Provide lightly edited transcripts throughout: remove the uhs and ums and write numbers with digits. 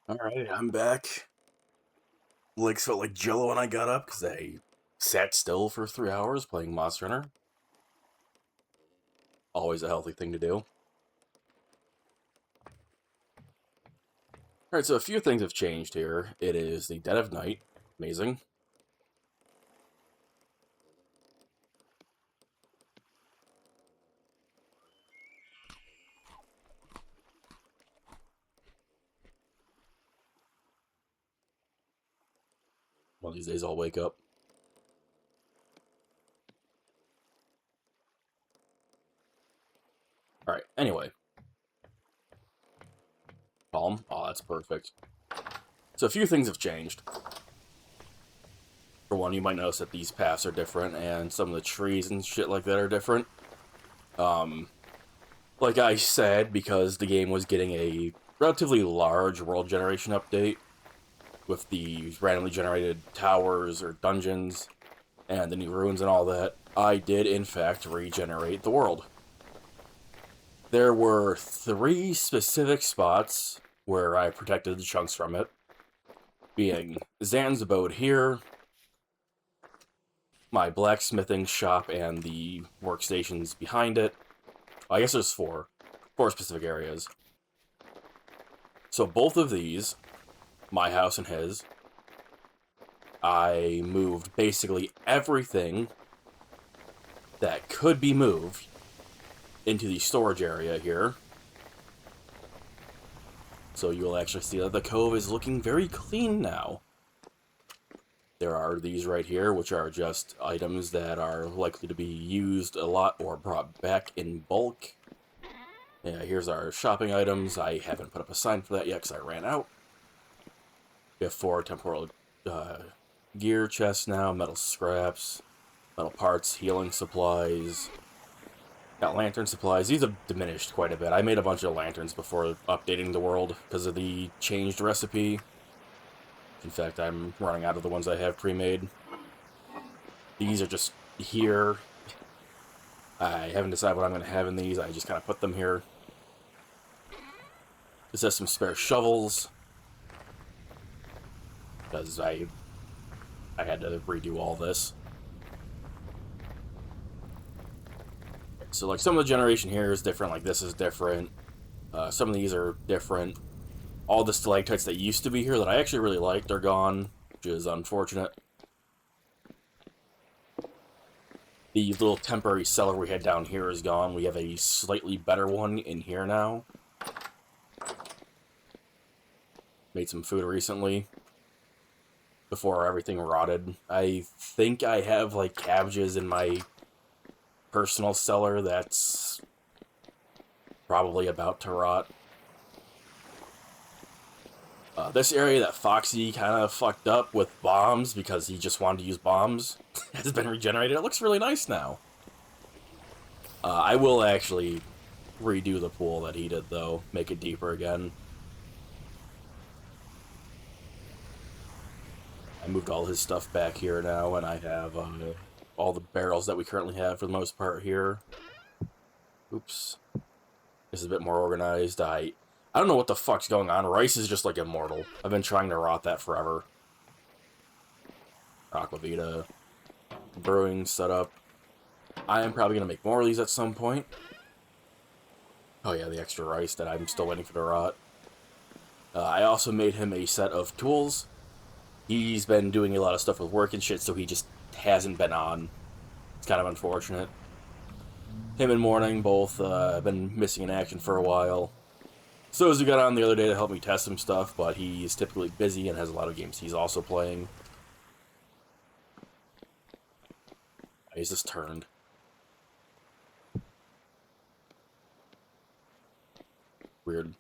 Alright, I'm back. Legs felt like jello when I got up because I sat still for 3 hours playing Monster Hunter. Always a healthy thing to do. Alright, so a few things have changed here. It is the dead of night. Amazing. One of these days I'll wake up. Alright, anyway. Calm. Oh, that's perfect. So a few things have changed. For one, you might notice that these paths are different, and some of the trees and shit like that are different. Like I said, because the game was getting a relatively large world generation update, with the randomly generated towers or dungeons and the new ruins and all that, I did in fact regenerate the world. There were 3 specific spots where I protected the chunks from it, being Zan's abode here, my blacksmithing shop and the workstations behind it. I guess there's 4 specific areas. So both of these, my house and his, I moved basically everything that could be moved into the storage area here. So you'll actually see that the cove is looking very clean now. There are these right here, which are just items that are likely to be used a lot or brought back in bulk. Yeah, here's our shopping items. I haven't put up a sign for that yet because I ran out. We have 4 temporal gear chests now, metal scraps, metal parts, healing supplies. Got lantern supplies. These have diminished quite a bit. I made a bunch of lanterns before updating the world because of the changed recipe. In fact, I'm running out of the ones I have pre-made. These are just here. I haven't decided what I'm going to have in these. I just kind of put them here. This has some spare shovels, because I had to redo all this. So, like, some of the generation here is different. Like, this is different. Some of these are different. All the stalactites that used to be here that I actually really liked are gone, which is unfortunate. The little temporary cellar we had down here is gone. We have a slightly better one in here now. Made some food recently before everything rotted. I think I have, like, cabbages in my personal cellar that's probably about to rot. This area that Foxy kind of fucked up with bombs because he just wanted to use bombs has been regenerated. It looks really nice now. I will actually redo the pool that he did, though. Make it deeper again. I moved all his stuff back here now, and I have all the barrels that we currently have for the most part here. Oops. This is a bit more organized. I don't know what the fuck's going on. Rice is just, like, immortal. I've been trying to rot that forever. Aquavita. Brewing setup. I am probably going to make more of these at some point. Oh yeah, the extra rice that I'm still waiting for to rot. I also made him a set of tools. He's been doing a lot of stuff with work and shit, so he just hasn't been on. It's kind of unfortunate. Him and Morning both have been missing in action for a while. Sozu got on the other day to help me test some stuff, but he's typically busy and has a lot of games he's also playing. He's just turned. Weird.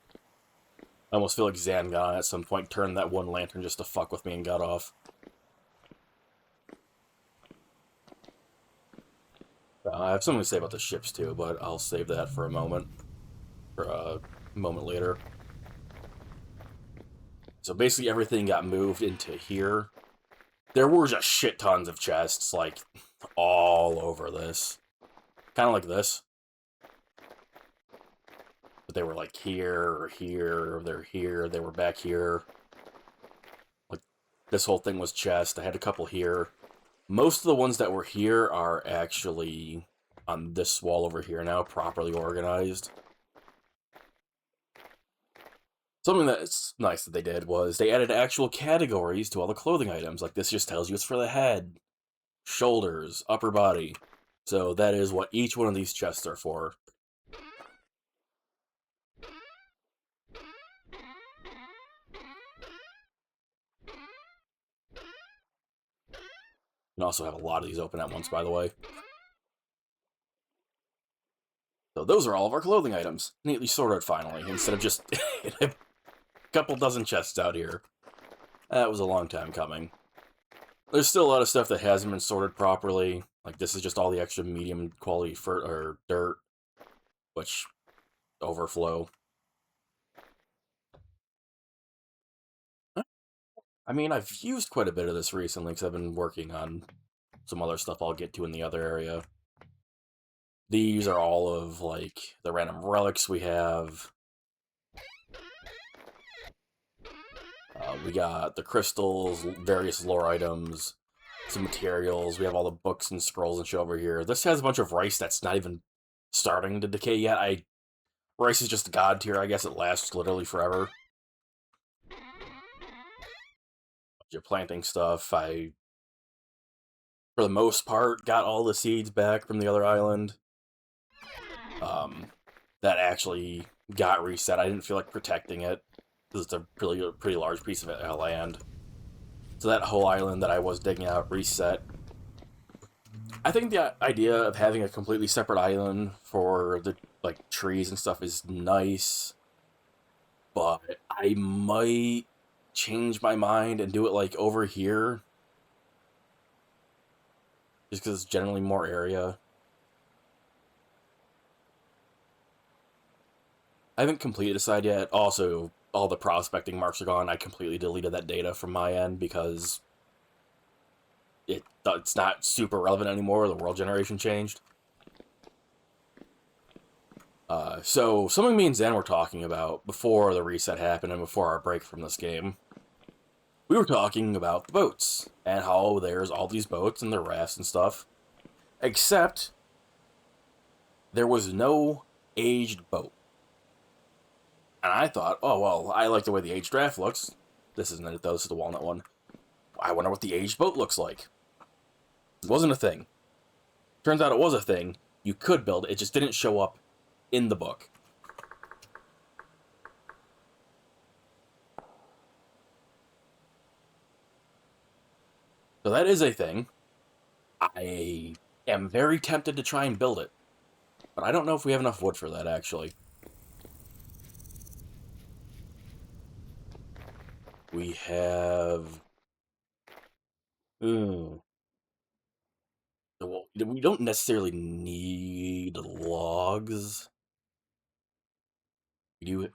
I almost feel like Zan got on at some point, turned that one lantern just to fuck with me and got off. I have something to say about the ships too, but I'll save that for a moment. For a moment later. So basically everything got moved into here. There were just shit tons of chests, like, all over this. Kind of like this. they were like here or here, or they're here, they were back here. Like this whole thing was chest. I had a couple here. Most of the ones that were here are actually on this wall over here now, properly organized. Something that's nice that they did was they added actual categories to all the clothing items. Like this just tells you it's for the head, shoulders, upper body. So that is what each one of these chests are for. You can also have a lot of these open at once, by the way. So those are all of our clothing items. Neatly sorted, finally, instead of just a couple dozen chests out here. That was a long time coming. There's still a lot of stuff that hasn't been sorted properly. Like, this is just all the extra medium quality or dirt, which overflow. I mean, I've used quite a bit of this recently because I've been working on some other stuff I'll get to in the other area. These are all of, like, the random relics we have. We got the crystals, various lore items, some materials. We have all the books and scrolls and shit over here. This has a bunch of rice that's not even starting to decay yet. Rice is just a god tier. I guess it lasts literally forever. You're planting stuff. I, for the most part, got all the seeds back from the other island. That actually got reset. I didn't feel like protecting it because it's a pretty large piece of land. So that whole island that I was digging out reset. I think the idea of having a completely separate island for the like trees and stuff is nice, but I might change my mind and do it like over here, just because it's generally more area. I haven't completed a side yet. Also, all the prospecting marks are gone. I completely deleted that data from my end because it's not super relevant anymore. The world generation changed. So something me and Zen were talking about before the reset happened and before our break from this game, we were talking about the boats and how there's all these boats and the rafts and stuff, except there was no aged boat. And I thought, oh, well, I like the way the aged draft looks. This isn't it, though. This is the walnut one. I wonder what the aged boat looks like. It wasn't a thing. Turns out it was a thing. You could build it. It just didn't show up in the book. So that is a thing. I am very tempted to try and build it. But I don't know if we have enough wood for that, actually. We have... Well, we don't necessarily need logs.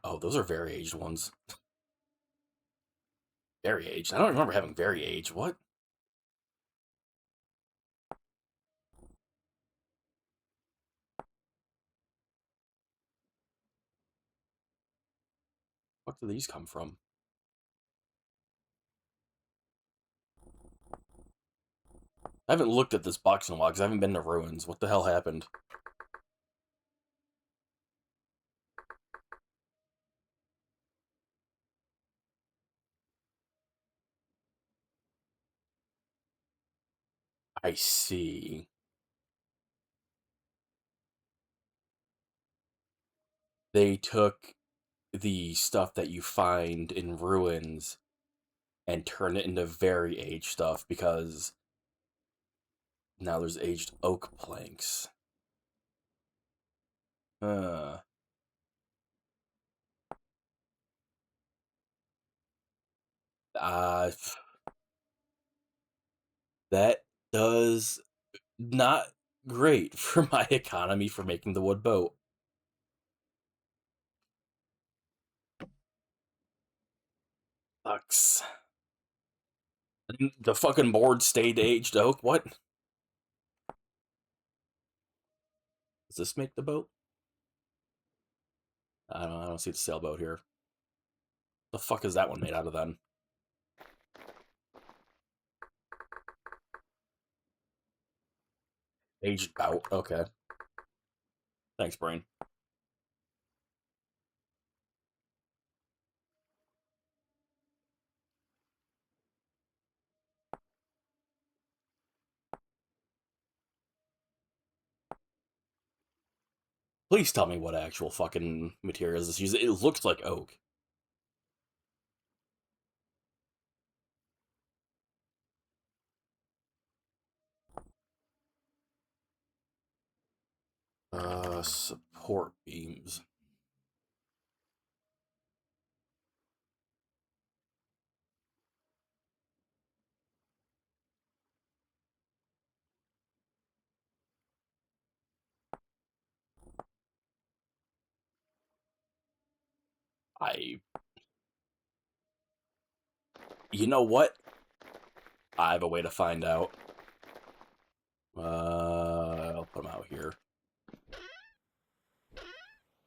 Oh, those are very aged ones. Very aged? I don't remember having very aged. What? What do these come from? I haven't looked at this box in a while because I haven't been to ruins. What the hell happened? I see. They took the stuff that you find in ruins and turned it into very aged stuff because now there's aged oak planks. Uh, uh, that does not great for my economy for making the wood boat. Sucks. The fucking board stayed aged oak. What? Does this make the boat? I don't see the sailboat here. The fuck is that one made out of then? Aged bout. Okay. Thanks, brain. Please tell me what actual fucking materials this uses. It looks like oak. Support beams. I... You know what? I have a way to find out. I'll put them out here.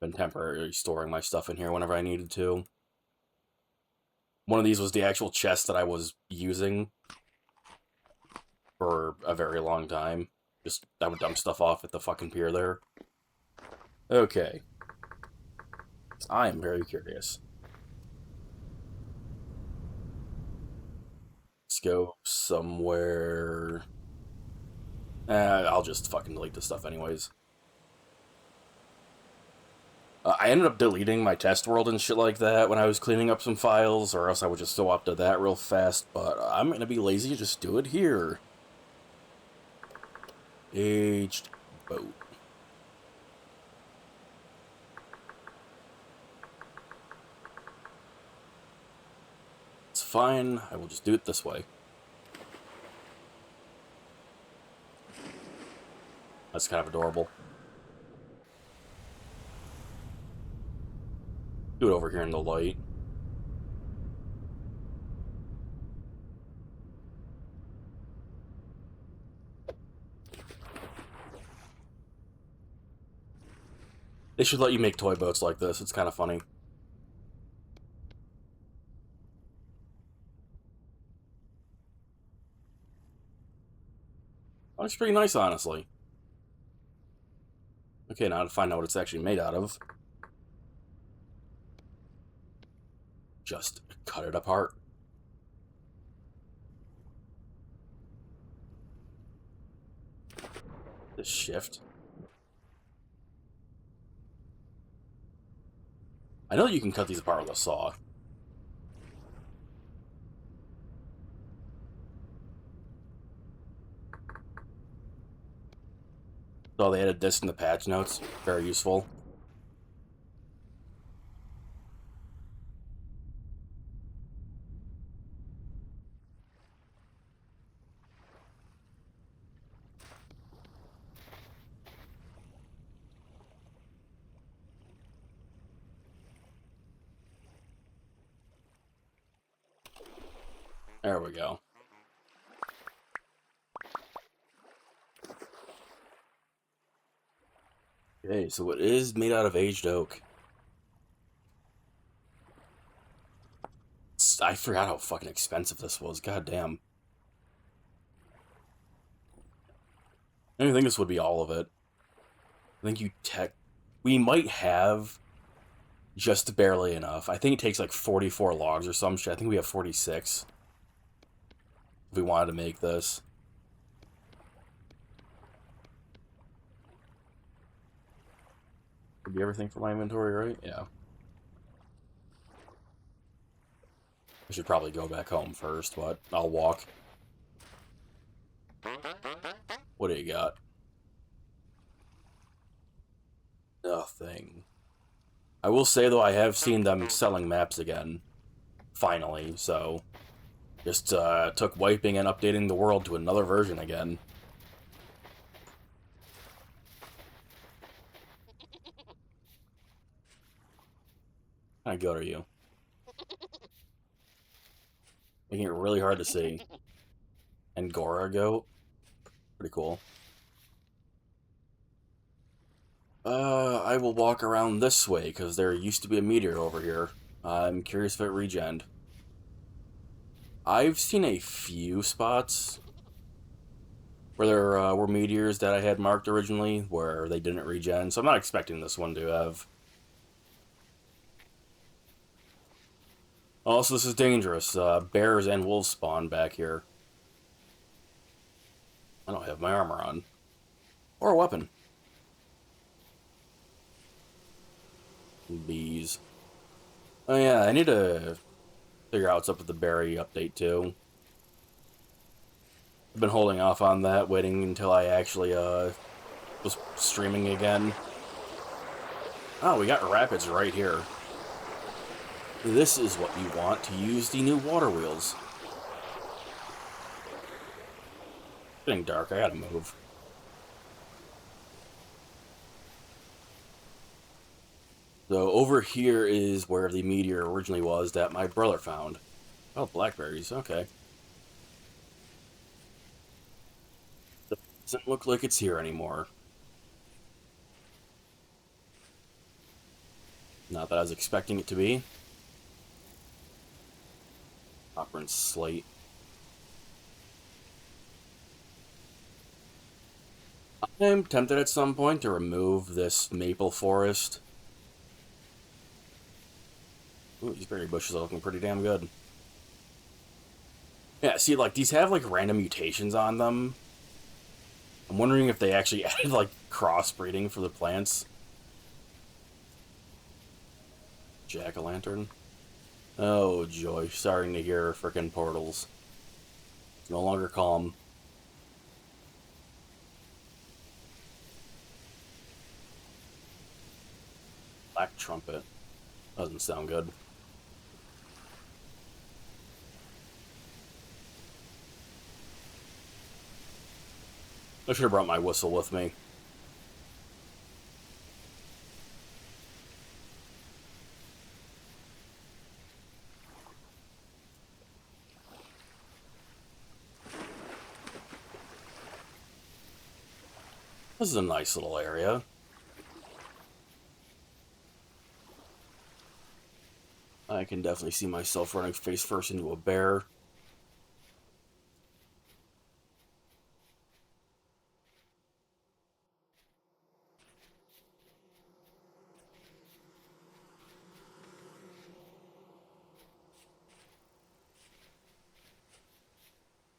Been temporarily storing my stuff in here whenever I needed to. One of these was the actual chest that I was using for a very long time. Just, I would dump stuff off at the fucking pier there. Okay. I am very curious. Let's go somewhere... I'll just fucking delete this stuff anyways. I ended up deleting my test world and shit like that when I was cleaning up some files, or else I would just go up to that real fast, but I'm gonna be lazy and just do it here. Aged boat. It's fine, I will just do it this way. That's kind of adorable. Do it over here in the light. They should let you make toy boats like this, it's kind of funny. Looks pretty nice, honestly. Okay, now to find out what it's actually made out of. Just cut it apart. This shift. I know you can cut these apart with a saw. So they added this in the patch notes. Very useful. There we go. Okay, so it is made out of aged oak. I forgot how fucking expensive this was. God damn. I didn't think this would be all of it. I think we might have just barely enough. I think it takes like 44 logs or some shit. I think we have 46. If we wanted to make this. Would be everything for my inventory, right? Yeah. I should probably go back home first, but I'll walk. What do you got? Nothing. I will say, though, I have seen them selling maps again. Finally, so... Just took wiping and updating the world to another version again. How good are you? Making it really hard to see. Angora goat? Pretty cool. I will walk around this way, because there used to be a meteor over here. I'm curious if it regened. I've seen a few spots where there were meteors that I had marked originally, where they didn't regen, so I'm not expecting this one to have. Also, this is dangerous. Bears and wolves spawn back here. I don't have my armor on. Or a weapon. Bees. Oh yeah, I need to figure out what's up with the berry update too. I've been holding off on that, waiting until I actually was streaming again. Oh, we got rapids right here. This is what you want to use the new water wheels. It's getting dark, I gotta move. So over here is where the meteor originally was that my brother found. Oh, blackberries, okay. Doesn't look like it's here anymore. Not that I was expecting it to be. Copper and slate. I'm tempted at some point to remove this maple forest. Ooh, these berry bushes are looking pretty damn good. Yeah, see, like, these have, like, random mutations on them. I'm wondering if they actually added, like, crossbreeding for the plants. Jack-o'-lantern. Oh, joy. Starting to hear frickin' portals. It's no longer calm. Black trumpet. Doesn't sound good. I should have brought my whistle with me. This is a nice little area. I can definitely see myself running face first into a bear.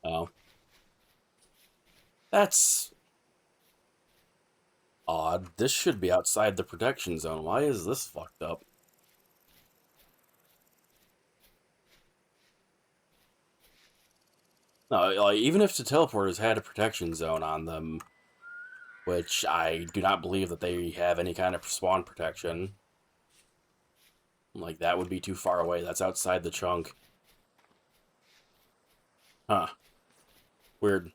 Oh. That's odd. This should be outside the protection zone. Why is this fucked up? No, like, even if the teleporters had a protection zone on them, which I do not believe that they have any kind of spawn protection, like, that would be too far away. That's outside the chunk. Huh. Weird.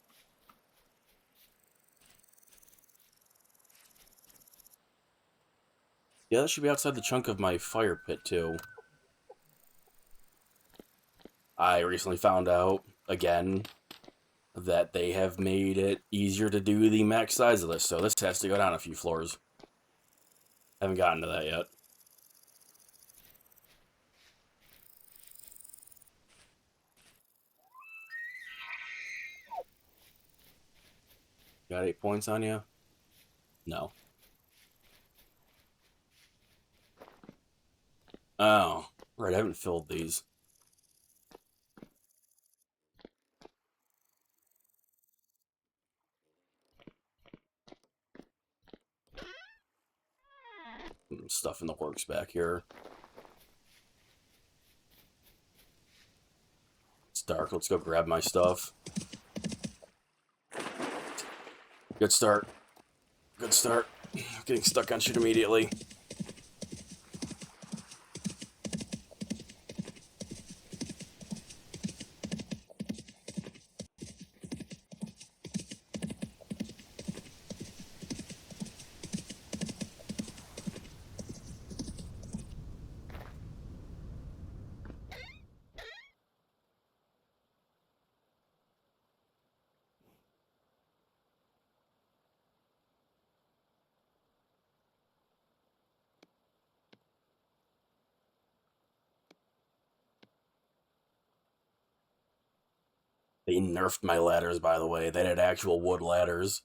Yeah, that should be outside the chunk of my fire pit, too. I recently found out, again, that they have made it easier to do the max size of this, so this has to go down a few floors. Haven't gotten to that yet. Got 8 points on you? No. Oh, right, I haven't filled these. Stuff in the works back here. It's dark, let's go grab my stuff. Good start. Good start. Getting stuck on shit immediately. They nerfed my ladders, by the way. They had actual wood ladders.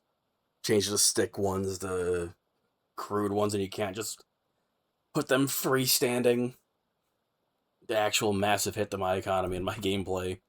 Changed the stick ones to crude ones, and you can't just put them freestanding. The actual massive hit to my economy and my gameplay.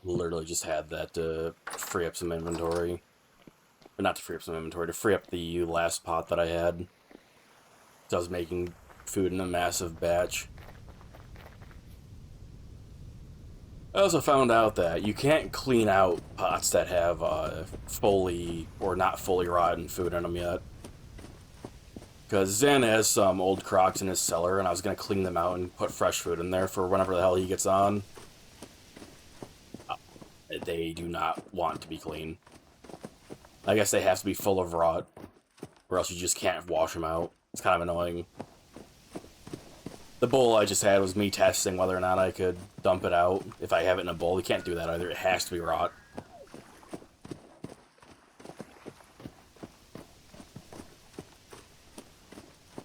Literally just had that to free up some inventory. But not to free up some inventory, to free up the last pot that I had. So I was making food in a massive batch. I also found out that you can't clean out pots that have fully or not fully rotten food in them yet. Because Zen has some old crocs in his cellar, and I was going to clean them out and put fresh food in there for whenever the hell he gets on. They do not want to be clean. I guess they have to be full of rot, or else you just can't wash them out. It's kind of annoying. The bowl I just had was me testing whether or not I could dump it out. If I have it in a bowl, you can't do that either. It has to be rot.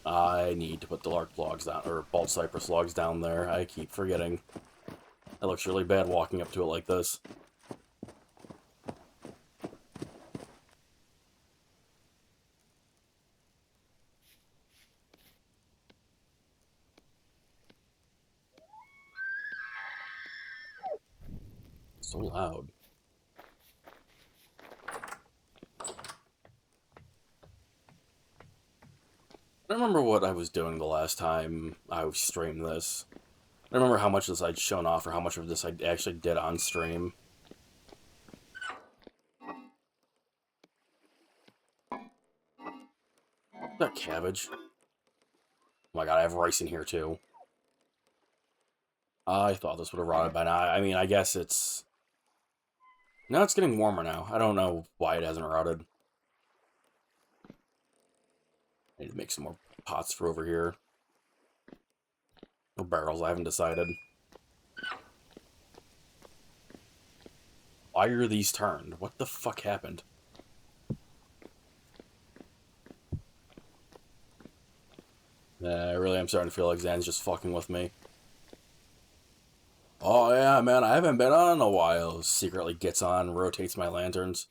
I need to put the lark logs down, or bald cypress logs down there. I keep forgetting. It looks really bad walking up to it like this. So loud. I don't remember what I was doing the last time I streamed this. I don't remember how much of this I'd shown off or how much of this I actually did on stream. That cabbage. Oh my god, I have rice in here too. I thought this would have rotted by now. I mean, I guess it's... No, it's getting warmer now. I don't know why it hasn't rotted. I need to make some more pots for over here. Or barrels, I haven't decided. Why are these turned? What the fuck happened? I really am starting to feel like Zan's just fucking with me. Oh yeah, man, I haven't been on in a while. Secretly gets on, rotates my lanterns.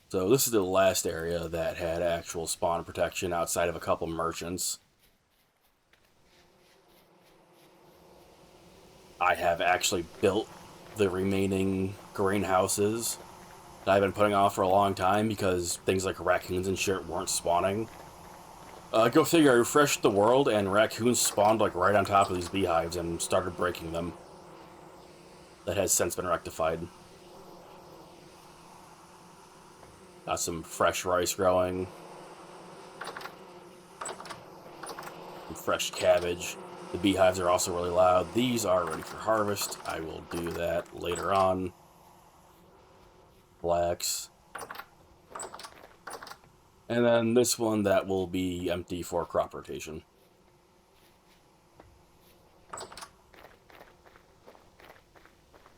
So this is the last area that had actual spawn protection outside of a couple merchants. I have actually built the remaining greenhouses that I've been putting off for a long time because things like raccoons and shit weren't spawning. Go figure, I refreshed the world and raccoons spawned like right on top of these beehives and started breaking them. That has since been rectified. Got some fresh rice growing. Some fresh cabbage. The beehives are also really loud. These are ready for harvest. I will do that later on. Flax. And then this one that will be empty for crop rotation.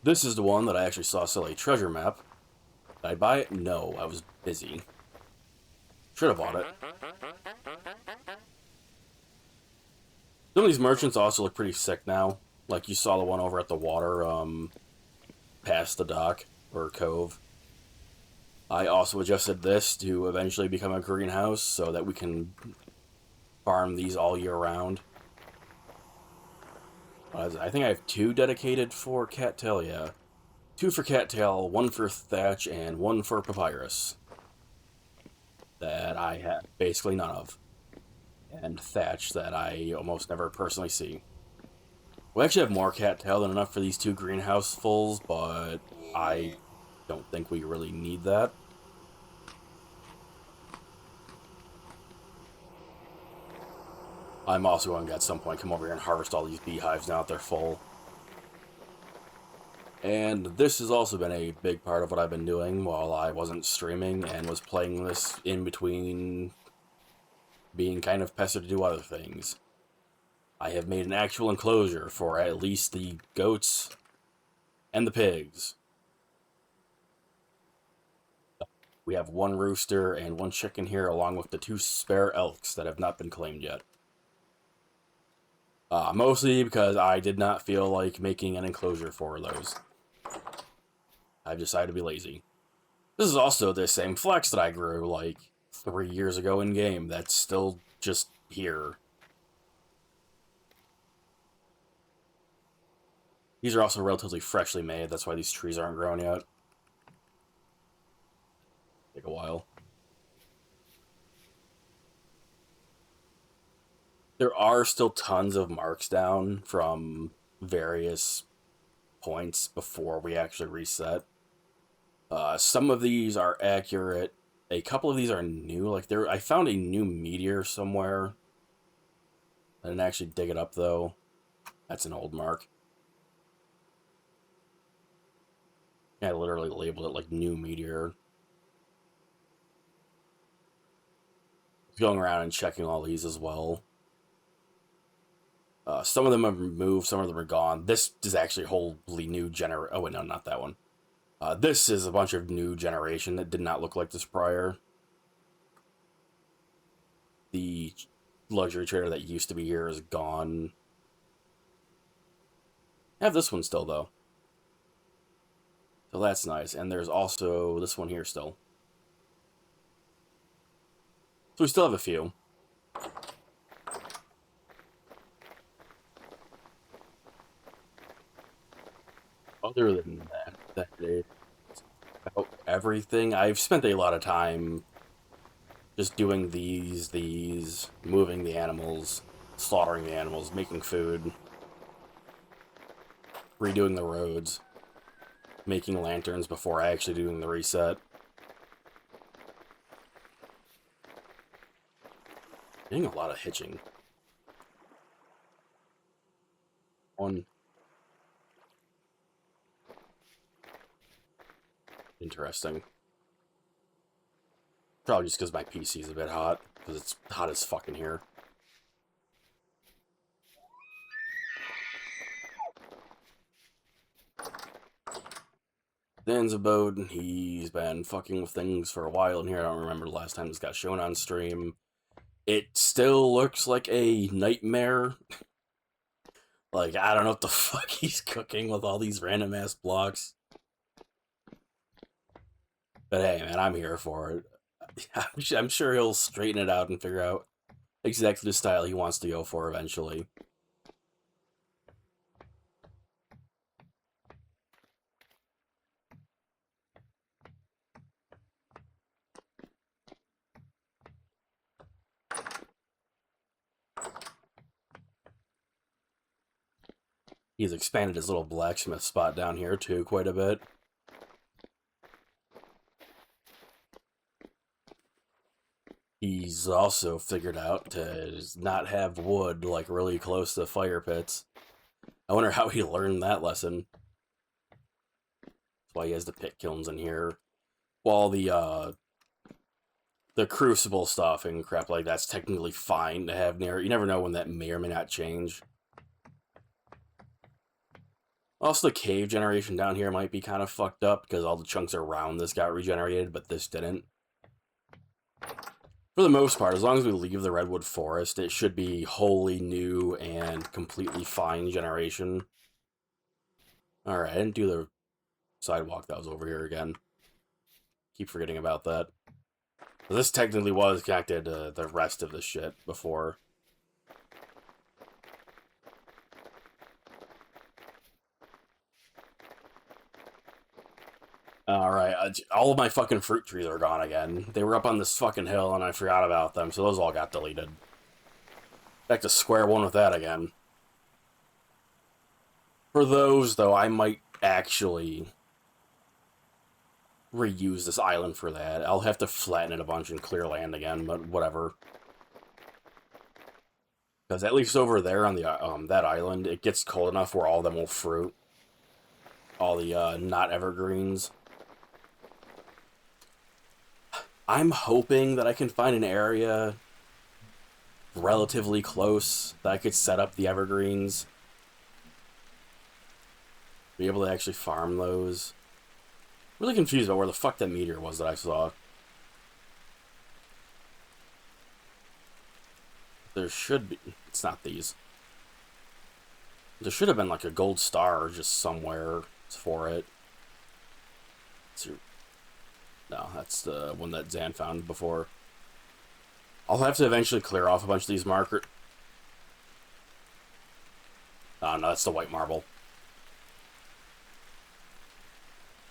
This is the one that I actually saw sell a treasure map. Did I buy it? No, I was busy. Should have bought it. Some of these merchants also look pretty sick now. Like you saw the one over at the water, past the dock, or cove. I also adjusted this to eventually become a greenhouse so that we can farm these all year round. I think I have 2 dedicated for cattail, yeah. 2 for cattail, 1 for thatch, and 1 for papyrus. That I have basically none of. And thatch that I almost never personally see. We actually have more cattail than enough for these 2 greenhouse fulls, but I don't think we really need that. I'm also going to at some point come over here and harvest all these beehives now that they're full. And this has also been a big part of what I've been doing while I wasn't streaming and was playing this in between being kind of pestered to do other things. I have made an actual enclosure for at least the goats and the pigs. We have one rooster and one chicken here, along with the 2 spare elks that have not been claimed yet. Mostly because I did not feel like making an enclosure for those. I've decided to be lazy. This is also the same flex that I grew, like, 3 years ago in-game that's still just here. These are also relatively freshly made, that's why these trees aren't grown yet. Take a while. There are still tons of marks down from various points before we actually reset. Some of these are accurate. A couple of these are new. Like I found a new meteor somewhere. I didn't actually dig it up though. That's an old mark. I literally labeled it like new meteor. Going around and checking all these as well. Some of them are removed, some of them are gone. This is actually wholly new Oh wait, no, not that one. This is a bunch of new generation that did not look like this prior. The luxury trader that used to be here is gone. I have this one still, though. So that's nice. And there's also this one here still. So we still have a few. Other than that is about everything. I've spent a lot of time just doing these, moving the animals, slaughtering the animals, making food, redoing the roads, making lanterns before actually doing the reset. Getting a lot of hitching. One. Interesting. Probably just because my PC's a bit hot, because it's hot as fucking here. Dan's abode, he's been fucking with things for a while in here. I don't remember the last time this got shown on stream. It still looks like a nightmare. Like, I don't know what the fuck he's cooking with all these random ass blocks. But hey, man, I'm here for it. I'm sure he'll straighten it out and figure out exactly the style he wants to go for eventually. He's expanded his little blacksmith spot down here, too, quite a bit. He's also figured out to not have wood, like, really close to fire pits. I wonder how he learned that lesson. That's why he has the pit kilns in here. While the crucible stuff and crap like that's technically fine to have near. You never know when that may or may not change. Also, the cave generation down here might be kind of fucked up because all the chunks around this got regenerated, but this didn't. For the most part, as long as we leave the redwood forest, it should be wholly new and completely fine generation. Alright, I didn't do the sidewalk that was over here again. Keep forgetting about that. This technically was connected to the rest of the shit before. Alright, all of my fucking fruit trees are gone again. They were up on this fucking hill and I forgot about them, so those all got deleted. Back to square one with that again. For those, though, I might actually reuse this island for that. I'll have to flatten it a bunch and clear land again, but whatever. Because at least over there on the that island, it gets cold enough where all of them will fruit. all the not evergreens. I'm hoping that I can find an area relatively close that I could set up the evergreens. Be able to actually farm those. Really confused about where the fuck that meteor was that I saw. There should be... It's not these. There should have been like a gold star just somewhere for it. No, that's the one that Zan found before. I'll have to eventually clear off a bunch of these markers. Oh, no, that's the white marble.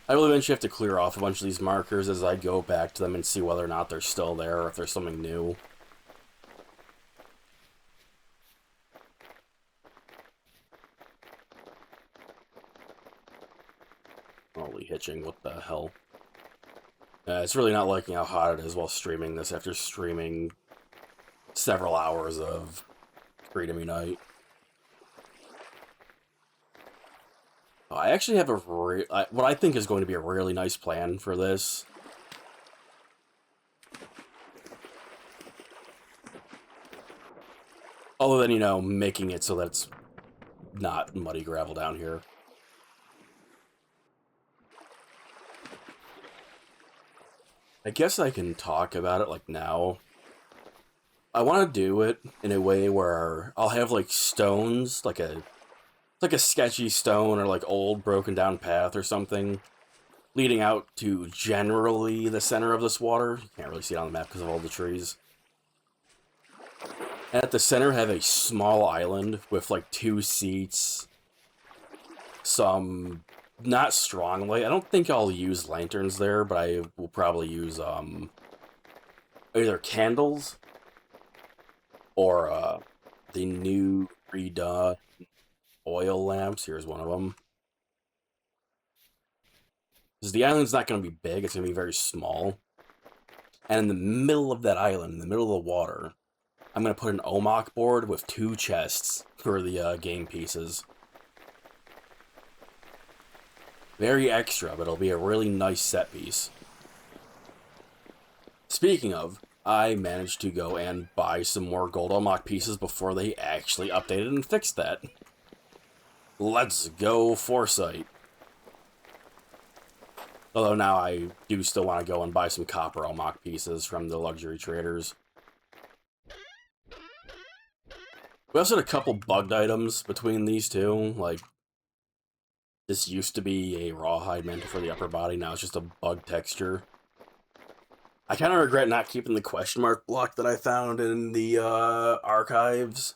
I will eventually have to clear off a bunch of these markers as I go back to them and see whether or not they're still there or if there's something new. Holy hitching, what the hell? It's really not liking how hot it is while streaming this after streaming several hours of Freedom Unite. I actually have what I think is going to be a really nice plan for this. Other than, you know, making it so that it's not muddy gravel down here. I guess I can talk about it, like, now. I want to do it in a way where I'll have, like, stones, like a sketchy stone or, like, old broken down path or something, leading out to generally the center of this water. You can't really see it on the map because of all the trees. And at the center have a small island with, like, 2 seats, some... not strong light. I don't think I'll use lanterns there, but I will probably use, either candles or, the new redone oil lamps. Here's one of them. Because the island's not going to be big, it's going to be very small. And in the middle of that island, in the middle of the water, I'm going to put an omak board with 2 chests for the game pieces. Very extra, but it'll be a really nice set piece. Speaking of, I managed to go and buy some more gold omak pieces before they actually updated and fixed that. Let's go, Foresight. Although now I do still want to go and buy some copper omak pieces from the luxury traders. We also had a couple bugged items between these two, like... This used to be a rawhide mantle for the upper body, now it's just a bug texture. I kind of regret not keeping the question mark block that I found in the archives.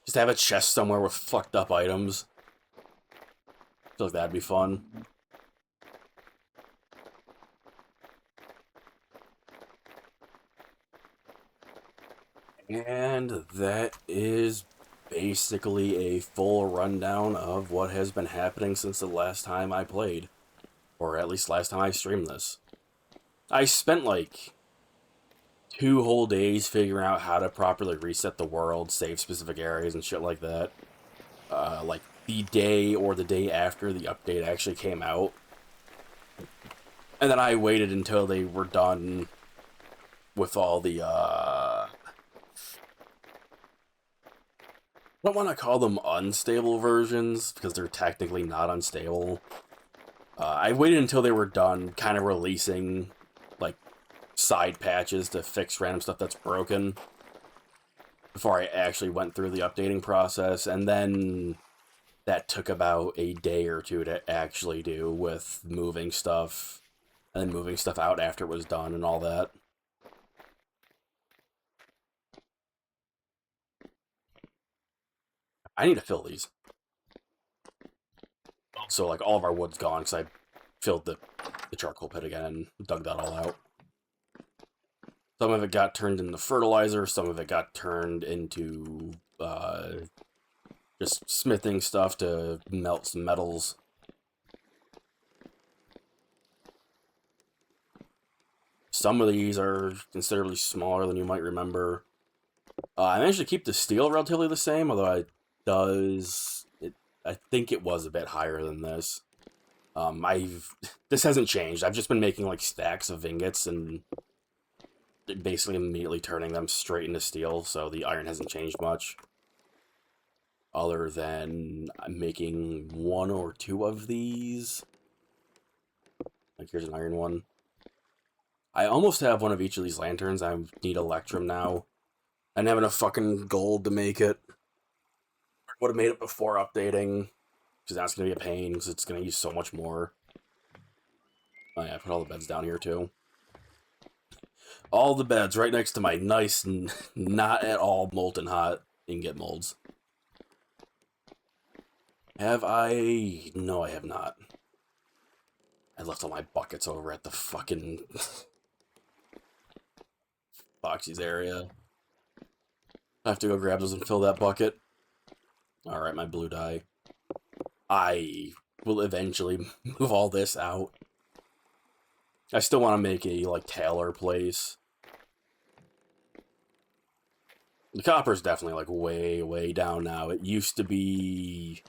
Just have a chest somewhere with fucked up items. I feel like that'd be fun. And that is basically a full rundown of what has been happening since the last time I played. Or at least last time I streamed this. I spent like 2 whole days figuring out how to properly reset the world, save specific areas and shit like that. Like the day or the day after the update actually came out. And then I waited until they were done with all the, I don't want to call them unstable versions, because they're technically not unstable. I waited until they were done kind of releasing, like, side patches to fix random stuff that's broken before I actually went through the updating process, and then that took about a day or 2 to actually do with moving stuff, and then moving stuff out after it was done and all that. I need to fill these. So, like, all of our wood's gone, because I filled the charcoal pit again and dug that all out. Some of it got turned into fertilizer, some of it got turned into, just smithing stuff to melt some metals. Some of these are considerably smaller than you might remember. I managed to keep the steel relatively the same, although it I think it was a bit higher than this. This hasn't changed. I've just been making like stacks of ingots and basically immediately turning them straight into steel, so the iron hasn't changed much. Other than I'm making one or two of these. Like here's an iron one. I almost have one of each of these lanterns. I need electrum now. I didn't have enough fucking gold to make it. Would have made it before updating, because that's going to be a pain, because it's going to use so much more. Oh yeah, I put all the beds down here too. All the beds right next to my nice, not at all molten hot ingot molds. Have I? No, I have not. I left all my buckets over at the fucking Foxy's area. I have to go grab those and fill that bucket. Alright, my blue dye. I will eventually move all this out. I still want to make a, like, tailor place. The copper's definitely, like, way, way down now. It used to be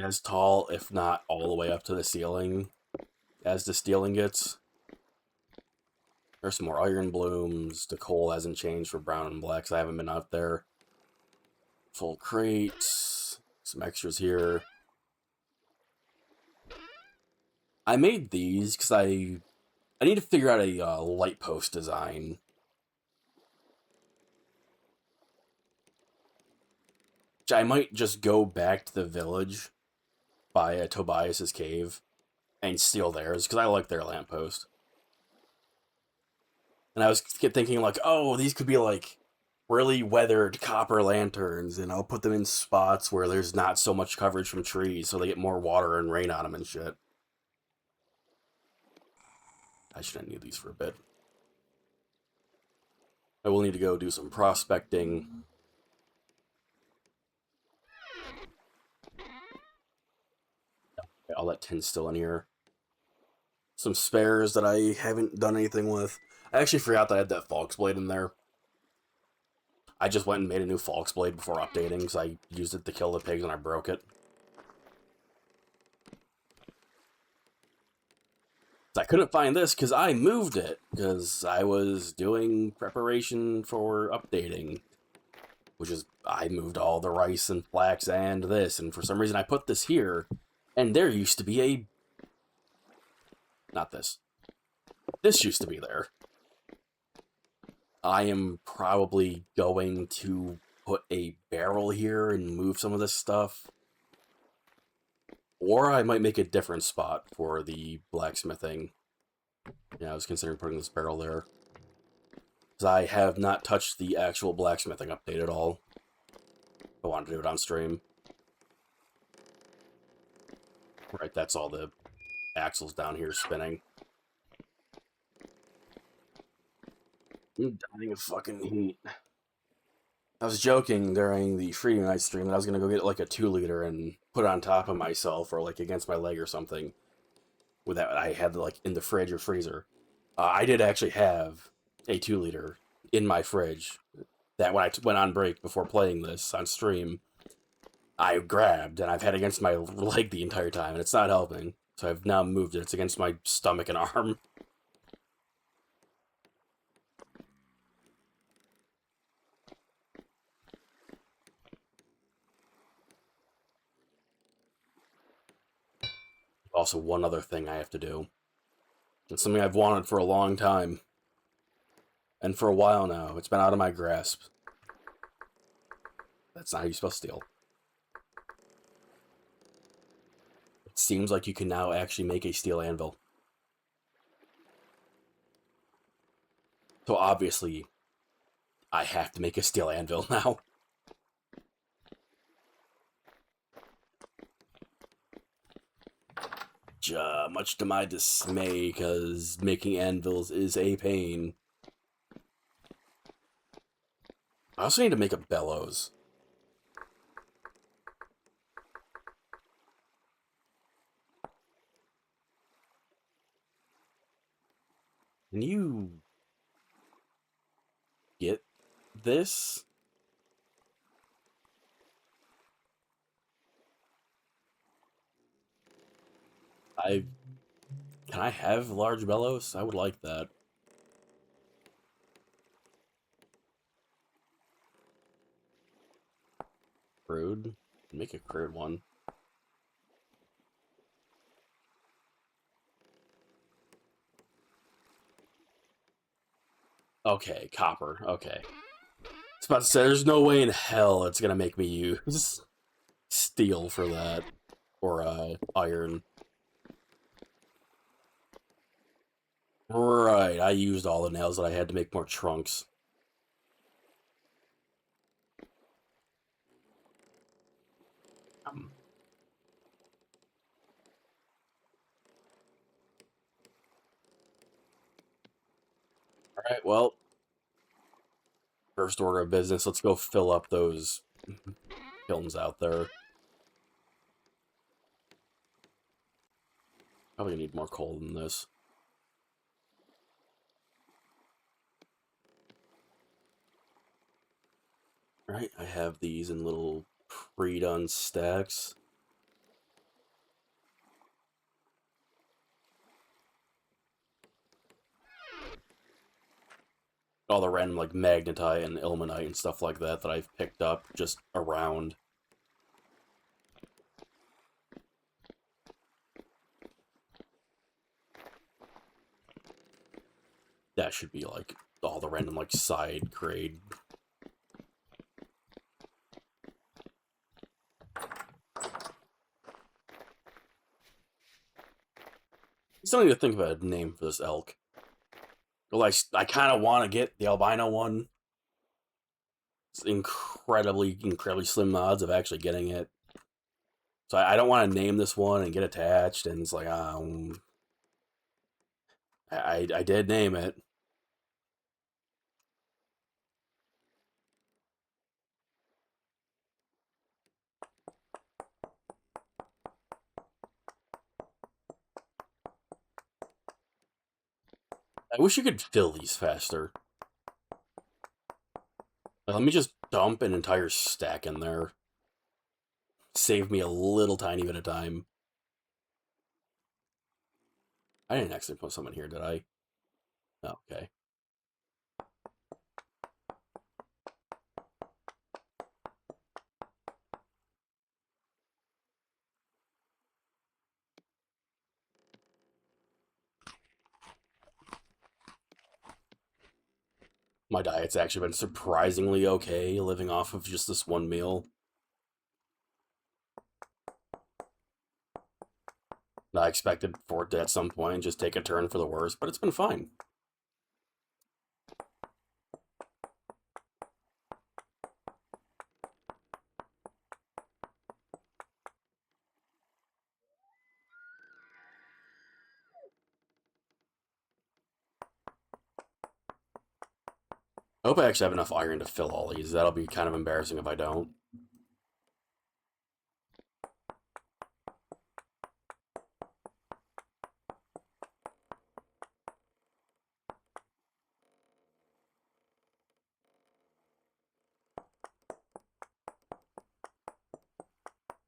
as tall, if not all the way up to the ceiling, as the steel ingots. There's some more iron blooms. The coal hasn't changed for brown and black, so I haven't been out there. Full crates. Some extras here. I made these because I need to figure out a light post design. Which I might just go back to the village by Tobias's cave and steal theirs, because I like their lamppost. And I was thinking, like, oh, these could be, like, really weathered copper lanterns, and I'll put them in spots where there's not so much coverage from trees, so they get more water and rain on them and shit. I shouldn't need these for a bit. I will need to go do some prospecting. All that tin's still in here. Some spares that I haven't done anything with. I actually forgot that I had that Falx blade in there. I just went and made a new Falx blade before updating, because I used it to kill the pigs and I broke it. I couldn't find this because I moved it, because I was doing preparation for updating. Which is, I moved all the rice and flax and this, and for some reason I put this here, and there used to be a... Not this. This used to be there. I am probably going to put a barrel here and move some of this stuff. Or I might make a different spot for the blacksmithing. Yeah, I was considering putting this barrel there. Because I have not touched the actual blacksmithing update at all. I wanted to do it on stream. Right, that's all the axles down here spinning. I'm dying of fucking heat. I was joking during the Freedom Night stream that I was going to go get like a 2-liter and put it on top of myself or like against my leg or something. With that, I had like in the fridge or freezer. I did actually have a 2-liter in my fridge that when I went on break before playing this on stream, I grabbed and I've had against my leg the entire time and it's not helping. So I've now moved it. It's against my stomach and arm. Also, one other thing I have to do. It's something I've wanted for a long time. And for a while now. It's been out of my grasp. That's not how you spell steel. It seems like you can now actually make a steel anvil. So obviously, I have to make a steel anvil now. Much to my dismay, because making anvils is a pain. I also need to make a bellows. Can you get this? I can I have large bellows? I would like that. Crude? Make a crude one. Okay, copper. Okay. I was about to say, there's no way in hell it's gonna make me use steel for that. Or, iron. Right, I used all the nails that I had to make more trunks. Um, Alright, well, first order of business, let's go fill up those kilns out there. Probably need more coal than this. Alright, I have these in little pre-done stacks. All the random, like, magnetite and ilmenite and stuff like that that I've picked up just around. That should be, like, all the random, like, side grade. I still need to think of a name for this elk. Well, I kind of want to get the albino one. It's incredibly slim odds of actually getting it. So I don't want to name this one and get attached, and it's like, I did name it. I wish you could fill these faster. Let me just dump an entire stack in there. Save me a little tiny bit of time. I didn't actually put some in here, did I? Oh, okay. My diet's actually been surprisingly okay, living off of just this one meal. I expected for it to at some point just take a turn for the worse, but it's been fine. I hope I actually have enough iron to fill all these. That'll be kind of embarrassing if I don't.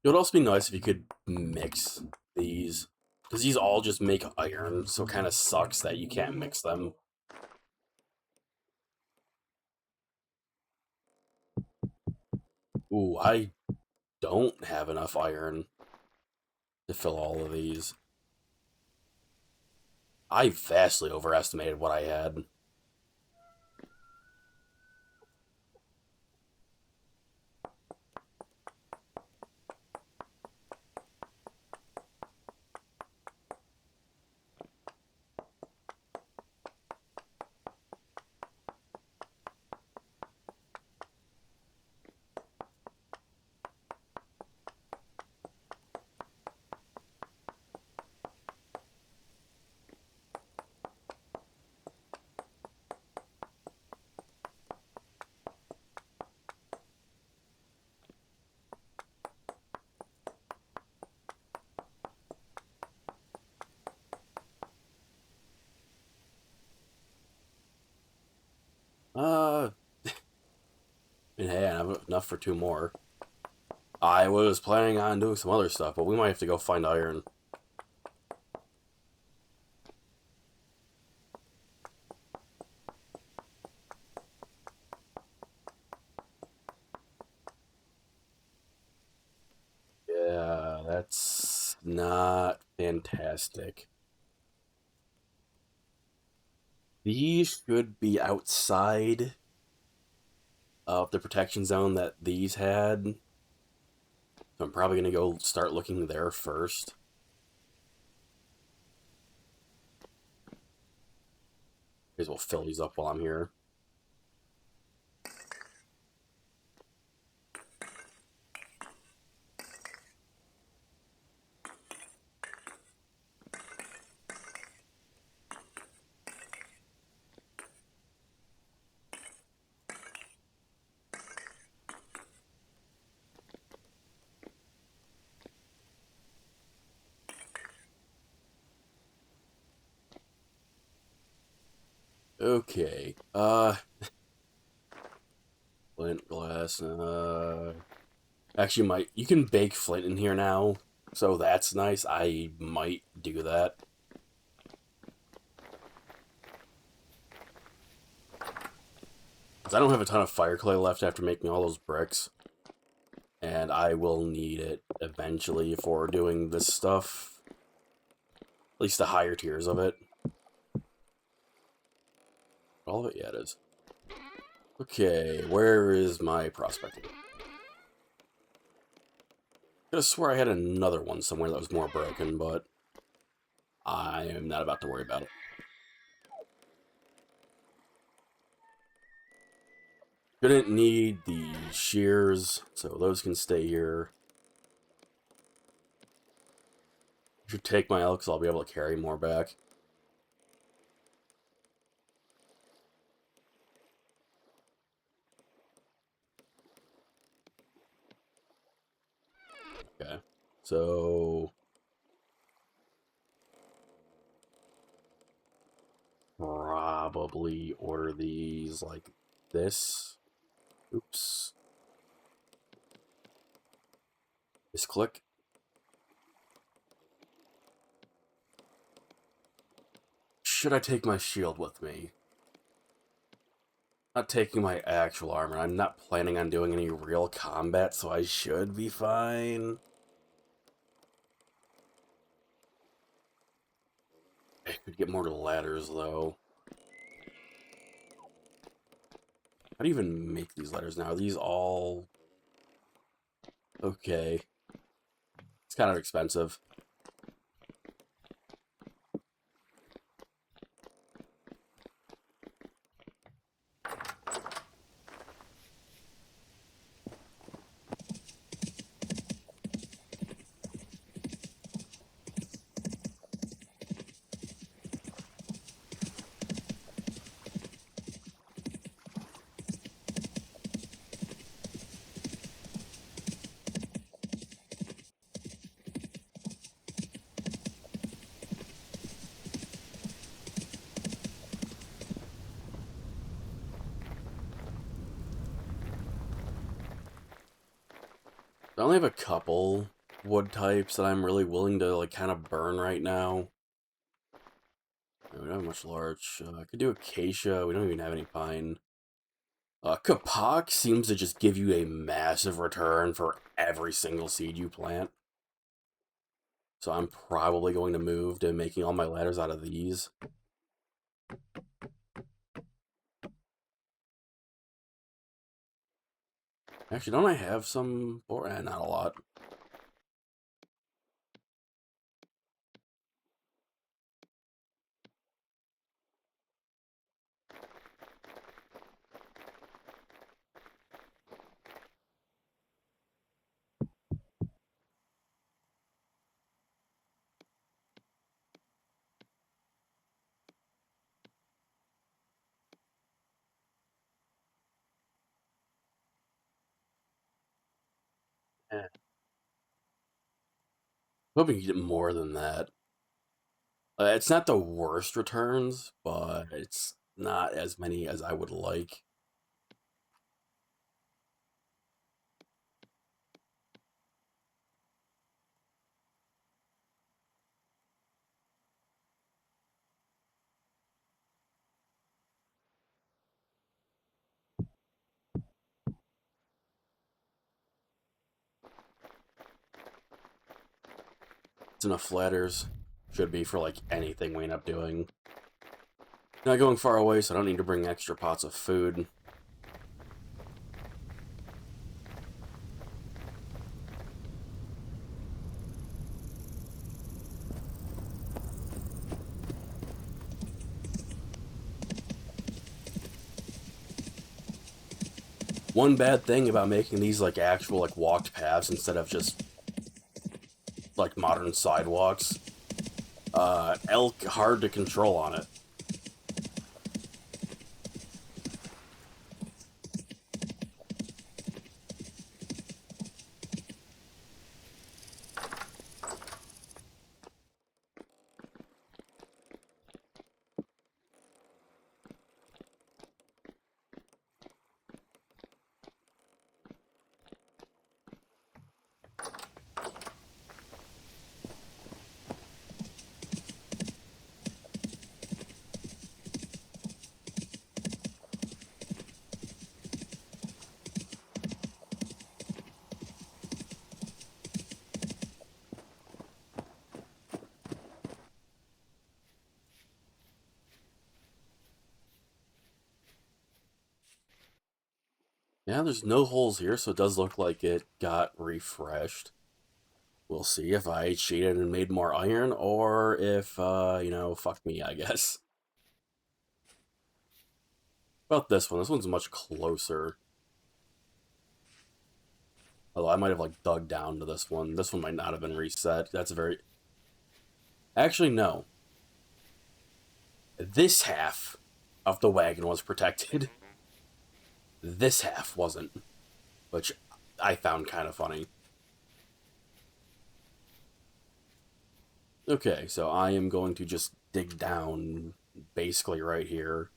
It would also be nice if you could mix these. Because these all just make iron, so it kind of sucks that you can't mix them. Ooh, I don't have enough iron to fill all of these. I vastly overestimated what I had. Uh, and hey, I have enough for two more. I was planning on doing some other stuff, but we might have to go find iron. That's not fantastic. These should be outside of the protection zone that these had. So I'm probably going to go start looking there first. May as well fill these up while I'm here. Okay. Flint, glass, actually, you can bake flint in here now, so that's nice. I might do that. 'Cause I don't have a ton of fire clay left after making all those bricks, and I will need it eventually for doing this stuff. At least the higher tiers of it. All of it? Yeah, it is. Okay, where is my prospecting? I could have swore I had another one somewhere that was more broken, but I am not about to worry about it. Didn't need the shears, so those can stay here. Should take my elk, so I'll be able to carry more back. Okay, so probably order these like this. Oops. Misclick. Should I take my shield with me? Not taking my actual armor. I'm not planning on doing any real combat, so I should be fine. I could get more ladders, though. How do you even make these ladders now? Are these all... Okay. It's kind of expensive. I only have a couple wood types that I'm really willing to, like, kind of burn right now. We don't have much larch. I could do acacia. We don't even have any pine. Kapak seems to just give you a massive return for every single seed you plant. So I'm probably going to move to making all my ladders out of these. Actually, don't I have some? Or not a lot. Eh. Hoping you get more than that. It's not the worst returns, but it's not as many as I would like. It's enough flatters. Should be for, like, anything we end up doing. Not going far away, so I don't need to bring extra pots of food. One bad thing about making these, like, actual, like, walked paths instead of just, like, modern sidewalks, elk hard to control on it. Yeah, there's no holes here, so it does look like it got refreshed. We'll see if I cheated and made more iron, or if, you know, fuck me, I guess. About this one. This one's much closer. Although I might have, like, dug down to this one. This one might not have been reset. That's a very... Actually, no. This half of the wagon was protected. This half wasn't. Which I found kind of funny. Okay, so I am going to just dig down basically right here.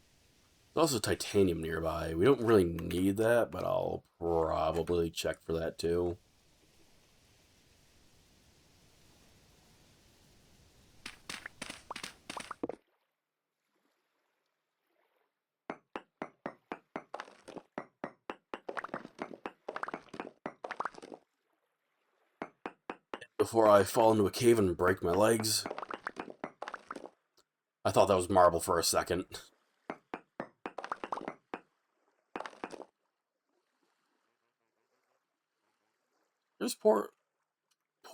There's also titanium nearby. We don't really need that, but I'll probably check for that too. Before I fall into a cave and break my legs. I thought that was marble for a second. There's poor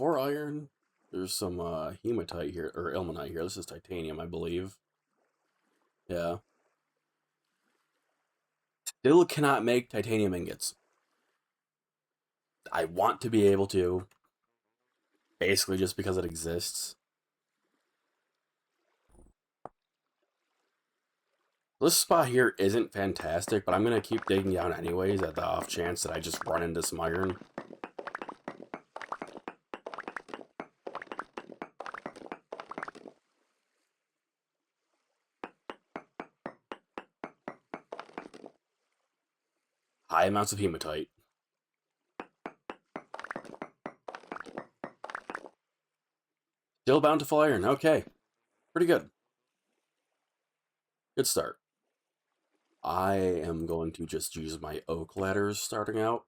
iron. There's some hematite here, or ilmenite here. This is titanium, I believe. Yeah. Still cannot make titanium ingots. I want to be able to, basically just because it exists. This spot here isn't fantastic, but I'm going to keep digging down anyways at the off chance that I just run into some iron. High amounts of hematite. Still bountiful iron. Okay. Pretty good. Good start. I am going to just use my oak ladders starting out.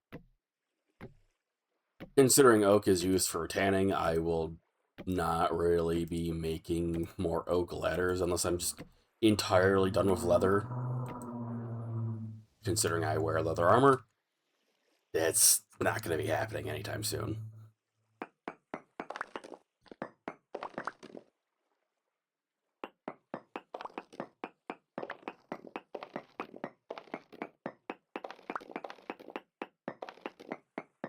Considering oak is used for tanning, I will not really be making more oak ladders unless I'm just entirely done with leather. Considering I wear leather armor, that's not going to be happening anytime soon.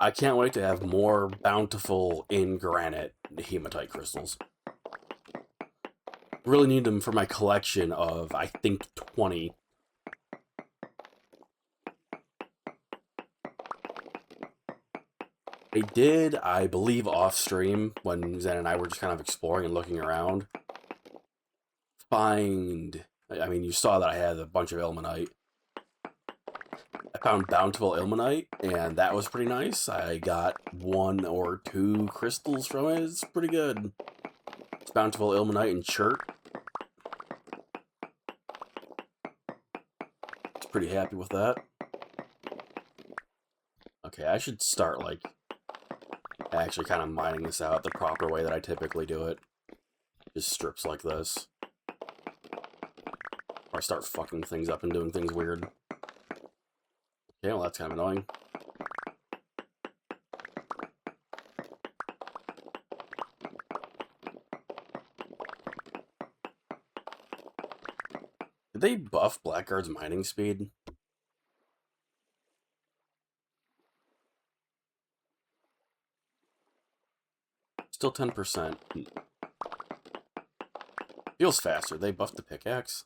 I can't wait to have more bountiful in granite hematite crystals. Really need them for my collection of, I think, 20. I did, I believe, off stream when Zen and I were just kind of exploring and looking around. I mean, you saw that I had a bunch of ilmenite. I found bountiful ilmenite, and that was pretty nice. I got 1 or 2 crystals from it. It's pretty good. It's bountiful ilmenite and chert. It's pretty happy with that. Okay, I should start, like, actually kind of mining this out the proper way that I typically do it. Just strips like this. Or I start fucking things up and doing things weird. Okay, well that's kind of annoying. Did they buff Blackguard's mining speed? Still 10%. Feels faster. They buffed the pickaxe.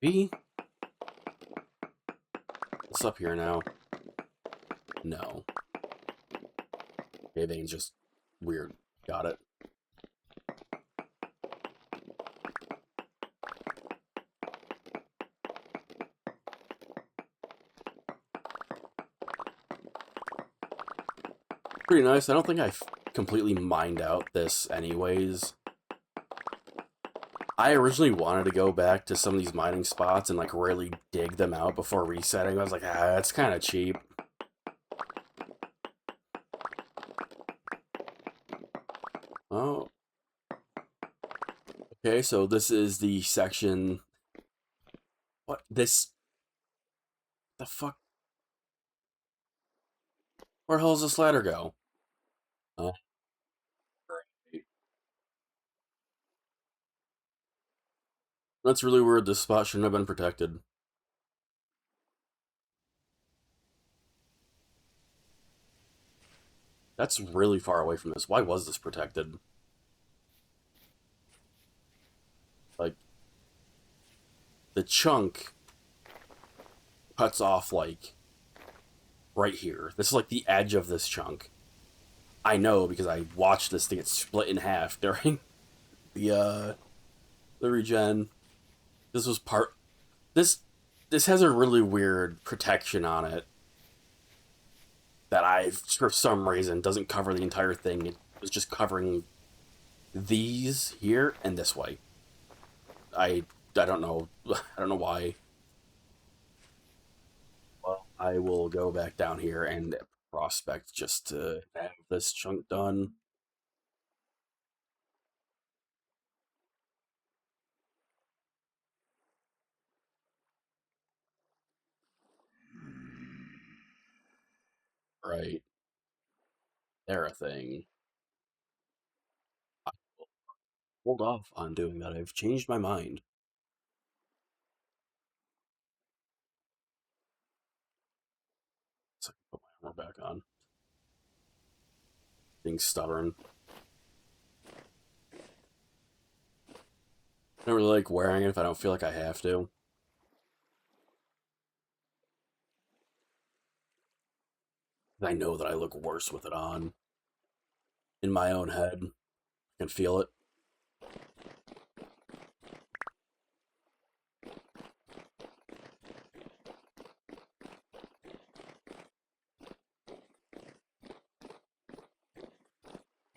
B? What's up here now? No. Everything's just weird. Got it. Pretty nice. I don't think I've completely mined out this anyways. I originally wanted to go back to some of these mining spots and like really dig them out before resetting. I was like, that's kind of cheap. Oh. Okay, so this is the section. What? This. The fuck? Where the hell does this ladder go? Oh. Great. That's really weird. This spot shouldn't have been protected. That's really far away from this. Why was this protected? Like, the chunk cuts off, like, right here. This is, like, the edge of this chunk. I know because I watched this thing get split in half during the regen. This was part... This has a really weird protection on it that for some reason, doesn't cover the entire thing. It was just covering these here and this way. I don't know. I don't know why. Well, I will go back down here and prospect just to have this chunk done. Right. They're a thing. I will hold off on doing that. I've changed my mind. So I can put my armor back on. Being stubborn. I don't really like wearing it if I don't feel like I have to. I know that I look worse with it on. In my own head. I can feel it.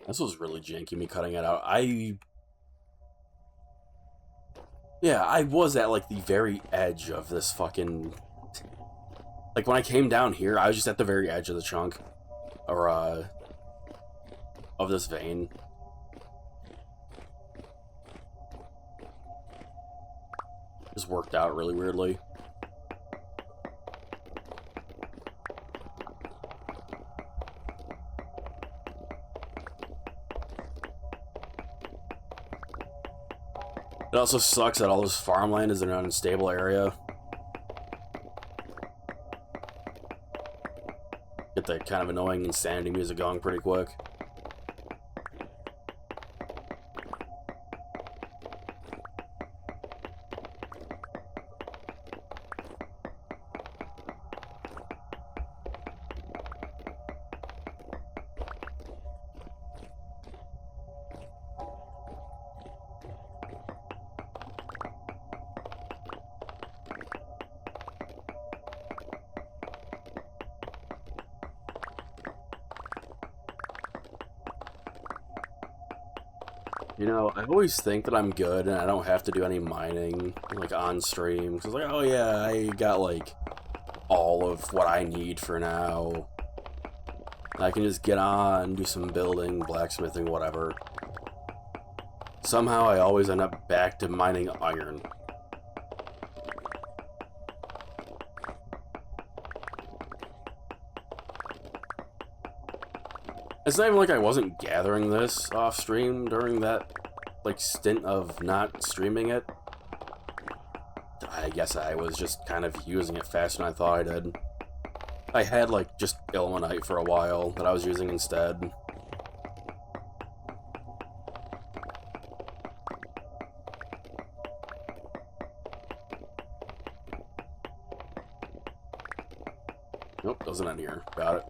This was really janky, me cutting it out. Yeah, I was at, like, the very edge of this fucking... Like, when I came down here, I was just at the very edge of the chunk. Or, of this vein. Just worked out really weirdly. It also sucks that all this farmland is in an unstable area. Get that kind of annoying insanity music going pretty quick. You know, I always think that I'm good and I don't have to do any mining, like, on stream. Because, like, oh yeah, I got, like, all of what I need for now. I can just get on, do some building, blacksmithing, whatever. Somehow I always end up back to mining iron. It's not even like I wasn't gathering this off stream during that, like, stint of not streaming it. I guess I was just kind of using it faster than I thought I did. I had, like, just ilmenite for a while that I was using instead. Nope, doesn't end here. Got it.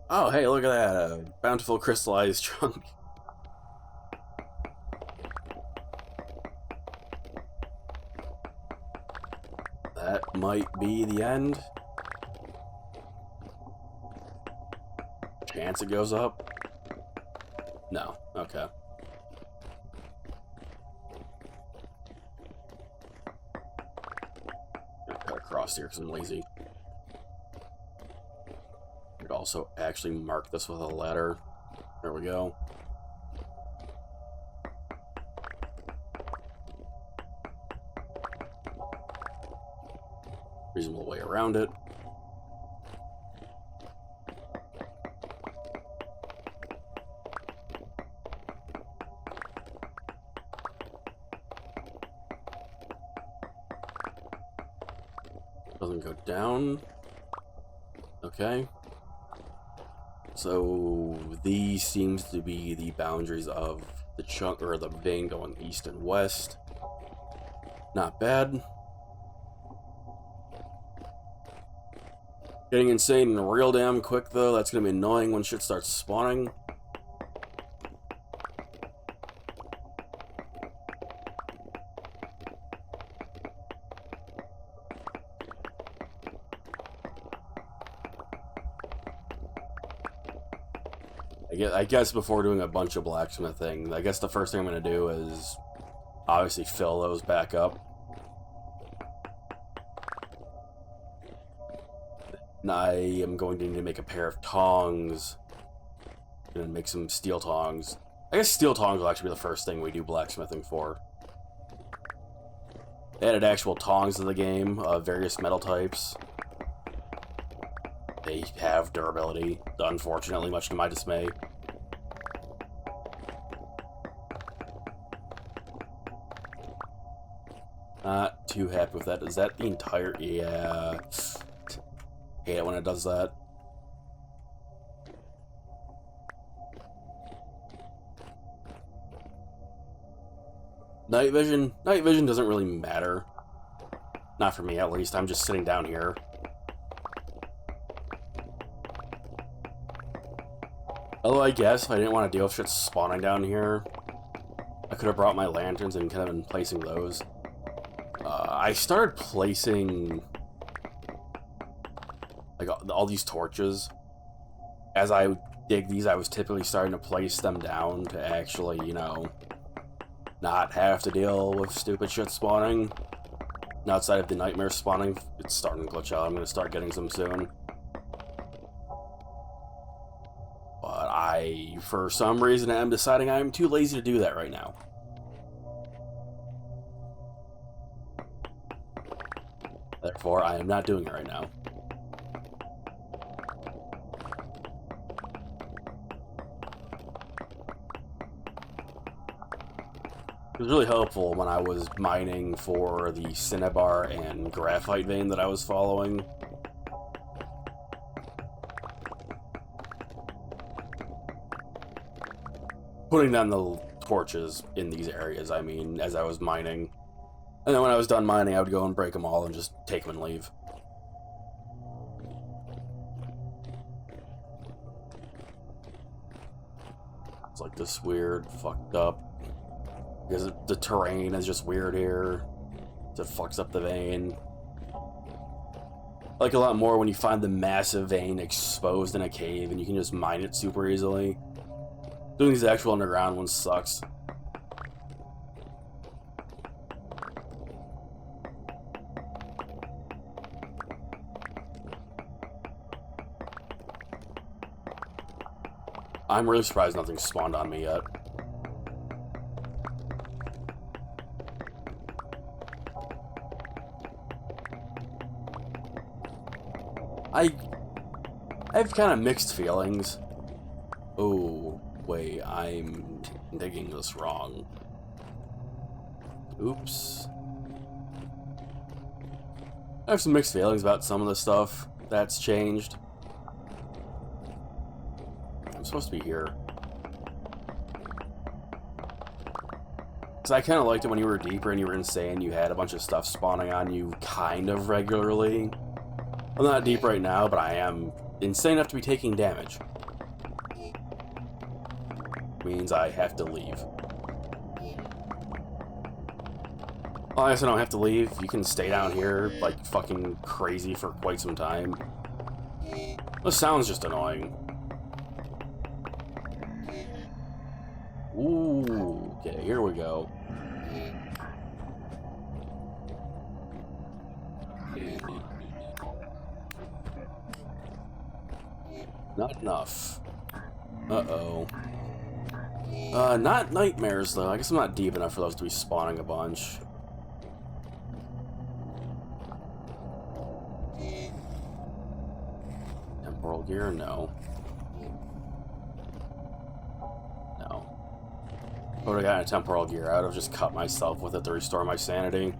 Oh, hey, look at that. A bountiful crystallized chunk. That might be the end. Chance it goes up? No. Okay. I'll cut across here because I'm lazy. Could also actually mark this with a letter. There we go. Reasonable way around it. Doesn't go down. Okay. So these seems to be the boundaries of the chunk or the vein going east and west. Not bad. Getting insane real damn quick though. That's gonna be annoying when shit starts spawning. I guess before doing a bunch of blacksmithing, I guess the first thing I'm going to do is obviously fill those back up. And I am going to need to make a pair of tongs. And make some steel tongs. I guess steel tongs will actually be the first thing we do blacksmithing for. They added actual tongs to the game of various metal types. They have durability, unfortunately, much to my dismay. Not too happy with that. Is that the entire... Yeah. Hate it when it does that. Night vision? Night vision doesn't really matter. Not for me, at least. I'm just sitting down here. Although I guess if I didn't want to deal with shit spawning down here, I could have brought my lanterns and kind of been placing those. I started placing like all these torches. As I dig these, I was typically starting to place them down to actually, you know, not have to deal with stupid shit spawning. And outside of the nightmare spawning, it's starting to glitch out. I'm going to start getting some soon. But I, for some reason, am deciding I'm too lazy to do that right now. Therefore, I am not doing it right now. It was really helpful when I was mining for the cinnabar and graphite vein that I was following. Putting down the torches in these areas, I mean, as I was mining. And then when I was done mining, I would go and break them all and just take them and leave. It's like this weird, fucked up. Because the terrain is just weird here. It fucks up the vein. I like a lot more when you find the massive vein exposed in a cave and you can just mine it super easily. Doing these actual underground ones sucks. I'm really surprised nothing's spawned on me yet. I have kind of mixed feelings. Oh, wait, I'm digging this wrong. Oops. I have some mixed feelings about some of the stuff that's changed. I'm supposed to be here. Because I kind of liked it when you were deeper and you were insane, you had a bunch of stuff spawning on you kind of regularly. I'm not deep right now, but I am insane enough to be taking damage. Means I have to leave. Well, I guess I don't have to leave. You can stay down here like fucking crazy for quite some time. This sounds just annoying. Ooh, okay, here we go. Not enough. Uh-oh. Not nightmares, though. I guess I'm not deep enough for those to be spawning a bunch. Temporal gear? No. No. If I would have gotten a temporal gear, I would have just cut myself with it to restore my sanity.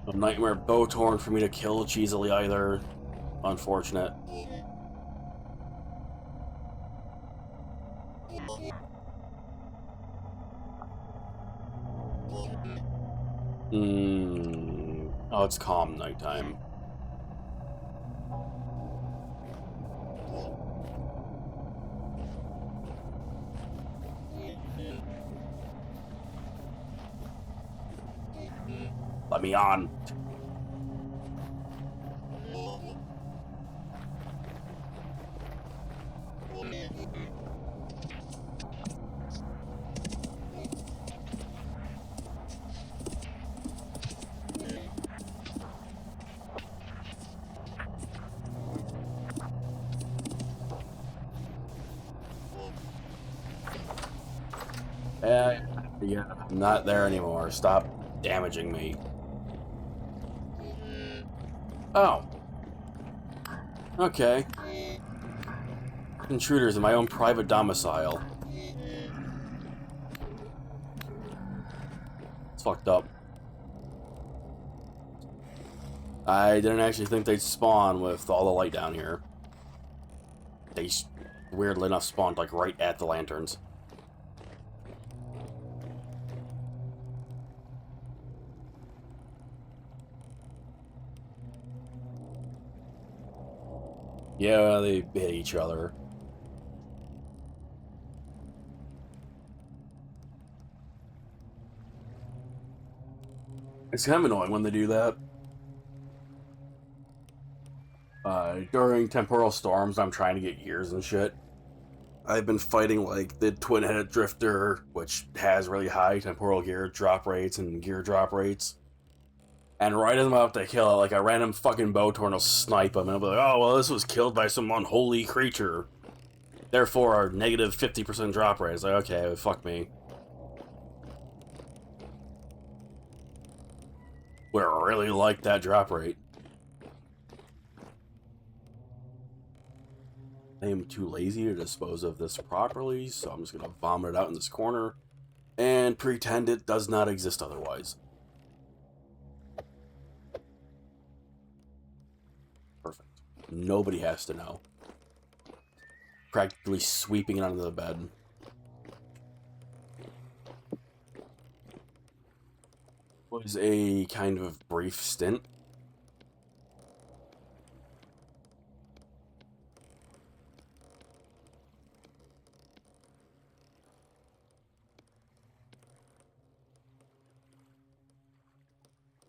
A nightmare bow torn for me to kill cheesily either. Unfortunate. Oh, it's calm nighttime. Let me on. Yeah, I'm not there anymore. Stop damaging me. Oh. Okay. Intruders in my own private domicile. It's fucked up. I didn't actually think they'd spawn with all the light down here. They weirdly enough spawned like right at the lanterns. Yeah, they hit each other. It's kind of annoying when they do that. During temporal storms, I'm trying to get gears and shit. I've been fighting like the twin-headed drifter, which has really high temporal gear drop rates and gear drop rates. And right as I'm about to kill it, like a random fucking bow torn will snipe him, and I'll be like, oh, well, this was killed by some unholy creature. Therefore, our negative 50% drop rate. It's like, okay, fuck me. We're really like that drop rate. I am too lazy to dispose of this properly, so I'm just going to vomit it out in this corner and pretend it does not exist otherwise. Perfect. Nobody has to know. Practically sweeping it under the bed. Was a kind of brief stint.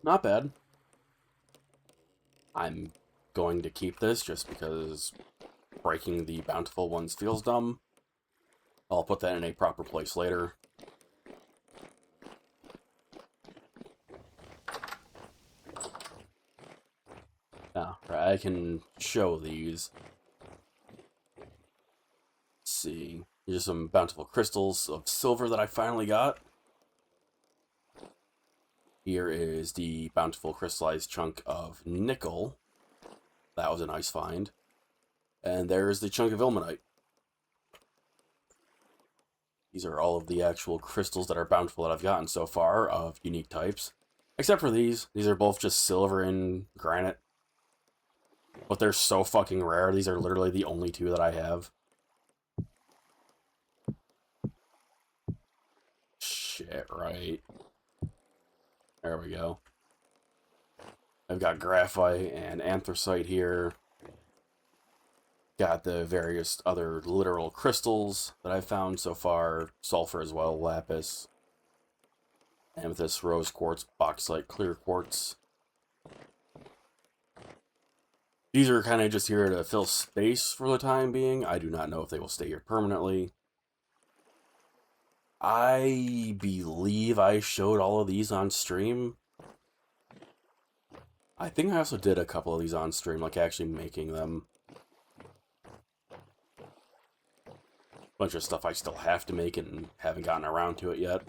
Not bad. I'm going to keep this just because breaking the bountiful ones feels dumb. I'll put that in a proper place later. Now, I can show these. These are some bountiful crystals of silver that I finally got. Here is the bountiful crystallized chunk of nickel. That was a nice find. And there's the chunk of ilmenite. These are all of the actual crystals that are bountiful that I've gotten so far of unique types. Except for these. These are both just silver and granite. But they're so fucking rare. These are literally the only two that I have. Shit, right. There we go. I've got graphite and anthracite here. Got the various other literal crystals that I've found so far. Sulfur as well, lapis. Amethyst, rose quartz, bauxite, clear quartz. These are kind of just here to fill space for the time being. I do not know if they will stay here permanently. I believe I showed all of these on stream. I think I also did a couple of these on stream, like actually making them. Bunch of stuff I still have to make and haven't gotten around to it yet.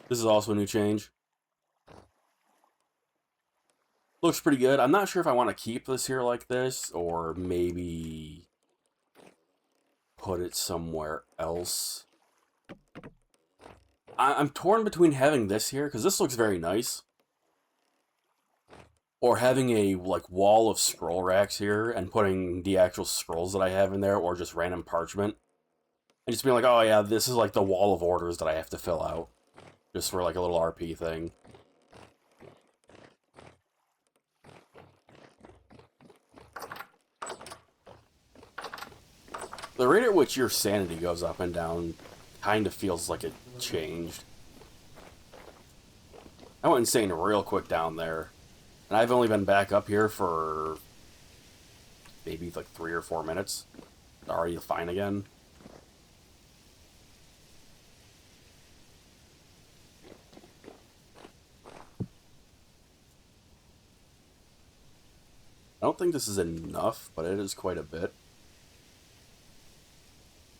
This is also a new change. Looks pretty good. I'm not sure if I want to keep this here like this, or maybe put it somewhere else. I'm torn between having this here, because this looks very nice, or having a like wall of scroll racks here and putting the actual scrolls that I have in there, or just random parchment. And just being like, oh yeah, this is like the wall of orders that I have to fill out. Just for like a little RP thing. The rate at which your sanity goes up and down kind of feels like it changed. I went insane real quick down there. And I've only been back up here for maybe like 3 or 4 minutes. Already fine again. I don't think this is enough, but it is quite a bit.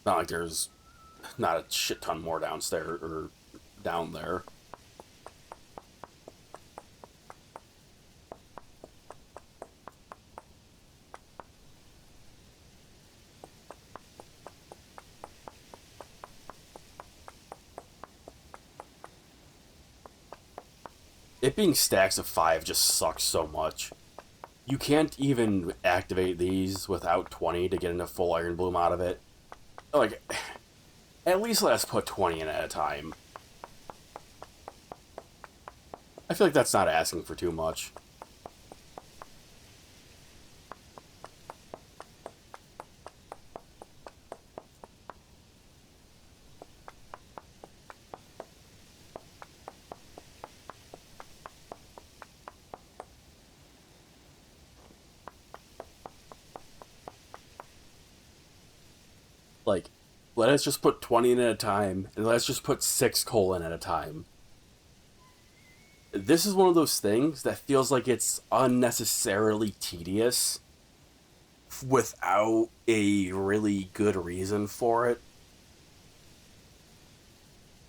Not like there's not a shit ton more downstairs or down there. It being stacks of 5 just sucks so much. You can't even activate these without 20 to get into full Iron Bloom out of it. Like, at least let us put 20 in at a time. I feel like that's not asking for too much. Like, let us just put 20 in at a time, and let's just put 6 coal in at a time. This is one of those things that feels like it's unnecessarily tedious without a really good reason for it.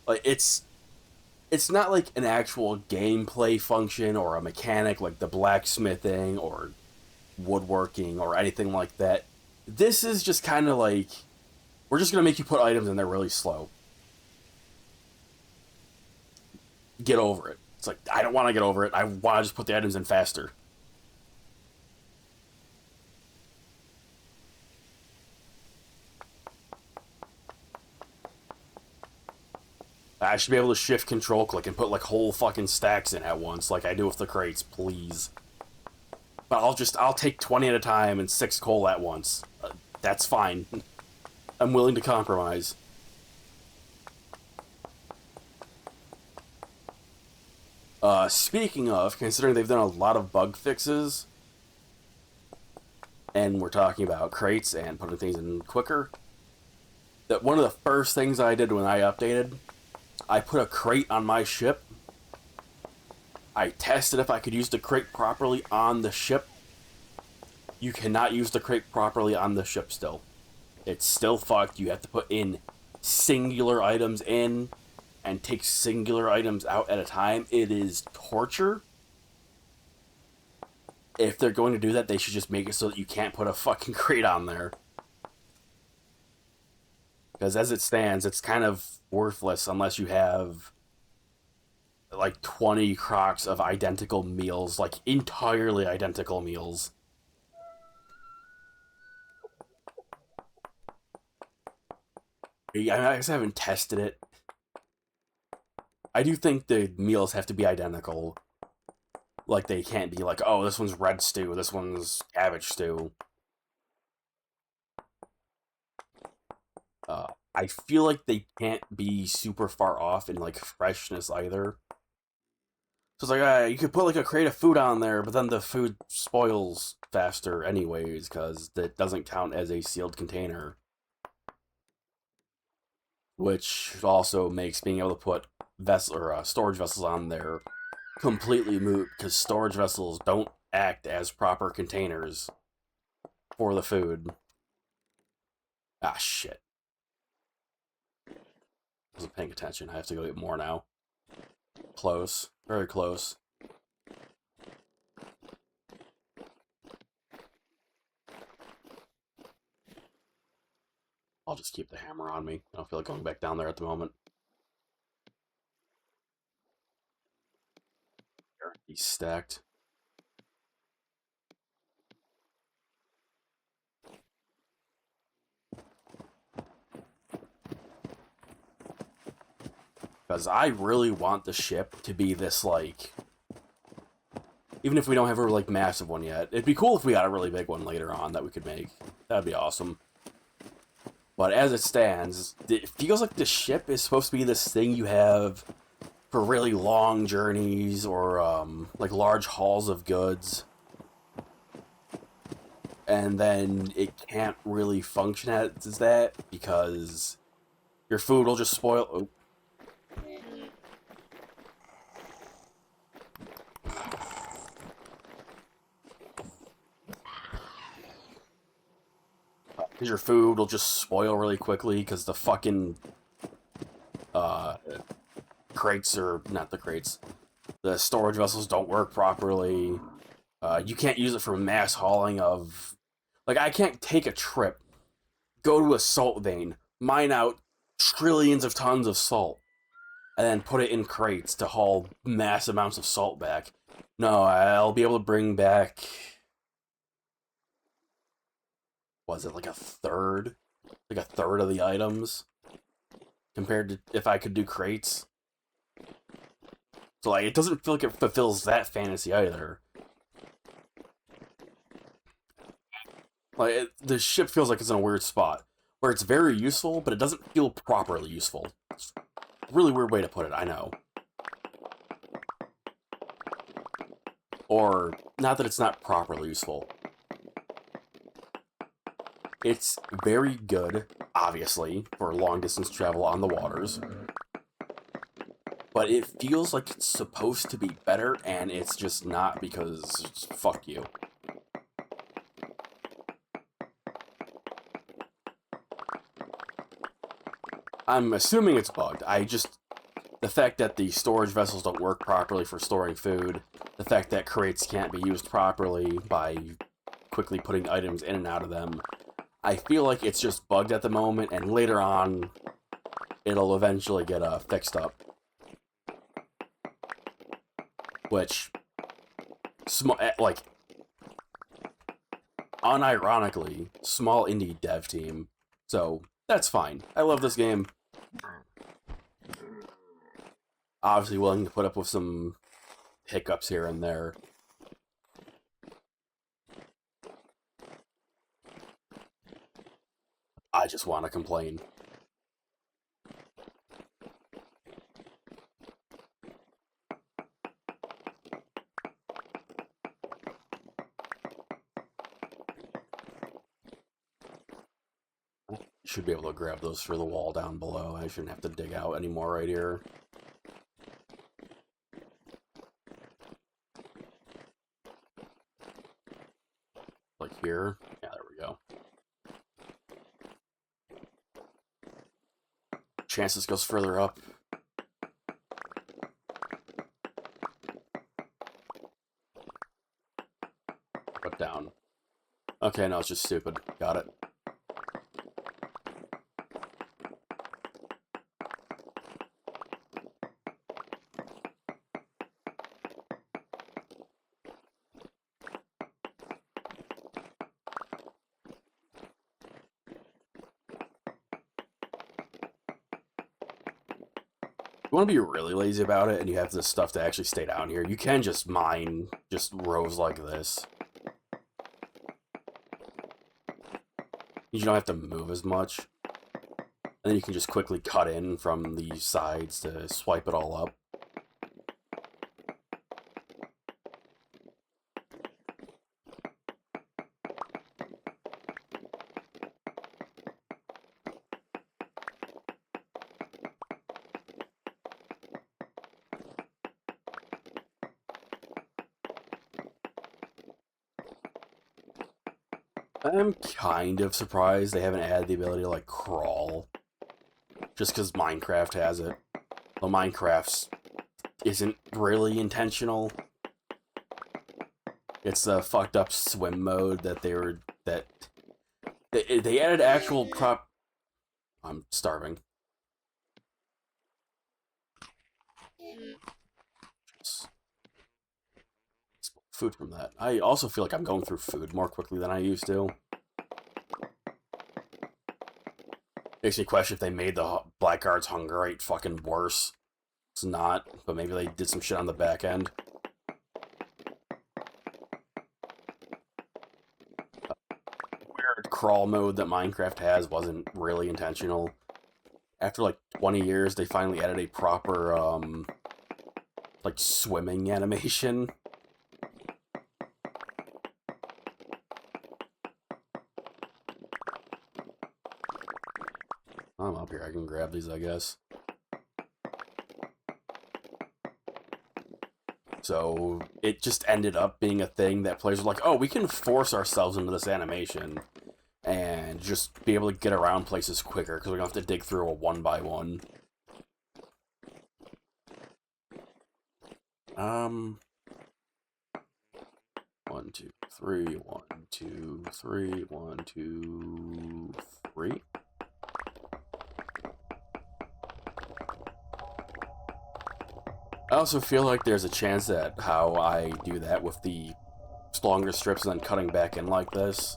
Like, it's not like an actual gameplay function or a mechanic like the blacksmithing or woodworking or anything like that. This is just kind of like, we're just going to make you put items in there really slow. Get over it. It's like, I don't want to get over it. I want to just put the items in faster. I should be able to shift control click and put like whole fucking stacks in at once like I do with the crates, please. But I'll take 20 at a time and 6 coal at once. That's fine. I'm willing to compromise. Speaking of, considering they've done a lot of bug fixes, and we're talking about crates and putting things in quicker, that one of the first things I did when I updated, I put a crate on my ship. I tested if I could use the crate properly on the ship. You cannot use the crate properly on the ship still. It's still fucked. You have to put in singular items in and take singular items out at a time. It is torture. If they're going to do that, they should just make it so that you can't put a fucking crate on there. Because as it stands, it's kind of worthless unless you have like 20 crocs of identical meals, like entirely identical meals. I guess I haven't tested it. I do think the meals have to be identical. Like, they can't be like, oh, this one's red stew, this one's cabbage stew. I feel like they can't be super far off in, like, freshness either. So it's like, you could put, like, a crate of food on there, but then the food spoils faster anyways, because that doesn't count as a sealed container. Which also makes being able to put storage vessels on there completely moot, because storage vessels don't act as proper containers for the food. Ah, shit. I wasn't paying attention. I have to go get more now. Close. Very close. I'll just keep the hammer on me. I don't feel like going back down there at the moment. There, he's stacked. Because I really want the ship to be this, like... Even if we don't have a, like, massive one yet. It'd be cool if we got a really big one later on that we could make. That'd be awesome. But as it stands, it feels like the ship is supposed to be this thing you have for really long journeys or, like, large hauls of goods. And then it can't really function as that because your food will just spoil... Oh. Because your food will just spoil really quickly because the fucking crates, or not the crates, the storage vessels don't work properly. You can't use it for mass hauling of... Like, I can't take a trip, go to a salt vein, mine out trillions of tons of salt, and then put it in crates to haul mass amounts of salt back. No, I'll be able to bring back... Was it like a third? Like a third of the items? Compared to if I could do crates? So, like, it doesn't feel like it fulfills that fantasy either. Like, the ship feels like it's in a weird spot. Where it's very useful, but it doesn't feel properly useful. It's a really weird way to put it, I know. Or, not that it's not properly useful. It's very good, obviously, for long-distance travel on the waters. But it feels like it's supposed to be better, and it's just not because fuck you. I'm assuming it's bugged. The fact that the storage vessels don't work properly for storing food, the fact that crates can't be used properly by quickly putting items in and out of them, I feel like it's just bugged at the moment, and later on, it'll eventually get fixed up. Which, like, unironically, small indie dev team. So, that's fine. I love this game. Obviously willing to put up with some hiccups here and there. I just want to complain. Should be able to grab those through the wall down below. I shouldn't have to dig out anymore right here. Like here? Yeah, there we go. chance this goes further up. Put down. Okay, no, it's just stupid. Got it. You want to be really lazy about it and you have this stuff to actually stay down here, you can just mine just rows like this. You don't have to move as much. And then you can just quickly cut in from the sides to swipe it all up. I'm kind of surprised they haven't added the ability to, like, crawl. Just because Minecraft has it. Well, Minecraft's isn't really intentional. It's the fucked up swim mode that they added actual prop... I'm starving. Food from that. I also feel like I'm going through food more quickly than I used to. Makes me question if they made the Blackguard's hunger rate fucking worse. It's not, but maybe they did some shit on the back end. Weird crawl mode that Minecraft has wasn't really intentional. After like 20 years, they finally added a proper, like, swimming animation. I'm up here, I can grab these, I guess. So, it just ended up being a thing that players were like, oh, we can force ourselves into this animation and just be able to get around places quicker because we don't have to dig through a one-by-one. One, two, three, 1, 2, 3, 1, 2, 3. I also feel like there's a chance that how I do that with the longer strips and then cutting back in like this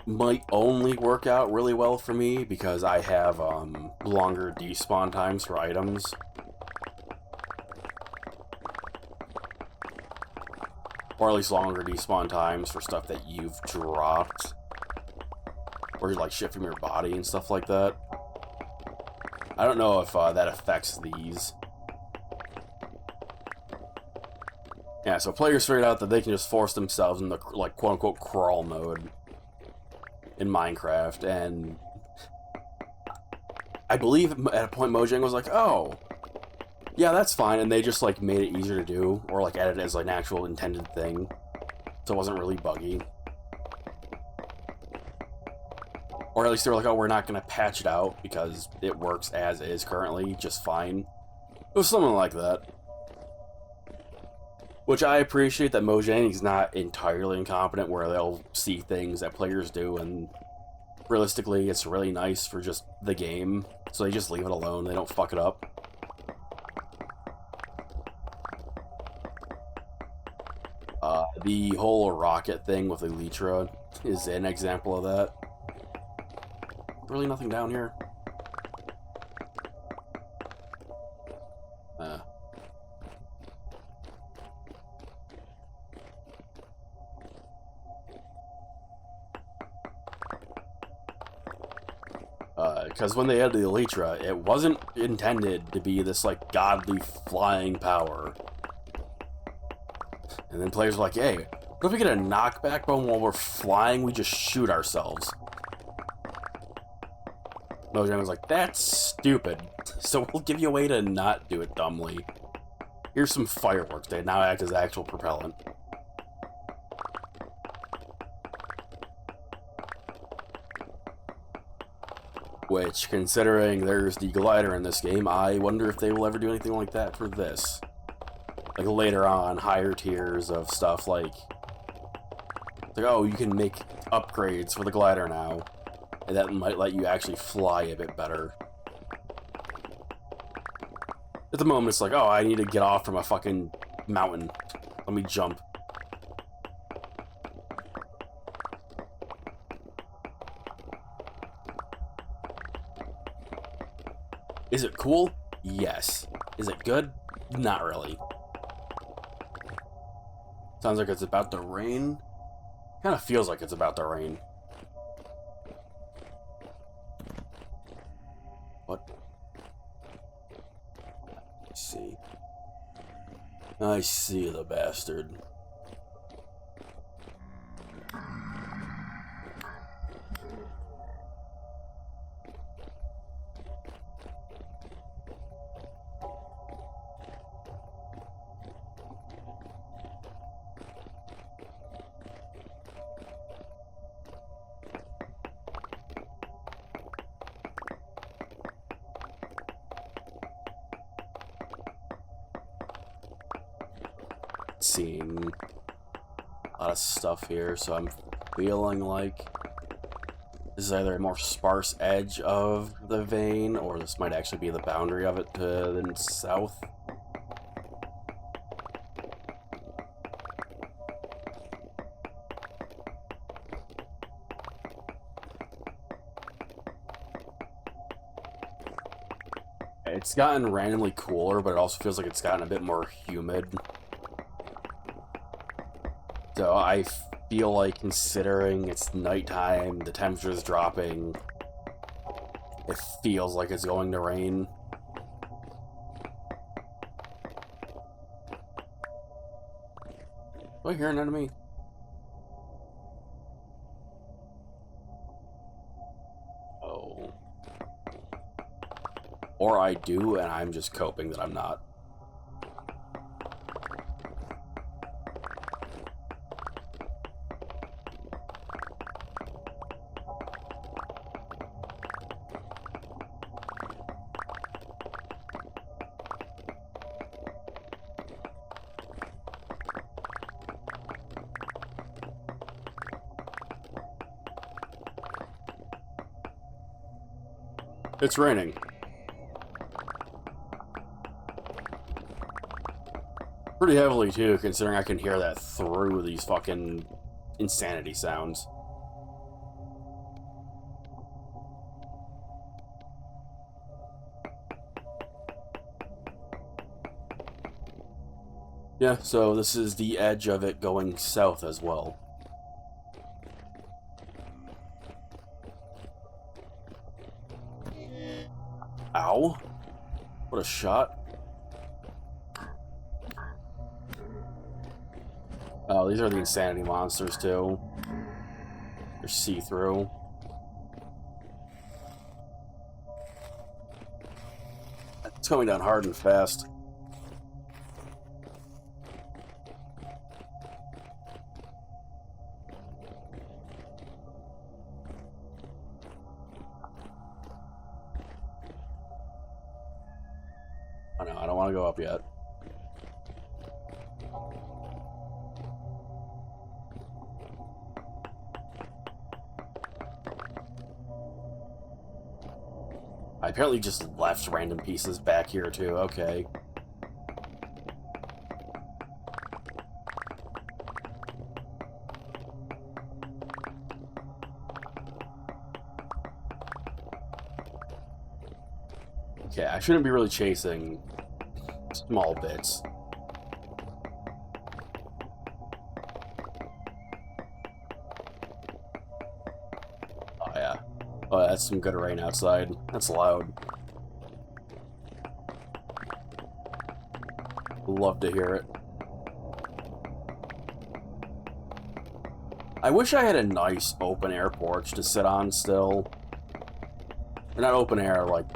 might only work out really well for me because I have longer despawn times for items. Or at least longer despawn times for stuff that you've dropped. Or you like shit from your body and stuff like that. I don't know if that affects these. Yeah, so players figured out that they can just force themselves into, like, quote-unquote crawl mode in Minecraft, and I believe at a point Mojang was like, oh, yeah, that's fine, and they just, like, made it easier to do, or, like, added it as, like, an actual intended thing, so it wasn't really buggy. Or at least they were like, oh, we're not going to patch it out, because it works as is currently, just fine. It was something like that. Which I appreciate that Mojang is not entirely incompetent, where they'll see things that players do, and realistically, it's really nice for just the game, so they just leave it alone, they don't fuck it up. The whole rocket thing with Elytra is an example of that. Really nothing down here. Because when they had the Elytra, it wasn't intended to be this, like, godly flying power. And then players were like, hey, what if we get a knockback bone while we're flying, we just shoot ourselves? Mojang was like, that's stupid. So we'll give you a way to not do it dumbly. Here's some fireworks. They now act as actual propellant. Which, considering there's the glider in this game, I wonder if they will ever do anything like that for this. Like later on, higher tiers of stuff like, oh, you can make upgrades for the glider now, and that might let you actually fly a bit better. At the moment, it's like, oh, I need to get off from a fucking mountain. Let me jump. Is it cool? Yes. Is it good? Not really. Sounds like it's about to rain. Kind of feels like it's about to rain. What? I see. I see the bastard. Seeing a lot of stuff here, so I'm feeling like this is either a more sparse edge of the vein, or this might actually be the boundary of it to the south. It's gotten randomly cooler, but it also feels like it's gotten a bit more humid. So I feel like, considering it's nighttime, the temperature's dropping, it feels like it's going to rain. Do I hear an enemy? Oh. Or I do, and I'm just coping that I'm not. It's raining. Pretty heavily, too, considering I can hear that through these fucking insanity sounds. Yeah, so this is the edge of it going south as well. Ow. What a shot. Oh, these are the insanity monsters, too. They're see-through. It's coming down hard and fast. Oh no, I don't want to go up yet. I apparently just left random pieces back here too, okay. Okay, I shouldn't be really chasing small bits. Oh yeah. Oh, that's some good rain outside. That's loud. Love to hear it. I wish I had a nice open air porch to sit on still. Or not open air, like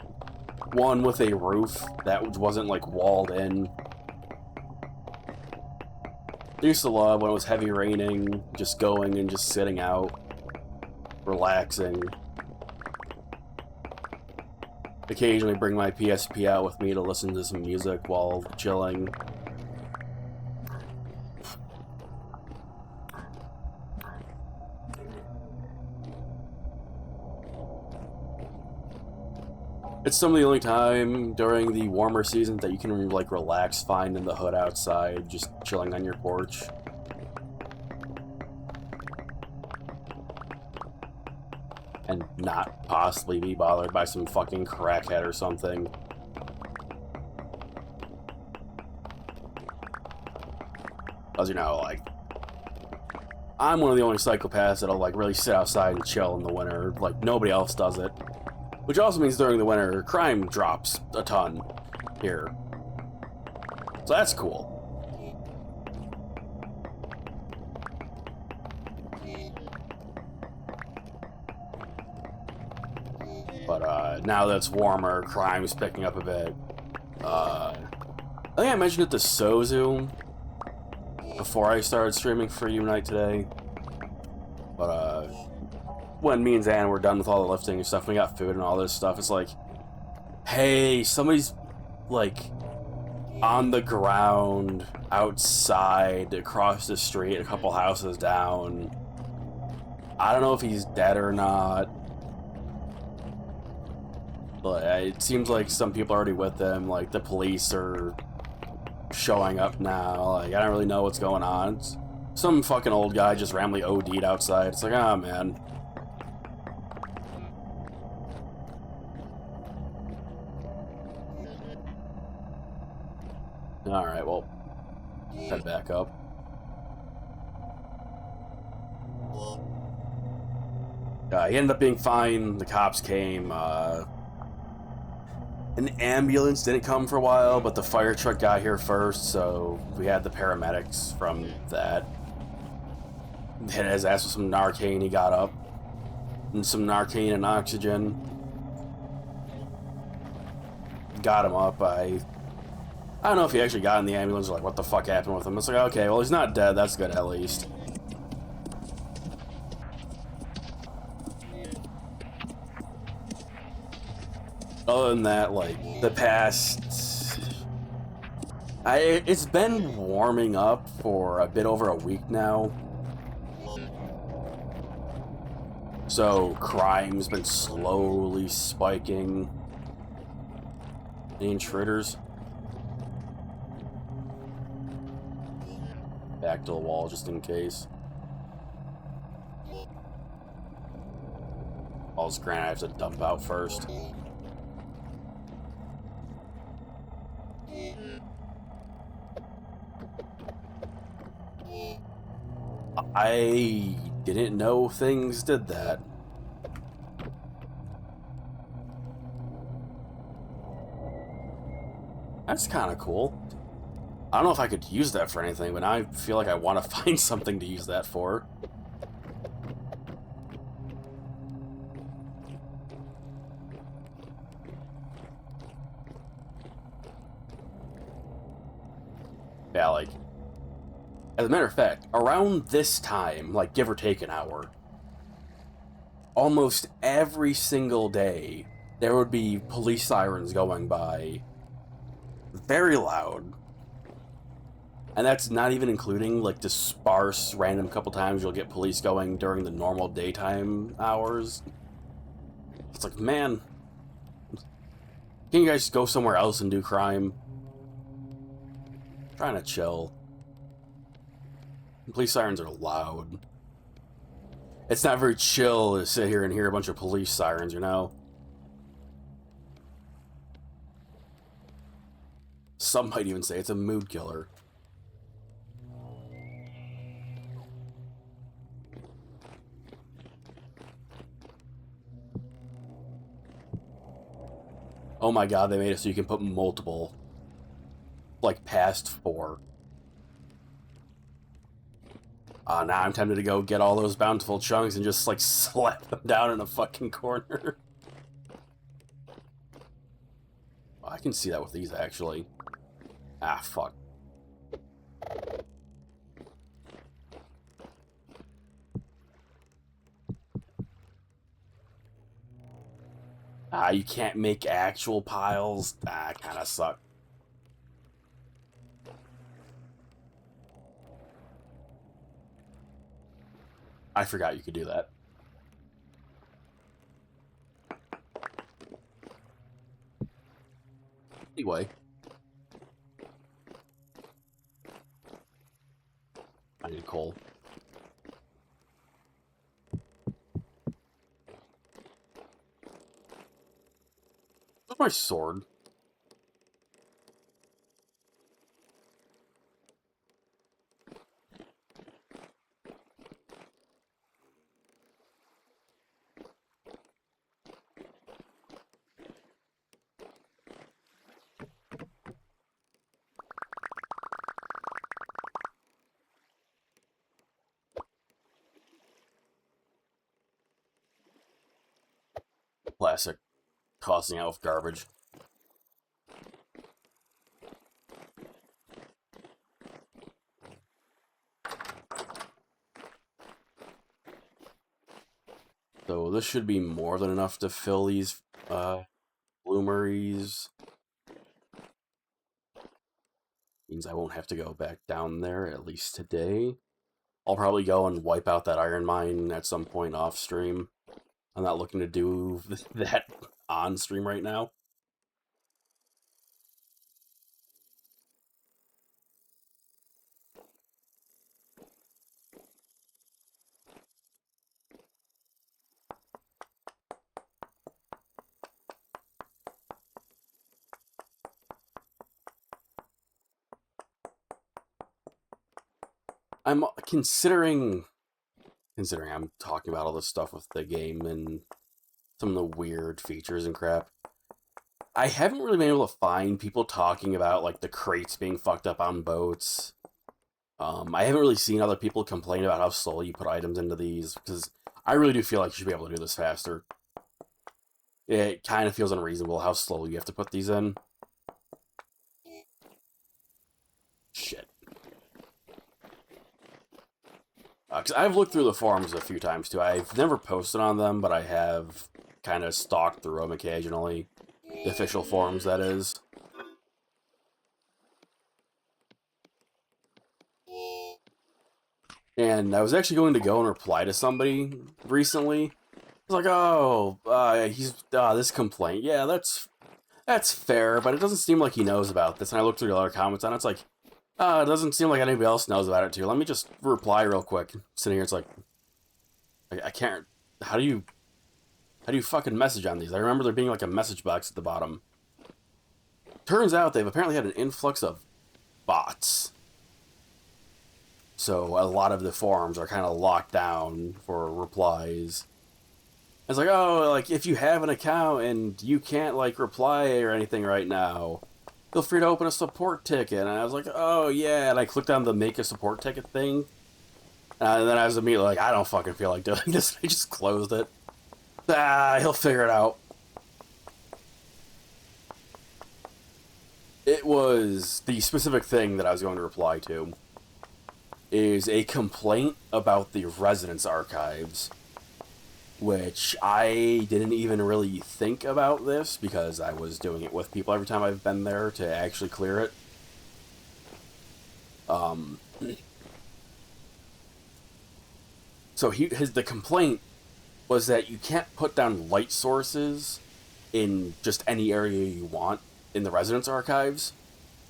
one with a roof that wasn't like walled in. I used to love when it was heavy raining, just going and just sitting out, relaxing. occasionally bring my PSP out with me to listen to some music while chilling. It's some of the only time during the warmer season that you can, like, relax fine in the hood outside, just chilling on your porch. And not possibly be bothered by some fucking crackhead or something. As you know, like, I'm one of the only psychopaths that'll, like, really sit outside and chill in the winter. Like, nobody else does it. Which also means during the winter, crime drops a ton here. So that's cool. But now that it's warmer, crime's picking up a bit. I think I mentioned it to Sozu before I started streaming for Unite today. But when me and Zan were done with all the lifting and stuff, we got food and all this stuff, it's like, hey, somebody's, like, on the ground, outside, across the street, a couple houses down. I don't know if he's dead or not. But it seems like some people are already with them, like, the police are showing up now. Like, I don't really know what's going on. It's some fucking old guy just randomly OD'd outside. It's like, oh, man. Alright, well, head back up. He ended up being fine. The cops came. An ambulance didn't come for a while, but the fire truck got here first, so we had the paramedics from that. Hit his ass with some Narcan, he got up. And some Narcan and oxygen. Got him up. I don't know if he actually got in the ambulance or, like, what the fuck happened with him. It's like, okay, well, he's not dead, that's good at least. Other than that, like, the past... it's been warming up for a bit over a week now. So, crime's been slowly spiking. Any intruders? Back to the wall, just in case. All this granite I have to dump out first. I didn't know things did that. That's kind of cool. I don't know if I could use that for anything, but I feel like I want to find something to use that for. Yeah, like, as a matter of fact, around this time, like, give or take an hour, almost every single day, there would be police sirens going by. Very loud. And that's not even including, like, the sparse, random couple times you'll get police going during the normal daytime hours. It's like, man, can you guys go somewhere else and do crime? I'm trying to chill. Police sirens are loud. It's not very chill to sit here and hear a bunch of police sirens, you know? Some might even say it's a mood killer. Oh my god, they made it so you can put multiple. Like, past 4. Now I'm tempted to go get all those bountiful chunks and just, like, slap them down in a fucking corner. Oh, I can see that with these, actually. Ah, fuck. You can't make actual piles. That kind of suck. I forgot you could do that. Anyway. I need coal. Where's my sword? Classic. Tossing out with garbage. So this should be more than enough to fill these bloomeries. Means I won't have to go back down there, at least today. I'll probably go and wipe out that iron mine at some point off stream. I'm not looking to do that on stream right now. I'm considering I'm talking about all this stuff with the game and some of the weird features and crap. I haven't really been able to find people talking about like the crates being fucked up on boats. I haven't really seen other people complain about how slow you put items into these, because I really do feel like you should be able to do this faster. It kind of feels unreasonable how slow you have to put these in. Shit. Because I've looked through the forums a few times too. I've never posted on them, but I have kind of stalked through them occasionally. The official forums, that is. And I was actually going to go and reply to somebody recently. I was like, oh, this complaint. Yeah, that's fair, but it doesn't seem like he knows about this. And I looked through the other comments on it. It's like, it doesn't seem like anybody else knows about it too. Let me just reply real quick. Sitting here, it's like, I can't. How do you fucking message on these? I remember there being like a message box at the bottom. Turns out they've apparently had an influx of bots. So a lot of the forums are kind of locked down for replies. It's like, oh, like, if you have an account and you can't, like, reply or anything right now, feel free to open a support ticket. And I was like, oh, yeah. And I clicked on the make a support ticket thing. And then I was immediately like, I don't fucking feel like doing this. I just closed it. He'll figure it out. It was the specific thing that I was going to reply to is a complaint about the residence archives, which I didn't even really think about this because I was doing it with people every time I've been there to actually clear it. So the complaint was that you can't put down light sources in just any area you want in the residence archives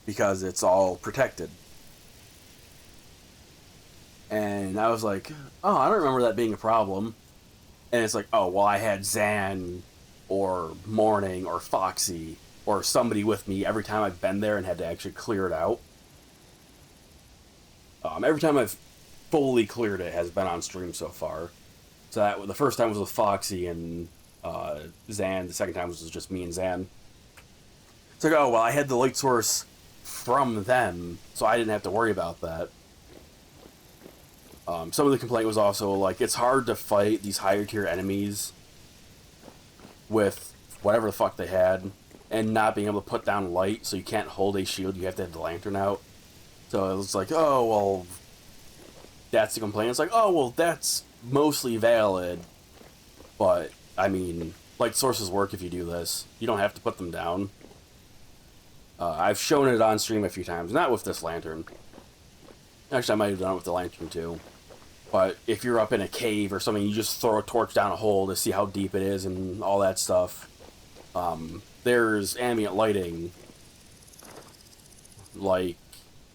because it's all protected. And I was like, oh, I don't remember that being a problem. And it's like, oh, well, I had Zan or Morning or Foxy or somebody with me every time I've been there and had to actually clear it out. Every time I've fully cleared it has been on stream so far. So the first time was with Foxy and Zan. The second time was just me and Zan. It's like, oh, well, I had the light source from them, so I didn't have to worry about that. Some of the complaint was also, like, it's hard to fight these higher tier enemies with whatever the fuck they had, and not being able to put down light, so you can't hold a shield, you have to have the lantern out. So it was like, oh, well, that's the complaint. It's like, oh, well, that's mostly valid, but, I mean, light sources work if you do this. You don't have to put them down. I've shown it on stream a few times, not with this lantern. Actually, I might have done it with the lantern too. But if you're up in a cave or something, you just throw a torch down a hole to see how deep it is and all that stuff. There's ambient lighting, like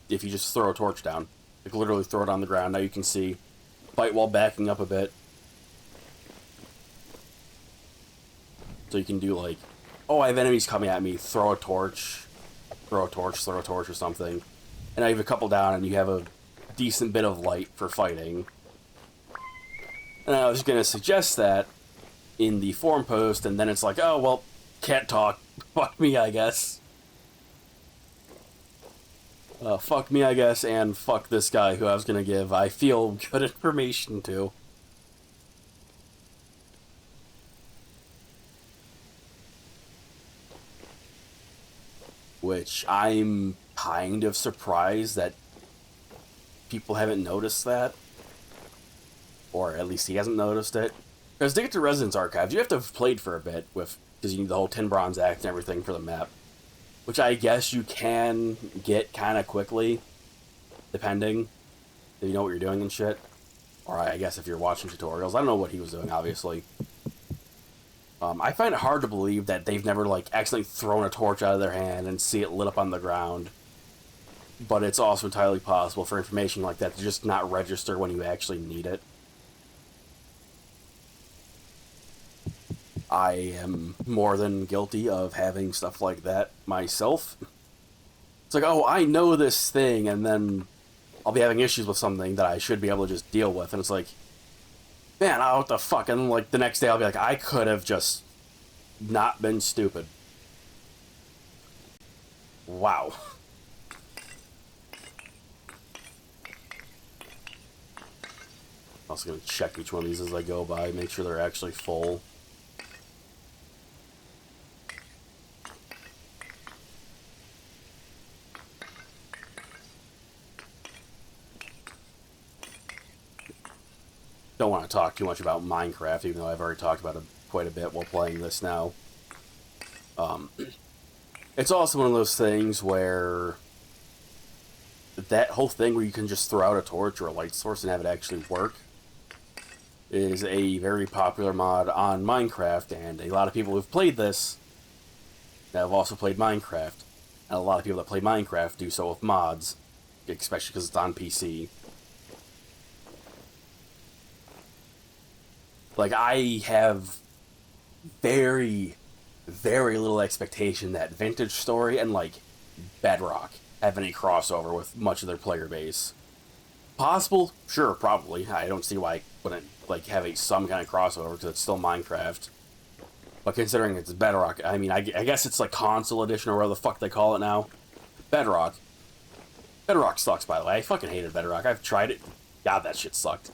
if you just throw a torch down. Like literally throw it on the ground. Now you can see. Fight while backing up a bit. So you can do like, oh, I have enemies coming at me, throw a torch, throw a torch, throw a torch or something. And I have a couple down and you have a decent bit of light for fighting. And I was going to suggest that in the forum post, and then it's like, oh, well, can't talk. Fuck me, I guess. Fuck me, I guess, and fuck this guy who I was going to give, I feel, good information to. Which I'm kind of surprised that people haven't noticed that. Or at least he hasn't noticed it. Because to get to Residence Archives, you have to have played for a bit, with because you need the whole 10 Bronze Act and everything for the map. Which I guess you can get kind of quickly, depending if you know what you're doing and shit. Or I guess if you're watching tutorials. I don't know what he was doing, obviously. I find it hard to believe that they've never, like, accidentally thrown a torch out of their hand and see it lit up on the ground. But it's also entirely possible for information like that to just not register when you actually need it. I am more than guilty of having stuff like that myself. It's like, oh, I know this thing, and then I'll be having issues with something that I should be able to just deal with, and it's like, man, what the fuck? And then, like, the next day I'll be like, I could have just not been stupid. Wow. I'm also going to check each one of these as I go by, make sure they're actually full. Don't want to talk too much about Minecraft, even though I've already talked about it quite a bit while playing this now. It's also one of those things where that whole thing where you can just throw out a torch or a light source and have it actually work is a very popular mod on Minecraft, and a lot of people who've played this have also played Minecraft. And a lot of people that play Minecraft do so with mods, especially because it's on PC. Like, I have very, very little expectation that Vintage Story and, like, Bedrock have any crossover with much of their player base. Possible? Sure, probably. I don't see why I wouldn't, like, have some kind of crossover, because it's still Minecraft. But considering it's Bedrock, I mean, I guess it's, like, Console Edition or whatever the fuck they call it now. Bedrock. Bedrock sucks, by the way. I fucking hated Bedrock. I've tried it. God, that shit sucked.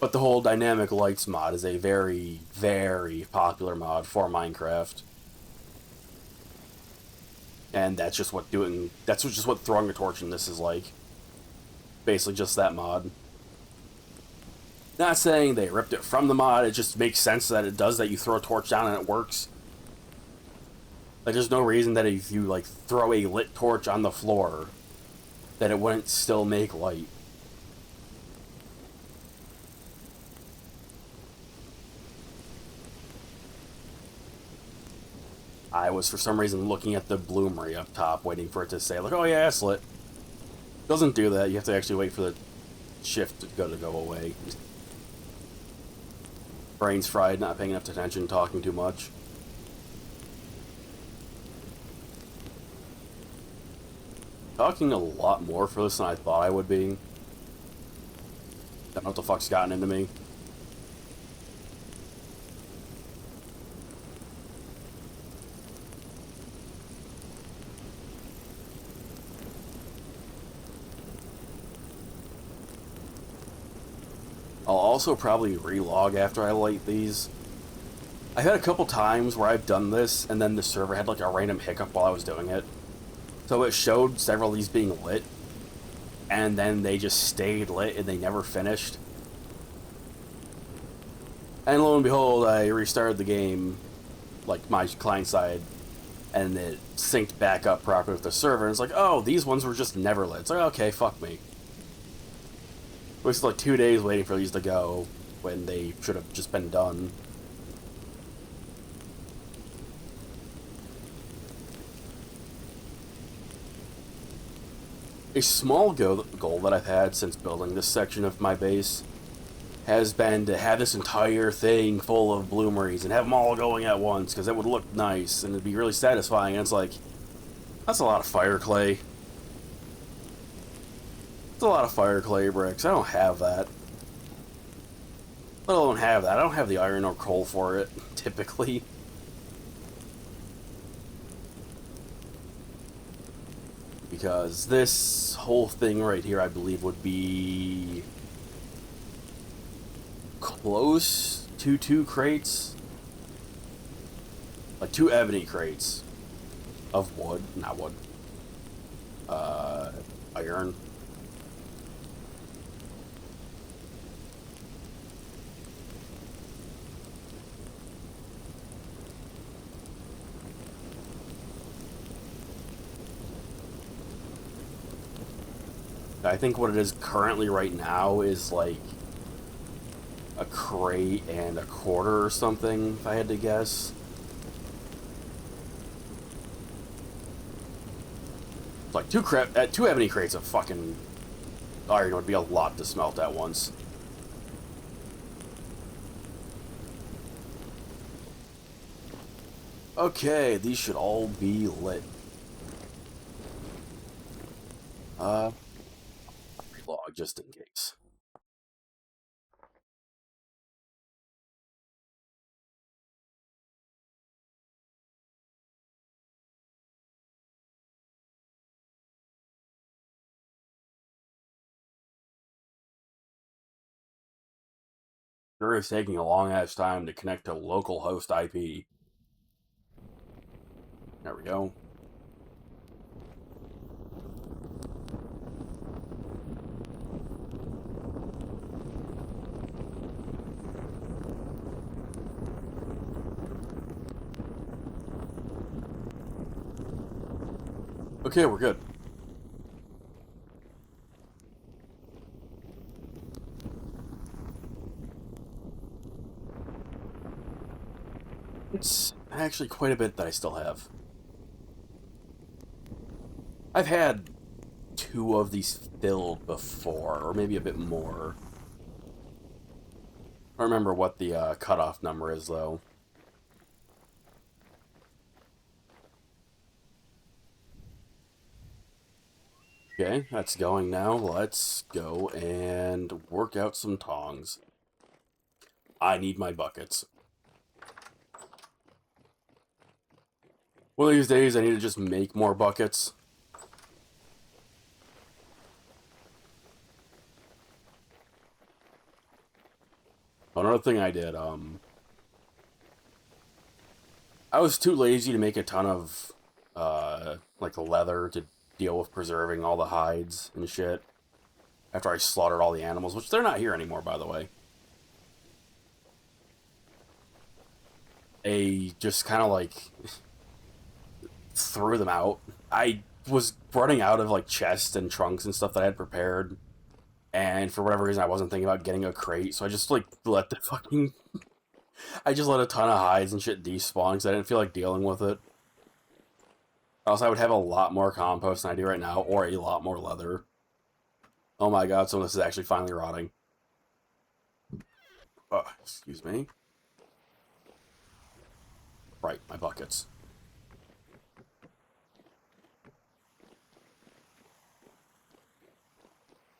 But the whole Dynamic Lights mod is a very, very popular mod for Minecraft. And that's just what throwing a torch in this is like. Basically just that mod. Not saying they ripped it from the mod, it just makes sense that it does that. You throw a torch down and it works. Like, there's no reason that if you, like, throw a lit torch on the floor, that it wouldn't still make light. I was, for some reason, looking at the bloomery up top, waiting for it to say, like, oh yeah, it's lit. Doesn't do that. You have to actually wait for the shift to go away. Brain's fried, not paying enough attention, talking too much. Talking a lot more for this than I thought I would be. Don't know what the fuck's gotten into me. I'll also probably relog after I light these. I've had a couple times where I've done this, and then the server had like a random hiccup while I was doing it. So it showed several of these being lit, and then they just stayed lit and they never finished. And lo and behold, I restarted the game, like my client side, and it synced back up properly with the server. And it's like, oh, these ones were just never lit. It's like, okay, fuck me. Wasted like 2 days waiting for these to go when they should have just been done. A small goal that I've had since building this section of my base has been to have this entire thing full of bloomeries and have them all going at once, because that would look nice and it'd be really satisfying. And it's like, that's a lot of fire clay. It's a lot of fire clay bricks. I don't have that. I don't have that. I don't have the iron or coal for it, typically. Because this whole thing right here, I believe, would be close to 2 crates. Like 2 ebony crates of wood. Not wood. Iron. I think what it is currently right now is like a crate and a quarter or something, if I had to guess. It's like 2 ebony crates of fucking iron would be a lot to smelt at once. Okay, these should all be lit. Log just in case. Sure is taking a long ass time to connect to localhost IP. There we go. Okay, we're good. It's actually quite a bit that I still have. I've had 2 of these filled before, or maybe a bit more. I don't remember what the cutoff number is, though. Okay, that's going now. Let's go and work out some tongs. I need my buckets. One of these days, I need to just make more buckets. Another thing I did, I was too lazy to make a ton of, like, leather to deal with preserving all the hides and shit after I slaughtered all the animals, which they're not here anymore, by the way. I just kind of, like, threw them out. I was running out of, like, chests and trunks and stuff that I had prepared, and for whatever reason, I wasn't thinking about getting a crate, so I just, like, let the fucking... I just let a ton of hides and shit despawn, because I didn't feel like dealing with it. Else I would have a lot more compost than I do right now, or a lot more leather. Oh my god, some of this is actually finally rotting. Oh, excuse me. Right, my buckets.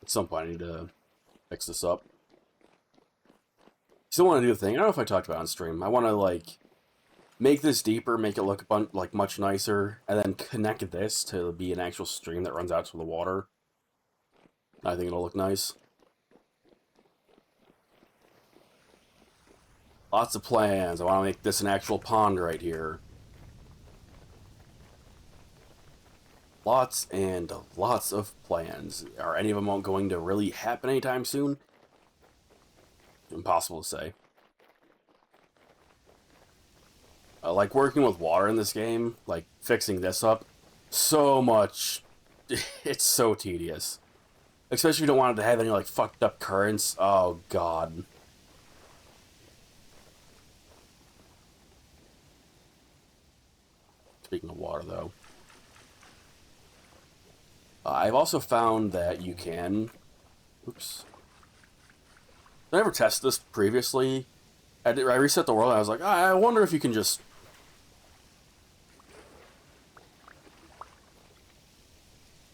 At some point I need to fix this up. Still want to do the thing. I don't know if I talked about it on stream. I want to, like, make this deeper, make it look like much nicer, and then connect this to be an actual stream that runs out to the water. I think it'll look nice. Lots of plans. I want to make this an actual pond right here. Lots and lots of plans. Are any of them going to really happen anytime soon? Impossible to say. Like working with water in this game, like fixing this up, so much. It's so tedious. Especially if you don't want it to have any like fucked up currents. Oh god. Speaking of water, though, I've also found that you can. Oops. I never tested this previously. I reset the world and I was like, I wonder if you can just.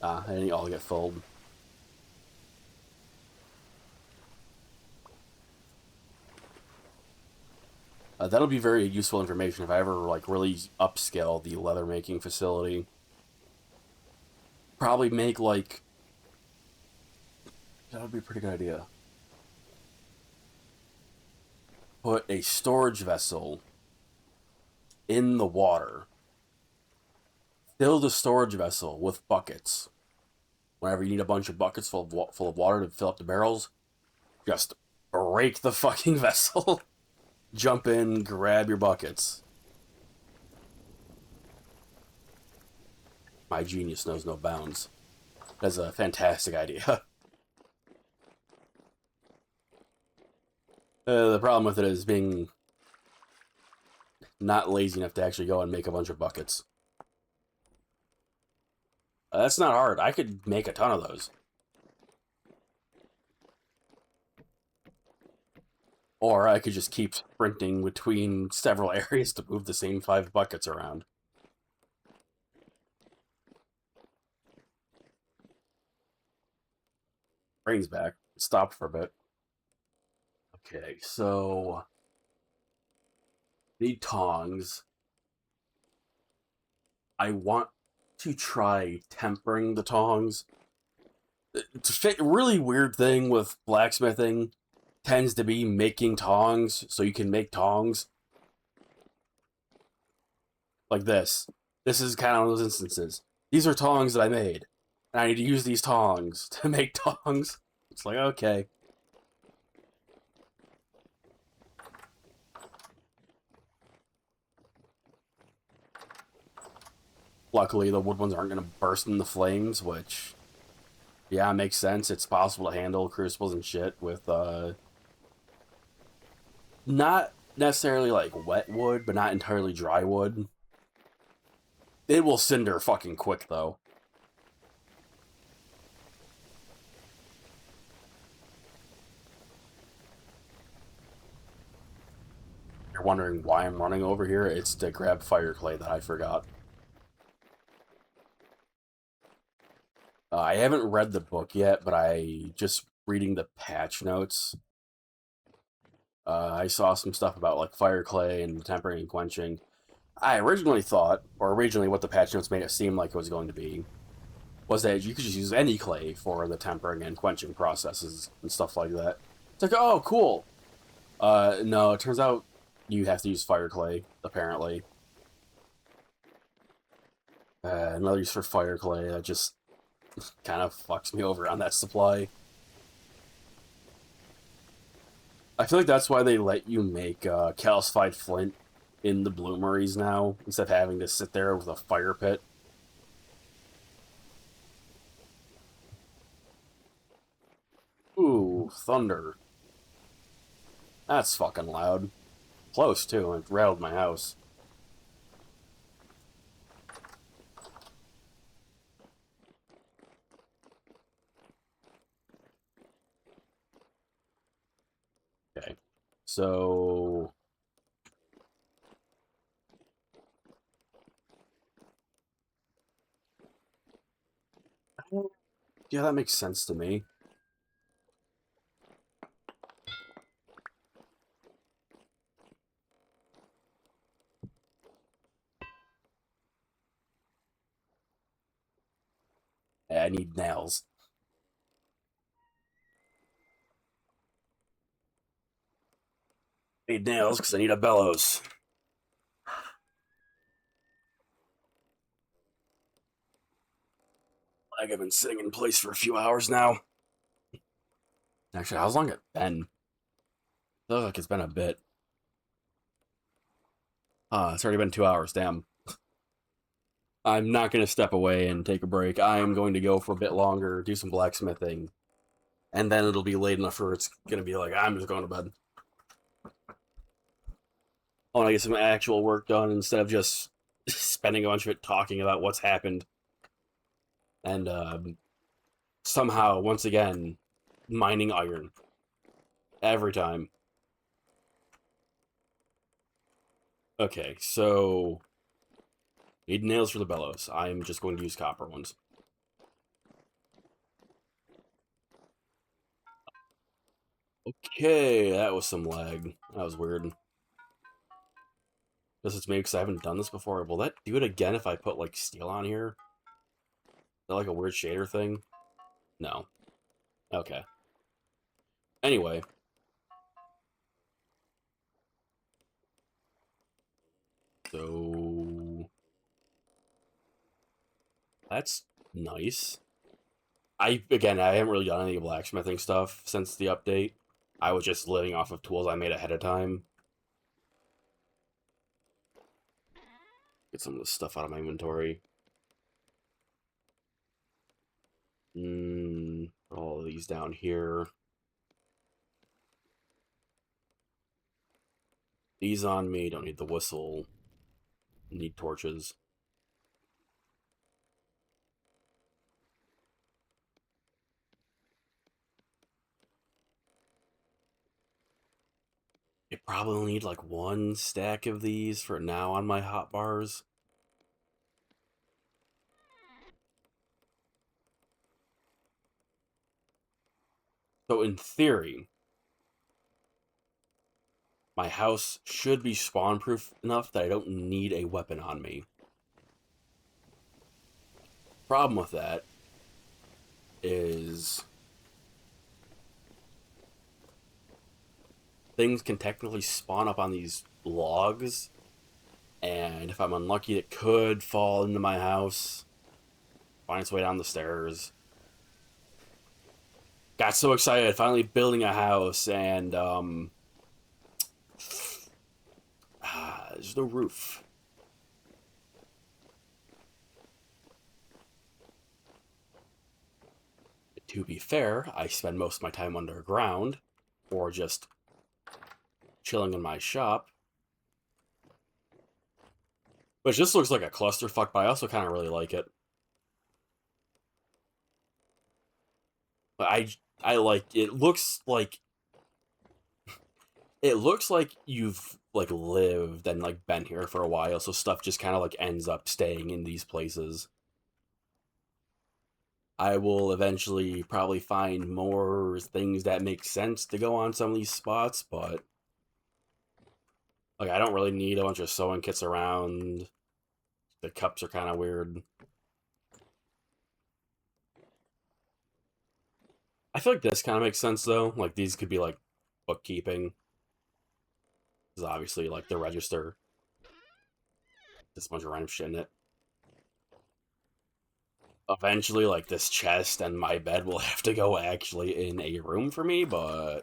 And you all get filled. That'll be very useful information if I ever like really upscale the leather making facility. Probably make like that would be a pretty good idea. Put a storage vessel in the water. Fill the storage vessel with buckets. Whenever you need a bunch of buckets full of water to fill up the barrels, just break the fucking vessel. Jump in, grab your buckets. My genius knows no bounds. That's a fantastic idea. The problem with it is being not lazy enough to actually go and make a bunch of buckets. That's not hard. I could make a ton of those. Or I could just keep sprinting between several areas to move the same 5 buckets around. Brain's back. Stopped for a bit. Okay, so need tongs. I want to try tempering the tongs. It's a really weird thing with blacksmithing tends to be making tongs so you can make tongs. Like this. This is kind of one of those instances. These are tongs that I made. And I need to use these tongs to make tongs. It's like, okay. Luckily, the wood ones aren't going to burst in the flames, which, yeah, makes sense. It's possible to handle crucibles and shit with, not necessarily like wet wood, but not entirely dry wood. It will cinder fucking quick, though. You're wondering why I'm running over here? It's to grab fire clay that I forgot. I haven't read the book yet, but I just reading the patch notes. I saw some stuff about like fire clay and tempering and quenching. I originally thought, or originally what the patch notes made it seem like it was going to be, was that you could just use any clay for the tempering and quenching processes and stuff like that. It's like, oh, cool. No, it turns out you have to use fire clay, apparently. Another use for fire clay, that just kind of fucks me over on that supply. I feel like that's why they let you make calcified flint in the bloomeries now, instead of having to sit there with a fire pit. Ooh, thunder. That's fucking loud. Close, too. It rattled my house. Okay. So... yeah, that makes sense to me. I need nails. I need nails because I need a bellows. Like I've been sitting in place for a few hours now. Actually, how long it been? Feels like it's been a bit. It's already been 2 hours, damn. I'm not going to step away and take a break. I am going to go for a bit longer, do some blacksmithing, and then it'll be late enough for it's going to be like, I'm just going to bed. I want to get some actual work done instead of just spending a bunch of it talking about what's happened. And somehow, once again, mining iron. Every time. Okay, so need nails for the bellows. I'm just going to use copper ones. Okay, that was some lag. That was weird. This is maybe because I haven't done this before. Will that do it again if I put, like, steel on here? Is that like a weird shader thing? No. Okay. Anyway. So... That's nice. I haven't really done any blacksmithing stuff since the update. I was just living off of tools I made ahead of time. Get some of this stuff out of my inventory. All of these down here. These on me. Don't need the whistle. Need torches. I probably need like one stack of these for now on my hot bars. So in theory, my house should be spawn-proof enough that I don't need a weapon on me. Problem with that is things can technically spawn up on these logs, and if I'm unlucky, it could fall into my house, find its way down the stairs. Got so excited, finally building a house, and there's no roof. To be fair, I spend most of my time underground, or just chilling in my shop. Which just looks like a clusterfuck, but I also kind of really like it. But I like it. Looks like you've like lived and like been here for a while, so stuff just kind of like ends up staying in these places. I will eventually probably find more things that make sense to go on some of these spots, but like I don't really need a bunch of sewing kits around. The cups are kind of weird. I feel like this kind of makes sense though. Like these could be like bookkeeping. Is obviously like the register. Just a bunch of random shit in it. Eventually, like this chest and my bed will have to go actually in a room for me, but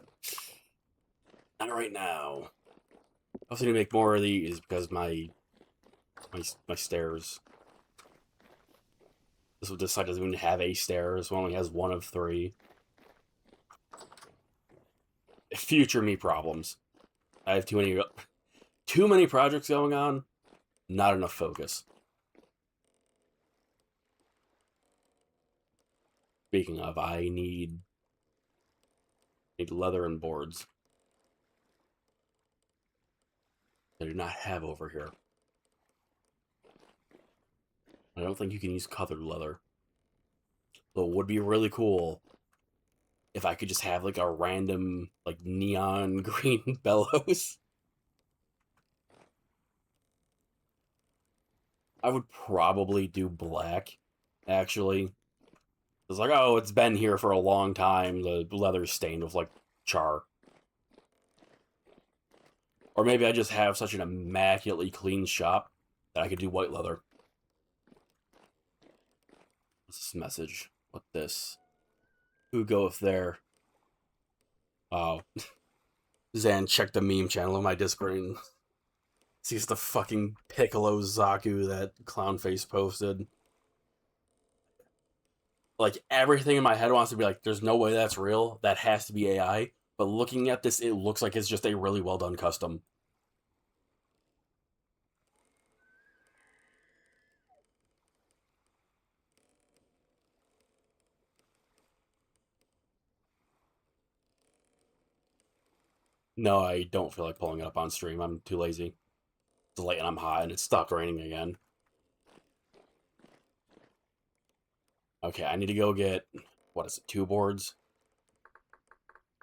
not right now. I also need to make more of these because my stairs. This side doesn't even have a stairs. It only has one of three. Future me problems. I have too many projects going on. Not enough focus. Speaking of, I need leather and boards. I do not have over here. I don't think you can use colored leather. But it would be really cool if I could just have like a random like neon green bellows. I would probably do black, actually. It's like, oh, it's been here for a long time. The leather's stained with like char. Or maybe I just have such an immaculately clean shop that I could do white leather. What's this message? What this? Who goeth there? Oh. Zan, check the meme channel on my Discord. Sees the fucking Piccolo Zaku that Clownface posted. Like, everything in my head wants to be like, there's no way that's real. That has to be AI. But looking at this, it looks like it's just a really well done custom. No, I don't feel like pulling it up on stream. I'm too lazy. It's late and I'm hot and it stopped raining again. Okay, I need to go get, what is it, 2 boards?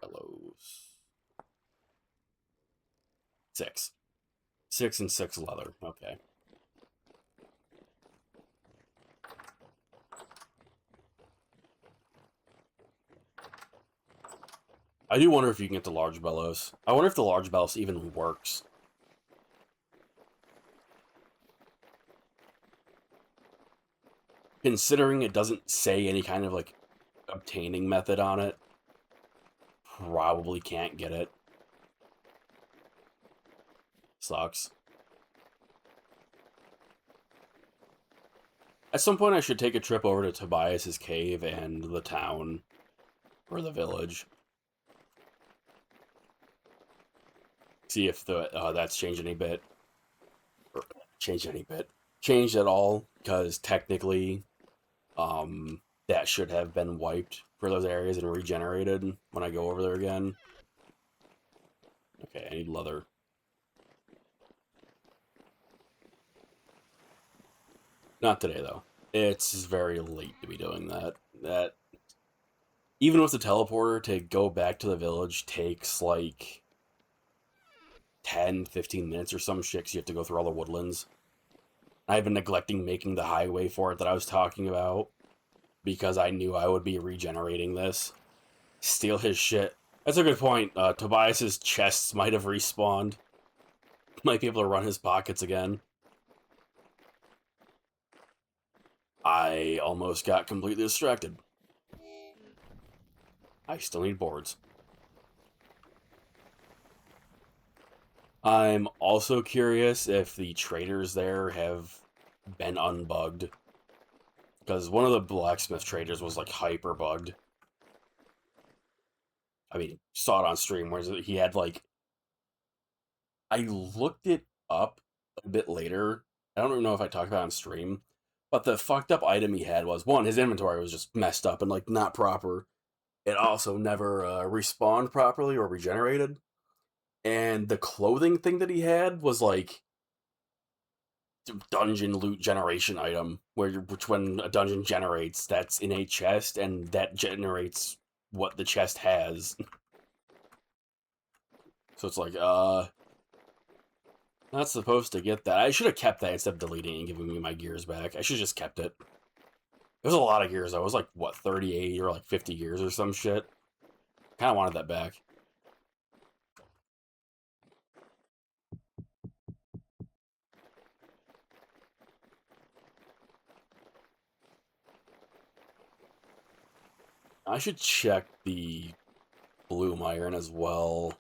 Bellows. 6. 6 and 6 leather. Okay. I do wonder if you can get the large bellows. I wonder if the large bellows even works. Considering it doesn't say any kind of, like, obtaining method on it, probably can't get it. Sucks. At some point, I should take a trip over to Tobias's cave and the town, or the village. See if the that's changed any bit. Or changed any bit. Changed at all, because technically, that should have been wiped for those areas and regenerated when I go over there again. Okay, I need leather. Not today, though. It's very late to be doing that. Even with the teleporter, to go back to the village takes like 10, 15 minutes or some shit, 'cause you have to go through all the woodlands. I've been neglecting making the highway for it that I was talking about, because I knew I would be regenerating this. Steal his shit. That's a good point. Tobias's chests might have respawned. Might be able to run his pockets again. I almost got completely distracted. I still need boards. I'm also curious if the traders there have been unbugged. Because one of the blacksmith traders was like hyper bugged. I mean, saw it on stream where he had like. I looked it up a bit later. I don't even know if I talked about it on stream. But the fucked up item he had was, one, his inventory was just messed up and like not proper. It also never respawned properly or regenerated. And the clothing thing that he had was like dungeon loot generation item, which when a dungeon generates, that's in a chest, and that generates what the chest has. So it's like, not supposed to get that. I should have kept that instead of deleting it and giving me my gears back. I should have just kept it. It was a lot of gears though. It was like, what, 38 or like 50 gears or some shit. Kind of wanted that back. I should check the bloom iron as well.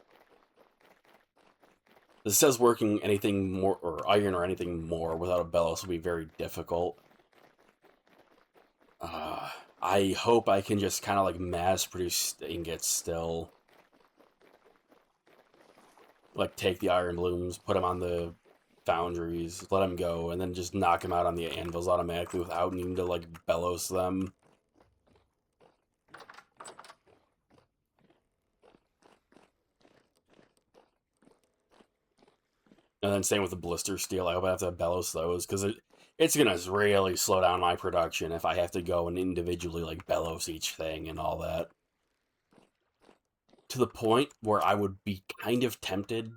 This says working anything more, or iron or anything more without a bellows will be very difficult. I hope I can just kind of like mass produce ingots still. Like take the iron blooms, put them on the foundries, let them go, and then just knock them out on the anvils automatically without needing to like bellows them. And then same with the blister steel. I hope I have to bellows those, because it's gonna really slow down my production if I have to go and individually like bellows each thing and all that. To the point where I would be kind of tempted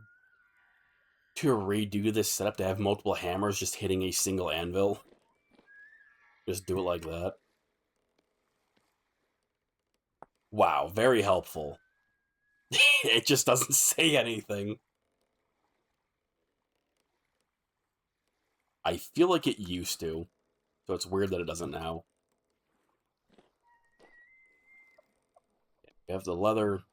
to redo this setup to have multiple hammers just hitting a single anvil. Just do it like that. Wow, very helpful. It just doesn't say anything. I feel like it used to, so it's weird that it doesn't now. We have the leather.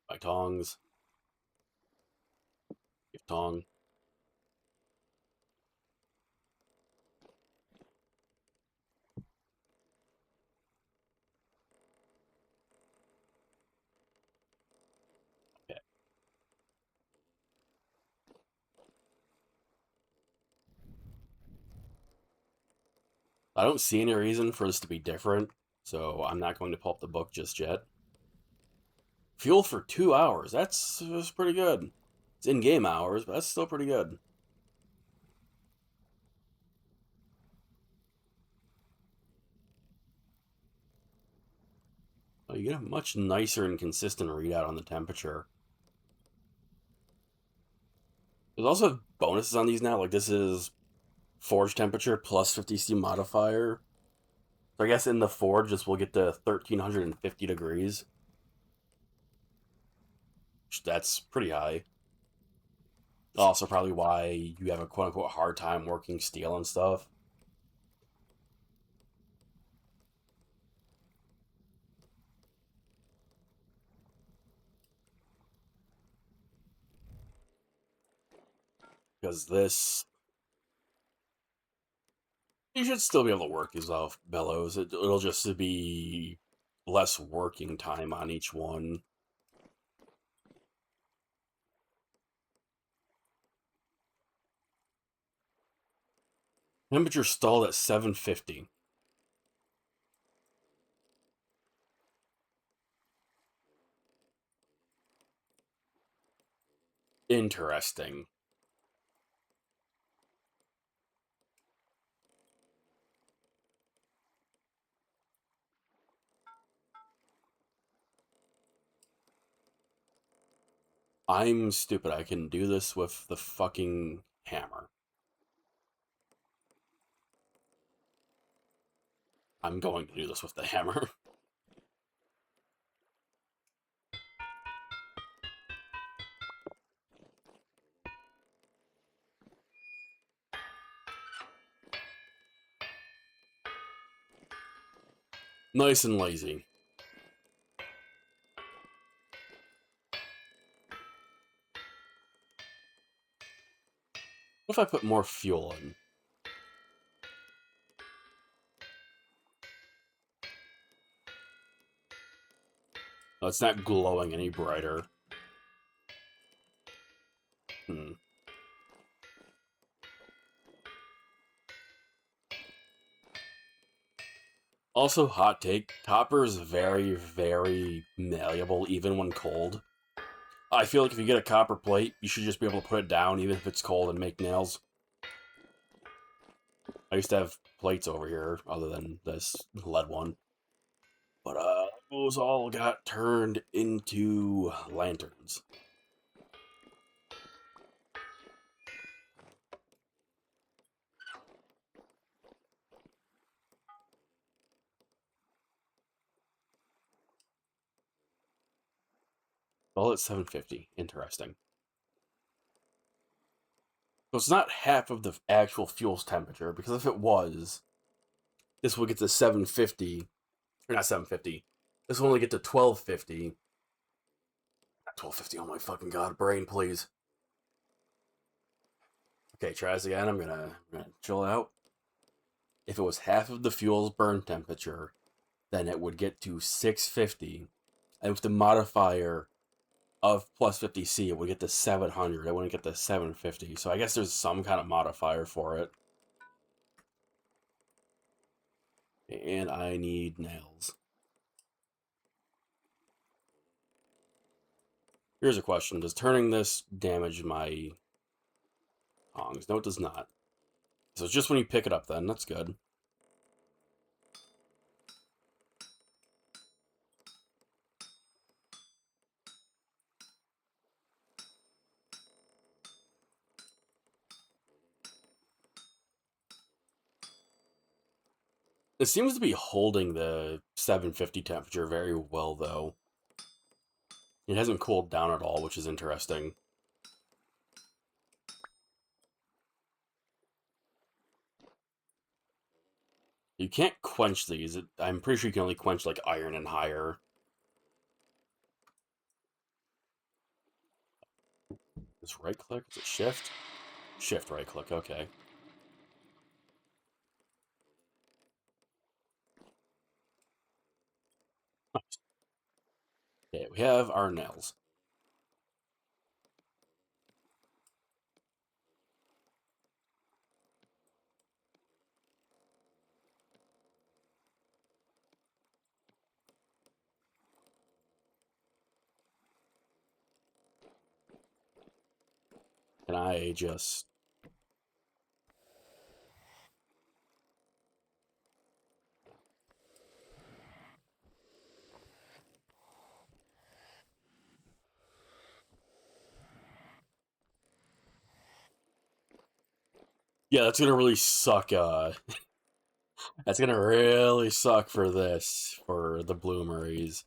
My tongs. Give tong. Okay. I don't see any reason for this to be different, so I'm not going to pull up the book just yet. Fuel for 2 hours. That's pretty good. It's in-game hours, but that's still pretty good. Oh, you get a much nicer and consistent readout on the temperature. There's also bonuses on these now. Like this is forge temperature plus 50C modifier. So I guess in the forge, this will get to 1350 degrees. That's pretty high. Also, probably why you have a quote unquote hard time working steel and stuff. Because this, you should still be able to work these off bellows. It'll just be less working time on each one. Temperature stalled at 750. Interesting. I'm stupid. I can do this with the fucking hammer. I'm going to do this with the hammer. Nice and lazy. What if I put more fuel in? Oh, it's not glowing any brighter. Hmm. Also, hot take, copper is very, very malleable even when cold. I feel like if you get a copper plate, you should just be able to put it down even if it's cold and make nails. I used to have plates over here other than this lead one. But those all got turned into lanterns. All at 750. Interesting. So it's not half of the actual fuel's temperature, because if it was, this would get to 750. Or not 750. This will only get to 1250. Not 1250, oh my fucking god, brain, please. Okay, try this again. I'm gonna chill out. If it was half of the fuel's burn temperature, then it would get to 650. And with the modifier of plus 50C, it would get to 700. It wouldn't get to 750. So I guess there's some kind of modifier for it. And I need nails. Here's a question. Does turning this damage my tongs? No, it does not. So it's just when you pick it up then. That's good. It seems to be holding the 750 temperature very well, though. It hasn't cooled down at all, which is interesting. You can't quench these. I'm pretty sure you can only quench, like, iron and higher. Just right click? Is it shift? Shift right click, okay. Okay, we have our nails. Can I just... Yeah, that's gonna really suck, that's gonna really suck for this, for the bloomeries.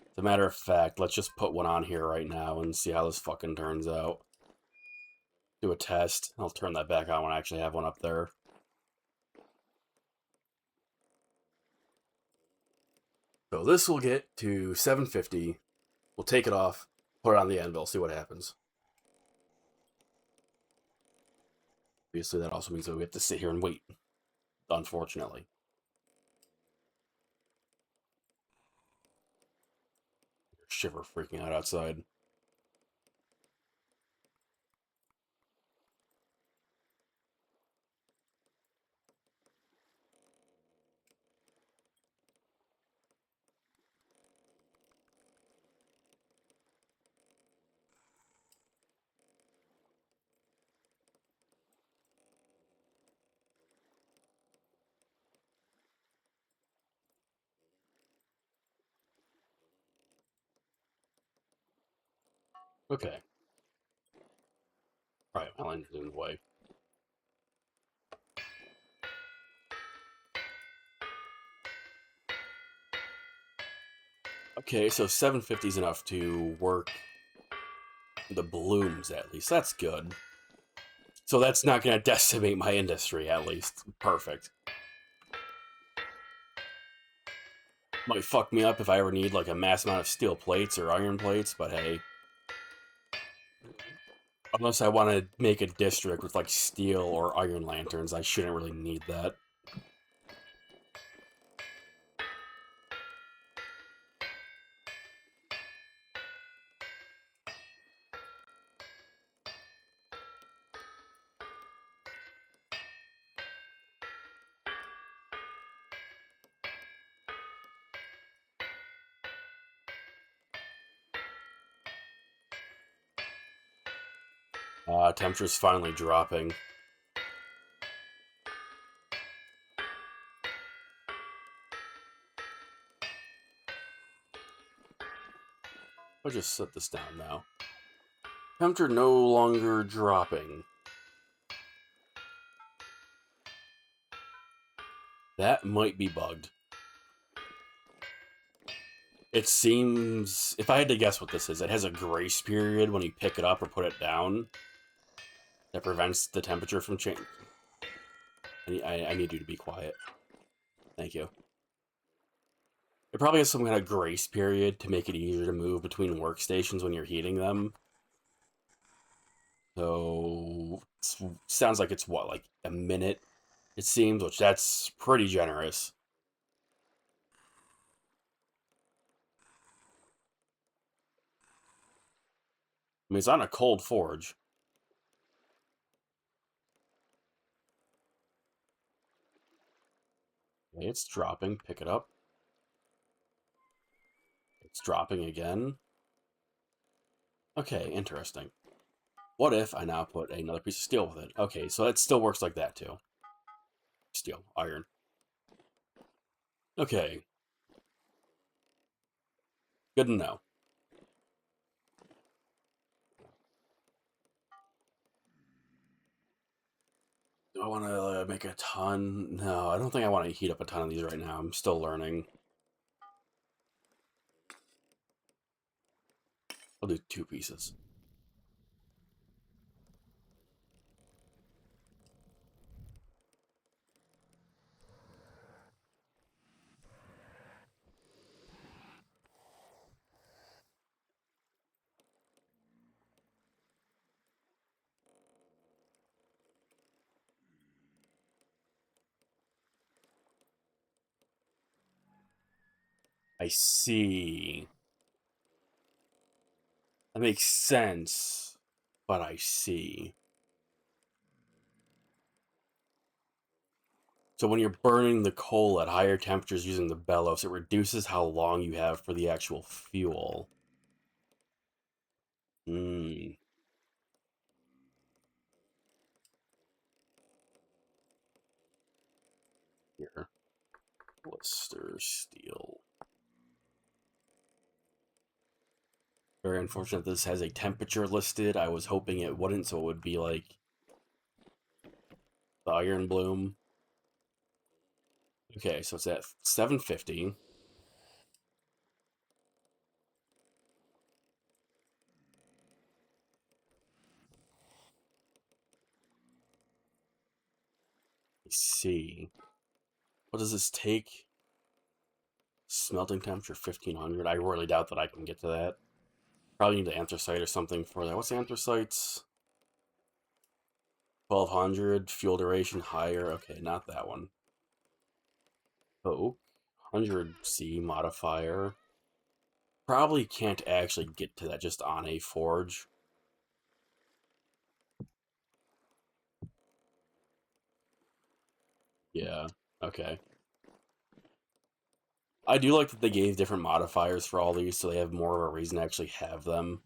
As a matter of fact, let's just put one on here right now and see how this fucking turns out. Do a test. I'll turn that back on when I actually have one up there. So this will get to 750. We'll take it off, put it on the anvil, see what happens. Obviously, that also means that we have to sit here and wait, unfortunately. Shiver freaking out outside. Okay. Alright, my line's in the way. Okay, so 750 is enough to work the blooms, at least. That's good. So that's not going to decimate my industry, at least. Perfect. Might fuck me up if I ever need, like, a mass amount of steel plates or iron plates, but hey. Unless I want to make a district with, like, steel or iron lanterns, I shouldn't really need that. Temperature's finally dropping. I'll just set this down now. Temperature no longer dropping. That might be bugged. It seems... If I had to guess what this is, it has a grace period when you pick it up or put it down that prevents the temperature from changing. I need you to be quiet. Thank you. It probably has some kind of grace period to make it easier to move between workstations when you're heating them. So, sounds like it's, what, like a minute, it seems, which that's pretty generous. I mean, it's on a cold forge. Okay, it's dropping. Pick it up. It's dropping again. Okay, interesting. What if I now put another piece of steel with it? Okay, so it still works like that, too. Steel. Iron. Okay. Good to know. Do I want to make a ton? No, I don't think I want to heat up a ton of these right now. I'm still learning. I'll do 2 pieces. I see. That makes sense, but I see. So when you're burning the coal at higher temperatures using the bellows, it reduces how long you have for the actual fuel. Hmm. Here. Blister steel. Very unfortunate this has a temperature listed. I was hoping it wouldn't, so it would be like the iron bloom. Okay, so it's at 750. Let's see. What does this take? Smelting temperature 1500. I really doubt that I can get to that. Probably need an anthracite or something for that. What's anthracites? 1200. Fuel duration higher. Okay, not that one. Oh, 100C modifier. Probably can't actually get to that just on a forge. Yeah, okay. I do like that they gave different modifiers for all these, so they have more of a reason to actually have them.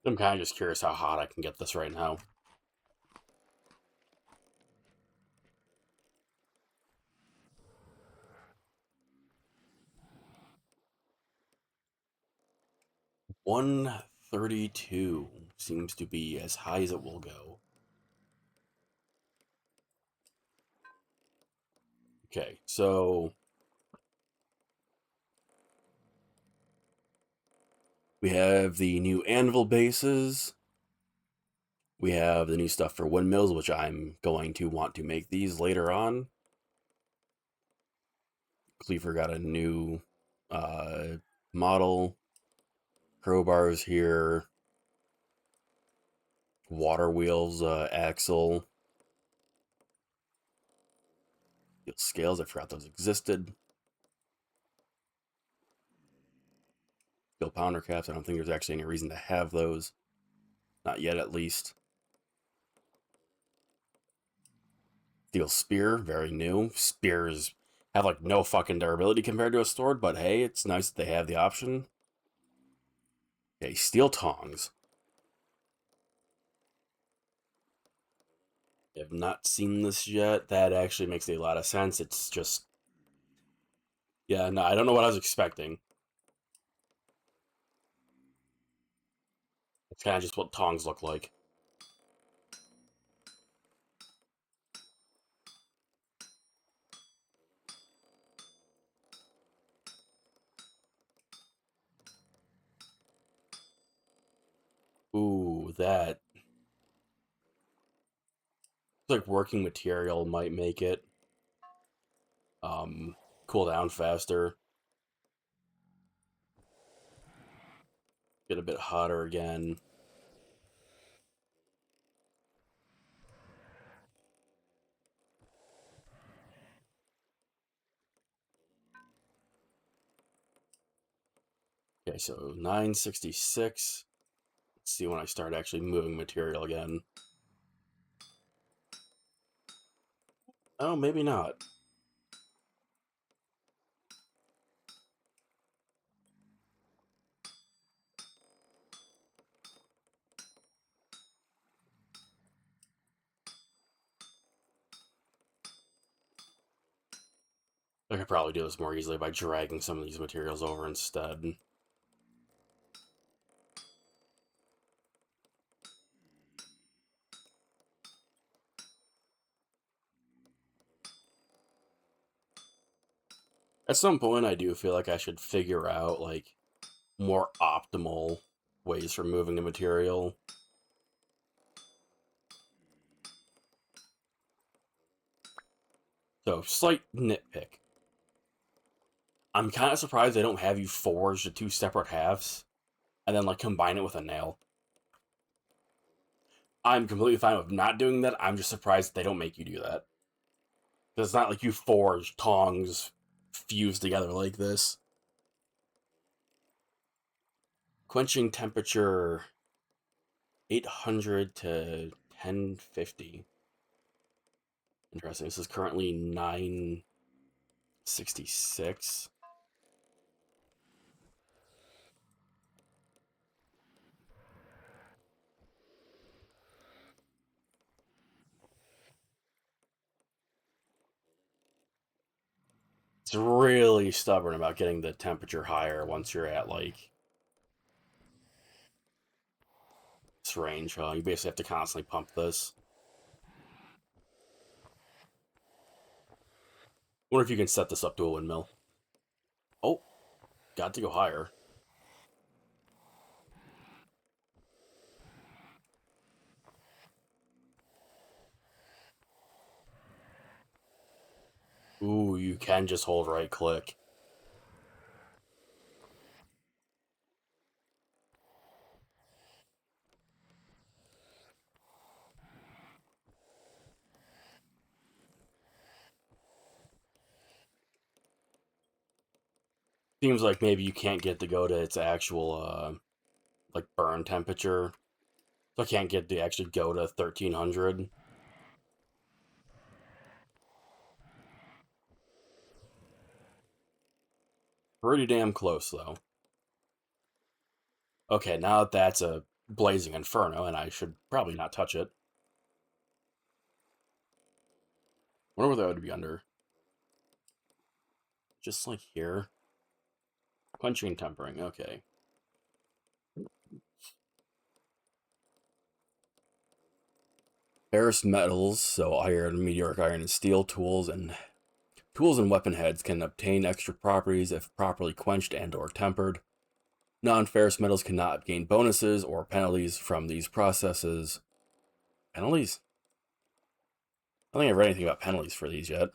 I'm kind of just curious how hot I can get this right now. 132 seems to be as high as it will go. Okay, so we have the new anvil bases. We have the new stuff for windmills, which I'm going to want to make these later on. Cleaver got a new uh, model. Crowbars here. Water wheels, axle. Steel scales, I forgot those existed. Steel pounder caps, I don't think there's actually any reason to have those. Not yet, at least. Steel spear, very new. Spears have like no fucking durability compared to a sword, but hey, it's nice that they have the option. Okay, steel tongs. I have not seen this yet. That actually makes a lot of sense. It's just, yeah, no, I don't know what I was expecting. It's kind of just what tongs look like. Ooh, that. It's like working material might make it um, cool down faster. Get a bit hotter again. Okay, so 966. Let's see when I start actually moving material again. Oh, maybe not. I could probably do this more easily by dragging some of these materials over instead. At some point, I do feel like I should figure out, like, more optimal ways for moving the material. So, slight nitpick. I'm kind of surprised they don't have you forge the two separate halves and then, like, combine it with a nail. I'm completely fine with not doing that. I'm just surprised they don't make you do that. It's not like you forge tongs fused together like this. Quenching temperature 800 to 1050. Interesting. This is currently 966. It's really stubborn about getting the temperature higher once you're at, like, this range. You basically have to constantly pump this. Wonder if you can set this up to a windmill. Oh, got to go higher. Ooh, you can just hold right click. Seems like maybe you can't get to go to its actual, like, burn temperature. So I can't get to actually go to 1300. Pretty damn close, though. Okay, now that that's a blazing inferno, and I should probably not touch it. Wonder what that would be under. Just like here. Quenching and tempering, okay. Ferrous metals, so iron, meteoric iron, and steel tools and weapon heads can obtain extra properties if properly quenched and or tempered. Non-ferrous metals cannot gain bonuses or penalties from these processes. Penalties? I don't think I've read anything about penalties for these yet.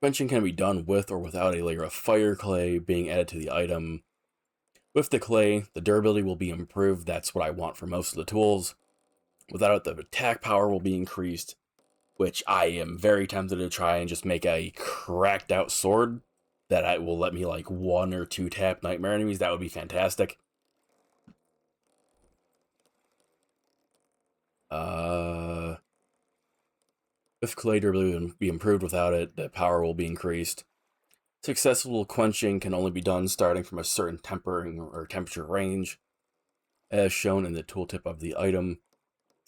Quenching can be done with or without a layer of fire clay being added to the item. With the clay, the durability will be improved. That's what I want for most of the tools. Without it, the attack power will be increased, which I am very tempted to try and just make a cracked out sword that will let me, like, 1 or 2 tap nightmare enemies. That would be fantastic. If clay durability will be improved, without it, the power will be increased. Successful quenching can only be done starting from a certain tempering or temperature range, as shown in the tooltip of the item.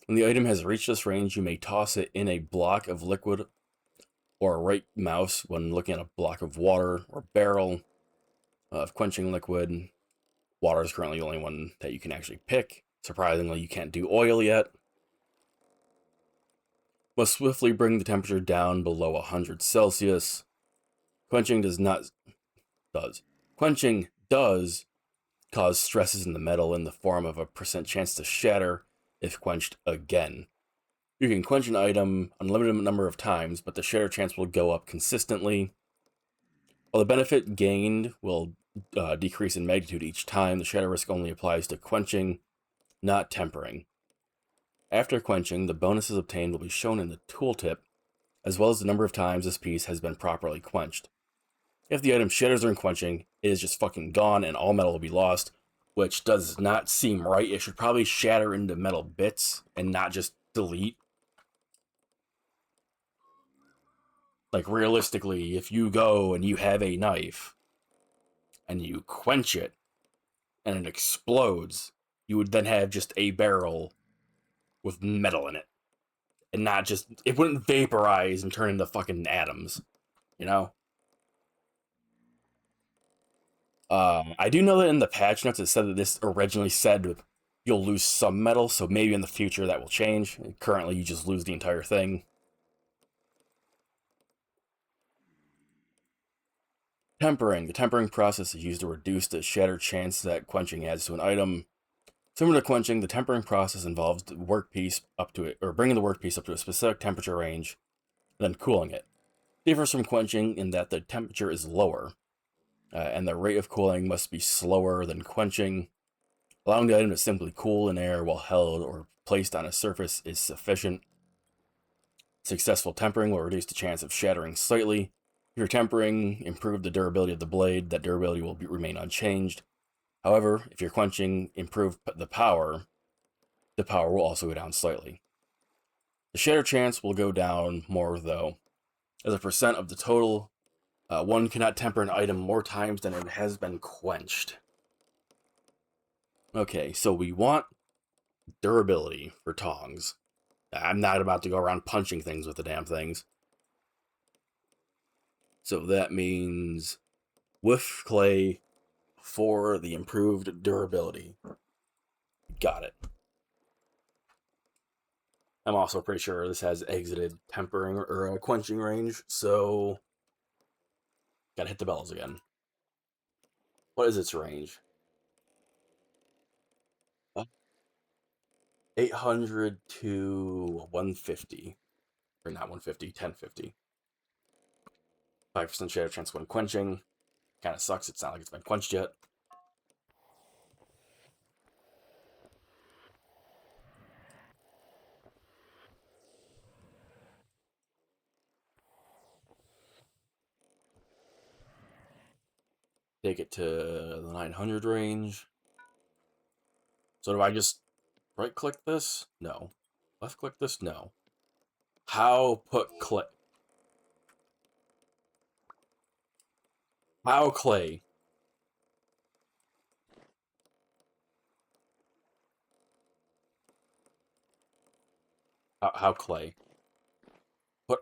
When the item has reached this range, you may toss it in a block of liquid or right mouse when looking at a block of water or barrel of quenching liquid. Water is currently the only one that you can actually pick. Surprisingly, you can't do oil yet. Must swiftly bring the temperature down below 100 Celsius. Quenching does cause stresses in the metal in the form of a % chance to shatter if quenched again. You can quench an item unlimited number of times, but the shatter chance will go up consistently. While the benefit gained will decrease in magnitude each time, the shatter risk only applies to quenching, not tempering. After quenching, the bonuses obtained will be shown in the tooltip, as well as the number of times this piece has been properly quenched. If the item shatters during quenching, it is just fucking gone and all metal will be lost, which does not seem right. It should probably shatter into metal bits and not just delete. Like, realistically, if you go and you have a knife and you quench it and it explodes, you would then have just a barrel with metal in it. And not just, it wouldn't vaporize and turn into fucking atoms, you know? I do know that in the patch notes it said that this originally said you'll lose some metal, so maybe in the future that will change. Currently, you just lose the entire thing. Tempering. The tempering process is used to reduce the shatter chance that quenching adds to an item. Similar to quenching, the tempering process involves the workpiece up to it, or bringing the workpiece up to a specific temperature range then cooling it. Differs from quenching in that the temperature is lower, and the rate of cooling must be slower than quenching. Allowing the item to simply cool in air while held or placed on a surface is sufficient. Successful tempering will reduce the chance of shattering slightly. If you're tempering, improve the durability of the blade. That durability will remain unchanged. However, if you're quenching, improve the power. The power will also go down slightly. The shatter chance will go down more, though. As a percent of the total, one cannot temper an item more times than it has been quenched. Okay, so we want durability for tongs. I'm not about to go around punching things with the damn things. So that means whiff clay for the improved durability. Got it. I'm also pretty sure this has exited tempering or quenching range, so gotta hit the bells again. What is its range? 800 to 150. Or not 150, 1050. 5% shatter chance when quenching. Kind of sucks, it's not like it's been quenched yet. Take it to the 900 range. So do I just right click this? No. Left click this? No. How put clay? How clay? How clay? Put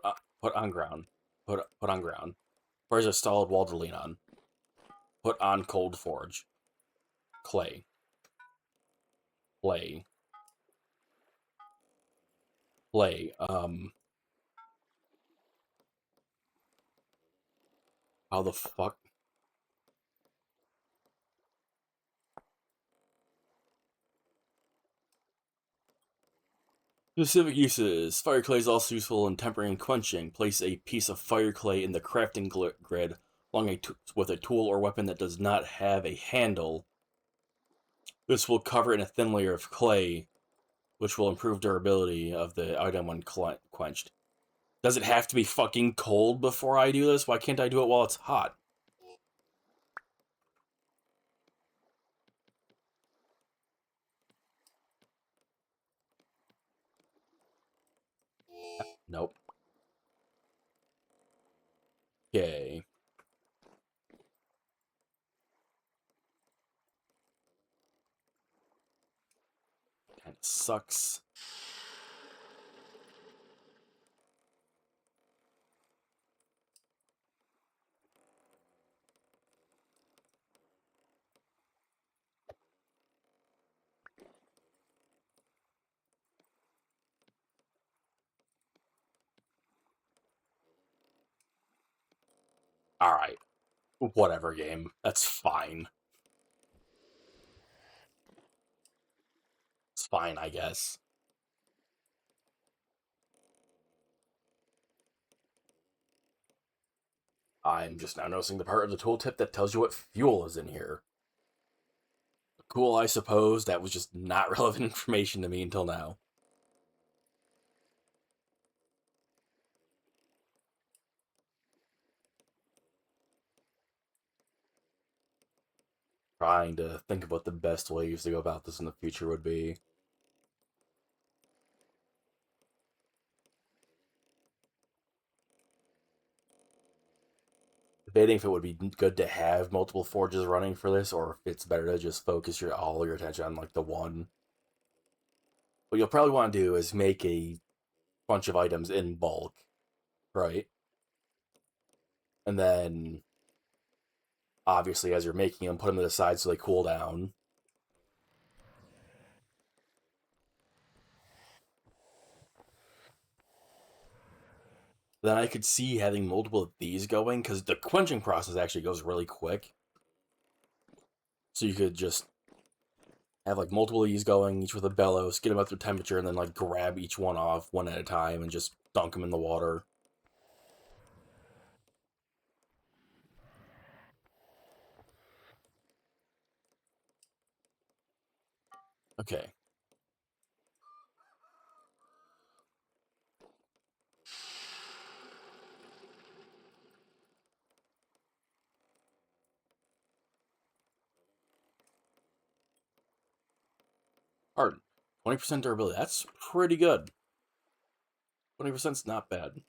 on ground. Put on ground. Where's a solid wall to lean on? Put on cold forge. Clay. Clay. Clay. How the fuck? Specific uses. Fire clay is also useful in tempering and quenching. Place a piece of fire clay in the crafting grid along with a tool or weapon that does not have a handle. This will cover in a thin layer of clay, which will improve durability of the item when quenched. Does it have to be fucking cold before I do this? Why can't I do it while it's hot? Nope. Okay. Kind of sucks. Alright. Whatever, game. That's fine. It's fine, I guess. I'm just now noticing the part of the tooltip that tells you what fuel is in here. Cool, I suppose. That was just not relevant information to me until now. Trying to think of what the best ways to go about this in the future would be. Debating if it would be good to have multiple forges running for this, or if it's better to just focus all your attention on like the one. What you'll probably want to do is make a bunch of items in bulk, right? And then, obviously, as you're making them, put them to the side so they cool down. Then I could see having multiple of these going, because the quenching process actually goes really quick. So you could just have like multiple of these going, each with a bellows, get them up to temperature, and then like grab each one off one at a time and just dunk them in the water. Okay. Art. 20% durability. That's pretty good. 20%'s not bad.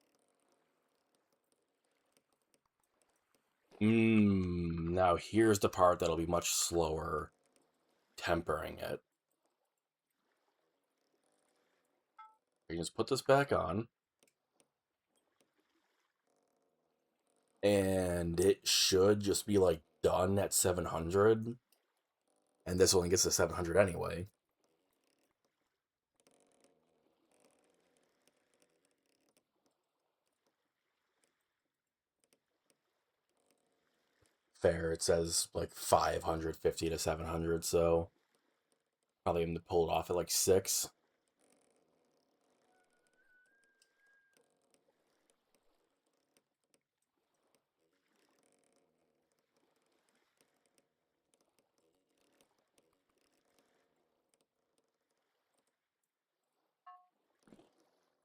Now here's the part that'll be much slower tempering it. You just put this back on. And it should just be like done at 700. And this only gets to 700 anyway. Fair, it says like 550 to 700, so probably aim to pull it off at like 6.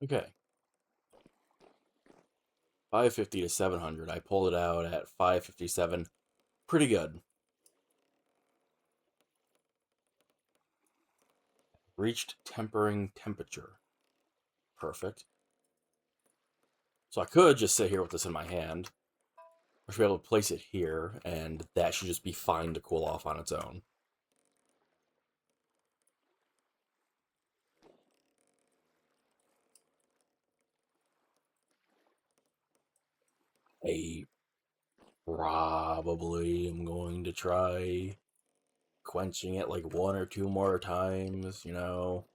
Okay. 550 to 700. I pulled it out at 557. Pretty good. Reached tempering temperature. Perfect. So I could just sit here with this in my hand. I should be able to place it here, and that should just be fine to cool off on its own. I probably am going to try quenching it like 1 or 2 more times, you know.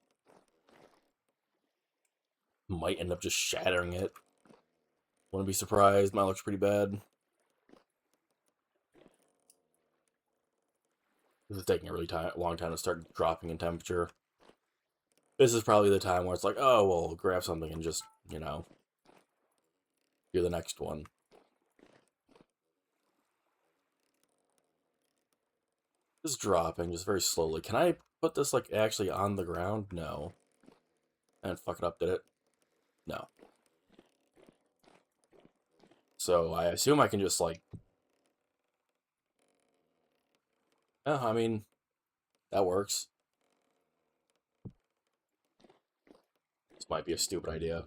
Might end up just shattering it. Wouldn't be surprised. Mine looks pretty bad. This is taking a really long time to start dropping in temperature. This is probably the time where it's like, oh, well, grab something and just, you know, do the next one. Just dropping, just very slowly. Can I put this, like, actually on the ground? No. And fuck it up, did it? No. So I assume I can just, like... I mean, that works. This might be a stupid idea.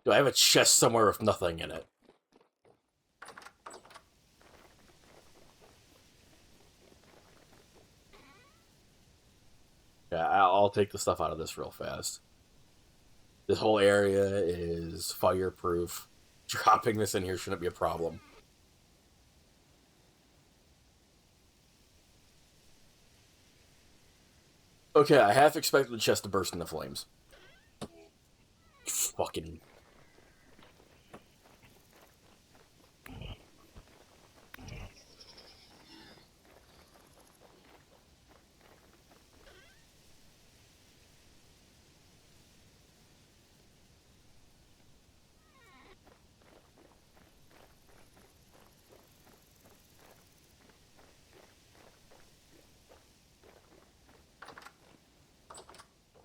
Do I have a chest somewhere with nothing in it? Yeah, I'll take the stuff out of this real fast. This whole area is fireproof. Dropping this in here shouldn't be a problem. Okay, I half expected the chest to burst into flames. Fucking...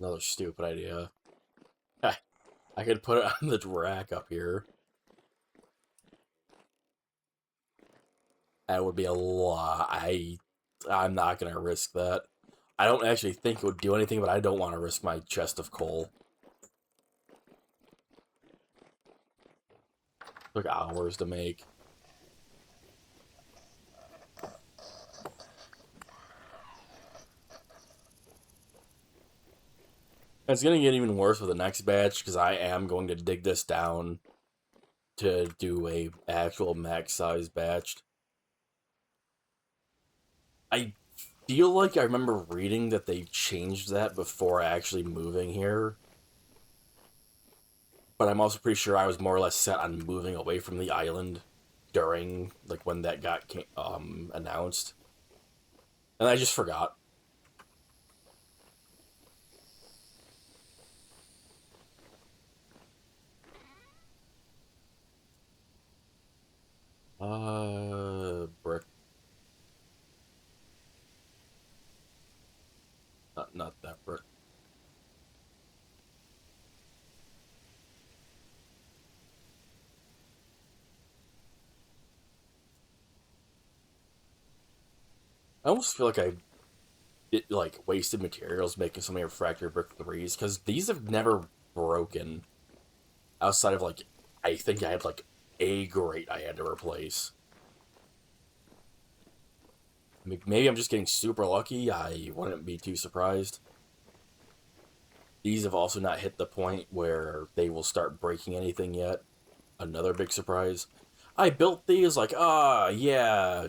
Another stupid idea. I could put it on the rack up here. That would be a lot. I'm not gonna risk that. I don't actually think it would do anything, but I don't want to risk my chest of coal. It took hours to make. And it's gonna get even worse with the next batch because I am going to dig this down to do a actual max size batch. I feel like I remember reading that they changed that before actually moving here. But I'm also pretty sure I was more or less set on moving away from the island during, like, when that got announced. And I just forgot. Brick. Not that brick. I almost feel like like wasted materials making so many refractory brick threes because these have never broken outside of like I think I had like a grate I had to replace. Maybe I'm just getting super lucky. I wouldn't be too surprised. These have also not hit the point where they will start breaking anything yet. Another big surprise. I built these like, yeah,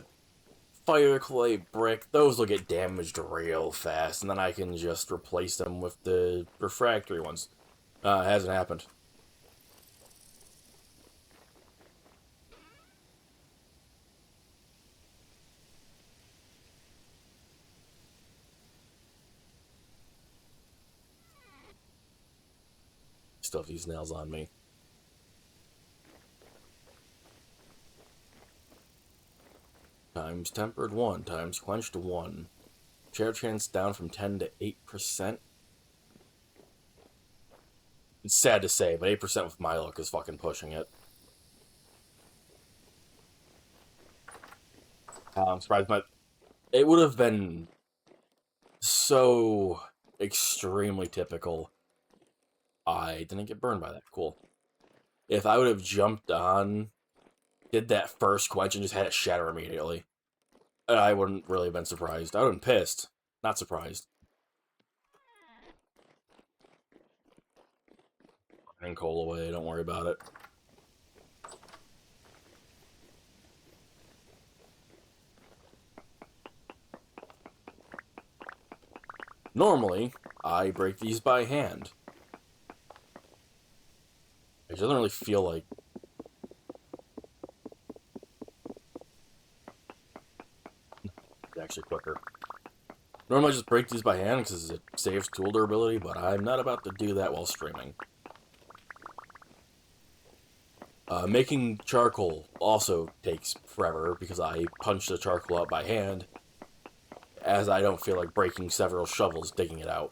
fire clay brick. Those will get damaged real fast, and then I can just replace them with the refractory ones. It hasn't happened. Still have these nails on me. Times tempered 1, times quenched 1. Chair chance down from 10 to 8%. It's sad to say, but 8% with my luck is fucking pushing it. I'm surprised my... It would have been so extremely typical. I didn't get burned by that. Cool. If I would have jumped on, did that first quench, and just had it shatter immediately, I wouldn't really have been surprised. I would have been pissed. Not surprised. And coal away, don't worry about it. Normally, I break these by hand. It doesn't really feel like... It's actually quicker. Normally I just break these by hand because it saves tool durability, but I'm not about to do that while streaming. Making charcoal also takes forever because I punch the charcoal out by hand, as I don't feel like breaking several shovels digging it out.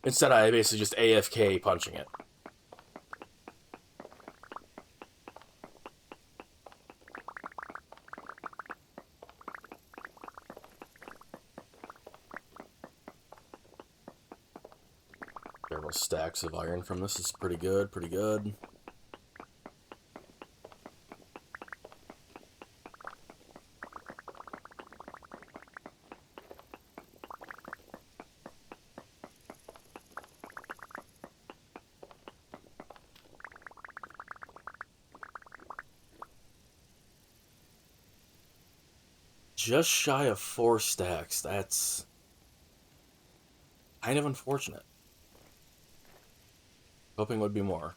Instead, I basically just AFK punching it. Several stacks of iron from this is pretty good, pretty good. Just shy of 4 stacks. That's kind of unfortunate. Hoping would be more.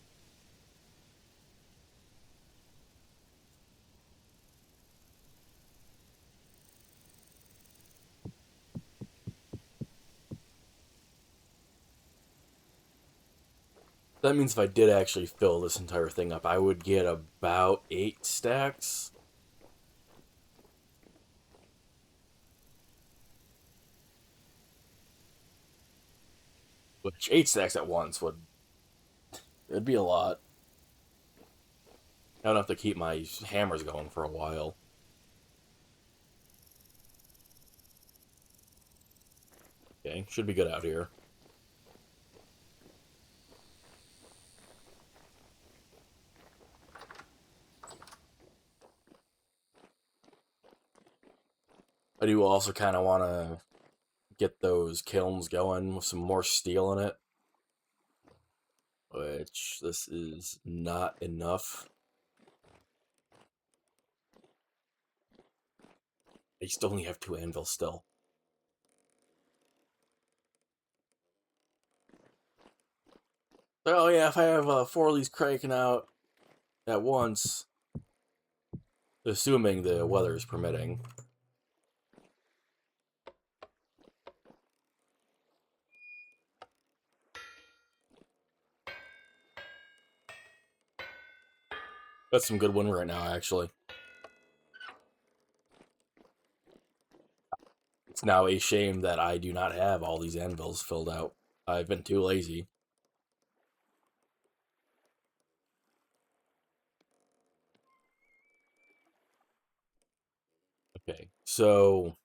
That means if I did actually fill this entire thing up, I would get about 8 stacks. Which 8 stacks at once would... It'd be a lot. I would have to keep my hammers going for a while. Okay, should be good out here. I do also kind of want to get those kilns going with some more steel in it. Which, this is not enough. I still only have 2 anvils still. Oh yeah, if I have 4 of these cranking out at once, assuming the weather is permitting. That's some good win right now, actually. It's now a shame that I do not have all these anvils filled out. I've been too lazy. Okay, so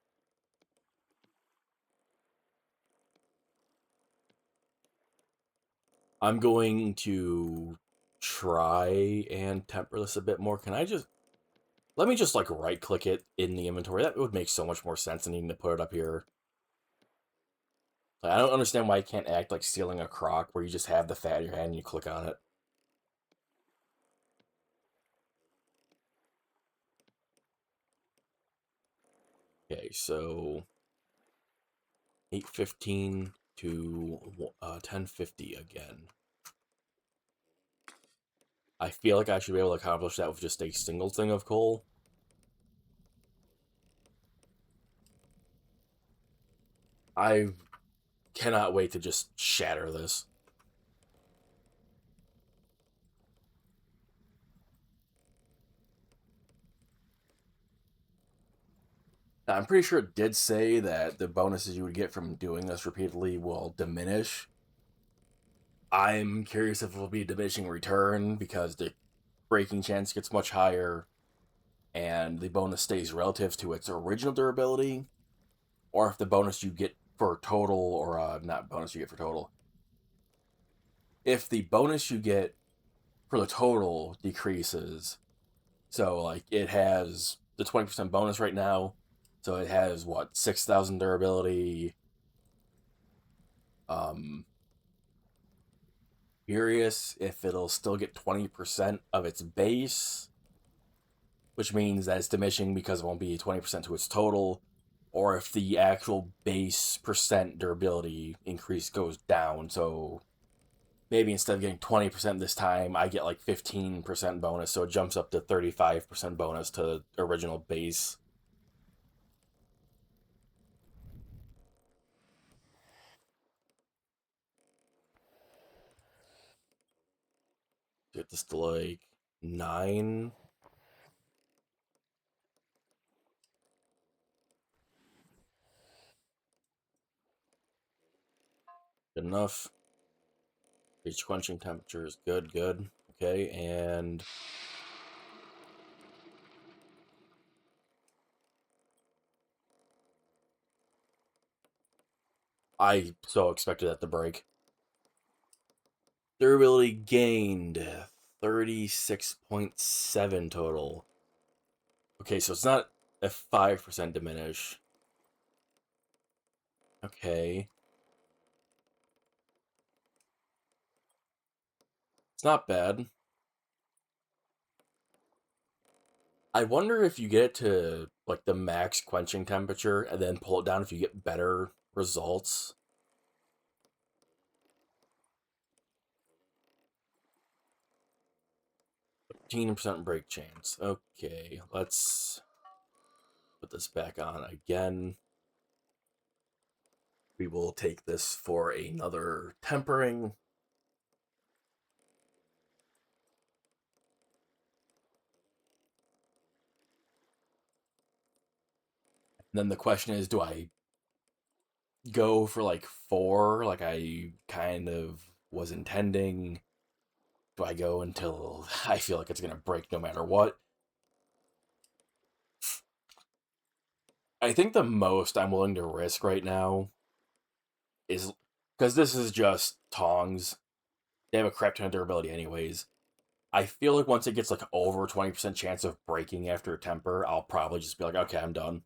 I'm going to try and temper this a bit more. Can I just let me just like right click it in the inventory? That would make so much more sense than needing to put it up here. Like, I don't understand why you can't act like stealing a crock where you just have the fat in your hand and you click on it. Okay, so 8:15 to 10:50 again. I feel like I should be able to accomplish that with just a single thing of coal. I cannot wait to just shatter this. Now, I'm pretty sure it did say that the bonuses you would get from doing this repeatedly will diminish. I'm curious if it will be diminishing return because the breaking chance gets much higher and the bonus stays relative to its original durability, or if the bonus you get for total, or not bonus you get for total, if the bonus you get for the total decreases. So like it has the 20% bonus right now, so it has what 6,000 durability. Um, Curious if it'll still get 20% of its base, which means that it's diminishing because it won't be 20% to its total, or if the actual base percent durability increase goes down. So maybe instead of getting 20% this time, I get like 15% bonus, so it jumps up to 35% bonus to original base. Get this to like 9. Good enough. Reach quenching temperature is good, good. Okay, and I so expected that to break. Durability gained 36.7 total. Okay, so it's not a 5% diminish. Okay. It's not bad. I wonder if you get it to like the max quenching temperature and then pull it down if you get better results. 15% break chance. Okay, let's put this back on again. We will take this for another tempering. And then the question is, do I go for like 4 like I kind of was intending? Do I go until I feel like it's going to break no matter what? I think the most I'm willing to risk right now is because this is just tongs. They have a crap ton of durability anyways. I feel like once it gets like over 20% chance of breaking after a temper, I'll probably just be like, okay, I'm done.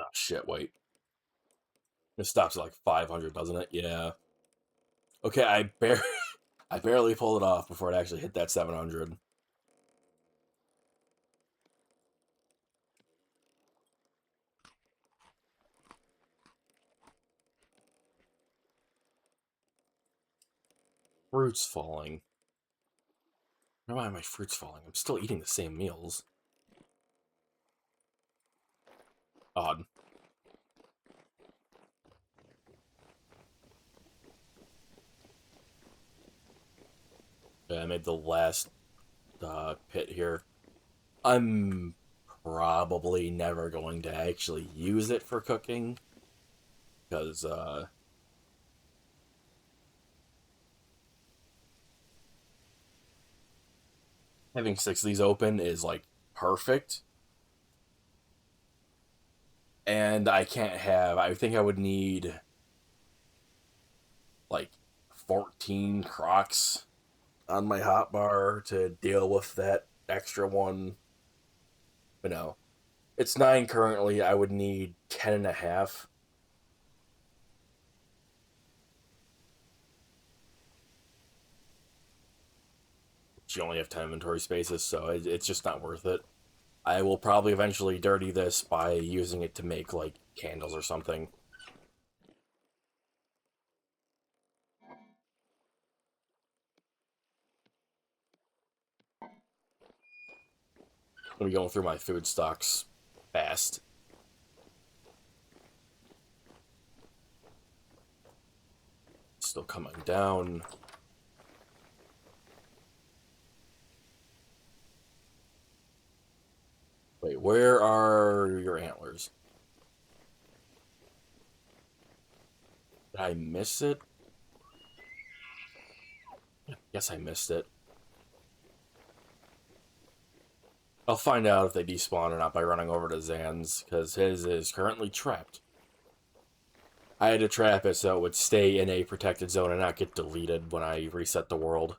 Oh shit, wait. It stops at like 500, doesn't it? Yeah. Okay, I barely pulled it off before it actually hit that 700. Fruits falling. Why are my fruits falling? I'm still eating the same meals. Odd. I made the last pit here. I'm probably never going to actually use it for cooking because having six of these open is like perfect. And I can't have, I think I would need like 14 crocs on my hotbar to deal with that extra one. But no, it's 9 currently. I would need 10 and a half. You only have 10 inventory spaces, so it's just not worth it. I will probably eventually dirty this by using it to make like candles or something. I'm going through my food stocks fast. Still coming down. Wait, where are your antlers? Did I miss it? Guess I missed it. I'll find out if they despawn or not by running over to Zan's, because his is currently trapped. I had to trap it so it would stay in a protected zone and not get deleted when I reset the world.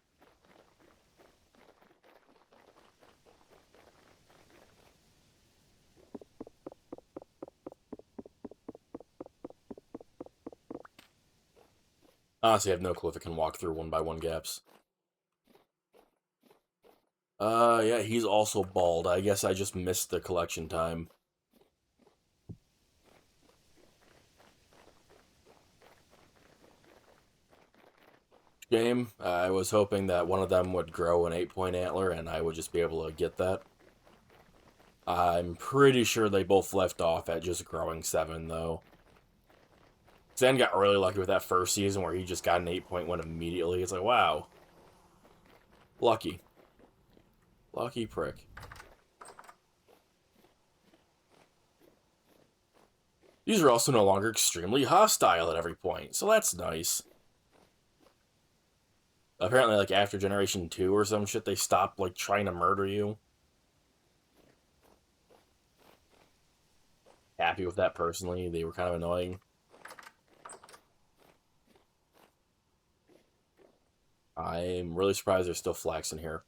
Honestly, I have no clue if it can walk through one by one gaps. Yeah, he's also bald. I guess I just missed the collection time. Game. I was hoping that one of them would grow an 8-point antler and I would just be able to get that. I'm pretty sure they both left off at just growing 7, though. Zan got really lucky with that first season where he just got an 8-point win immediately. It's like, wow. Lucky. Lucky prick. These are also no longer extremely hostile at every point, so that's nice. Apparently, like, after Generation 2 or some shit, they stopped, like, trying to murder you. Happy with that, personally. They were kind of annoying. I'm really surprised there's still flax in here.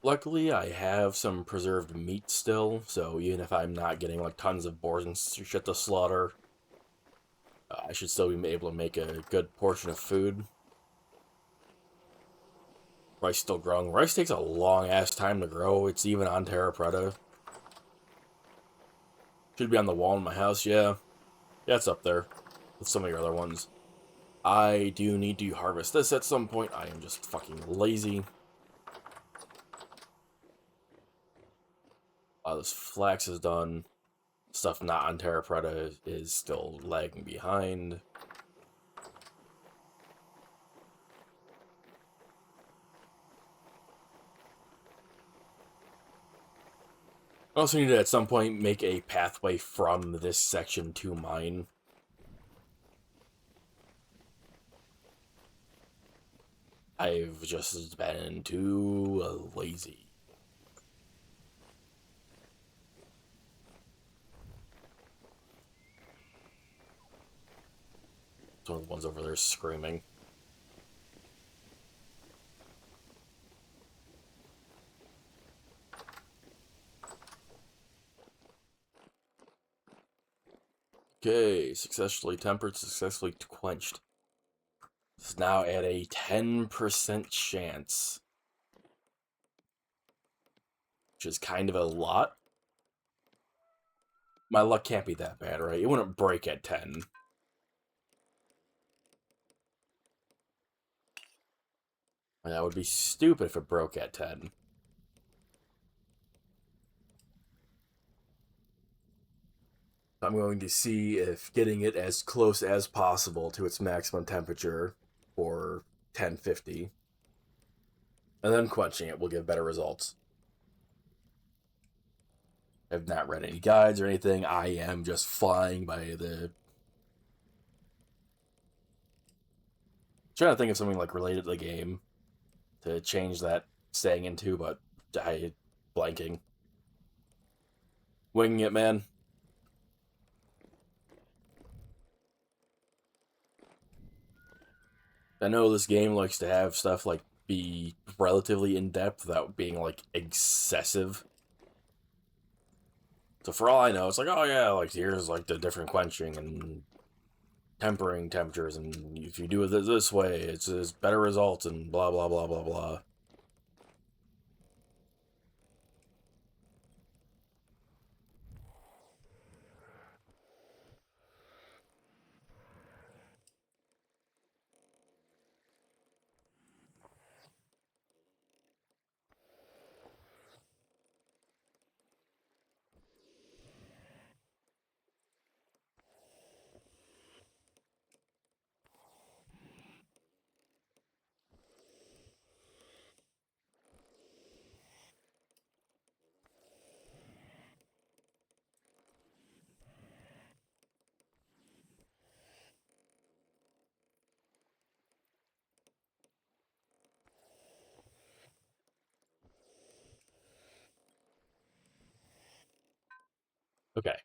Luckily, I have some preserved meat still, so even if I'm not getting, like, tons of boars and shit to slaughter, I should still be able to make a good portion of food. Rice still growing. Rice takes a long-ass time to grow. It's even on Terra Preta. Should be on the wall in my house, yeah. Yeah, it's up there with some of your other ones. I do need to harvest this at some point. I am just fucking lazy. This flax is done. Stuff not on Terra Preta is still lagging behind. I also need to at some point make a pathway from this section to mine. I've just been too lazy. One of the ones over there screaming. Okay, successfully tempered, successfully quenched. It's now at a 10% chance. Which is kind of a lot. My luck can't be that bad, right? It wouldn't break at 10. That would be stupid if it broke at 10. I'm going to see if getting it as close as possible to its maximum temperature for 1050, and then quenching it will give better results. I've not read any guides or anything. I am just flying by the. Trying to think of something like related to the game to change that saying into, but I blanking. Winging it, man. I know this game likes to have stuff like be relatively in depth without being like excessive. So for all I know, it's like, oh yeah, like here's like the different quenching and tempering temperatures, and if you do it this way, it's better results, and blah blah blah blah blah. Okay,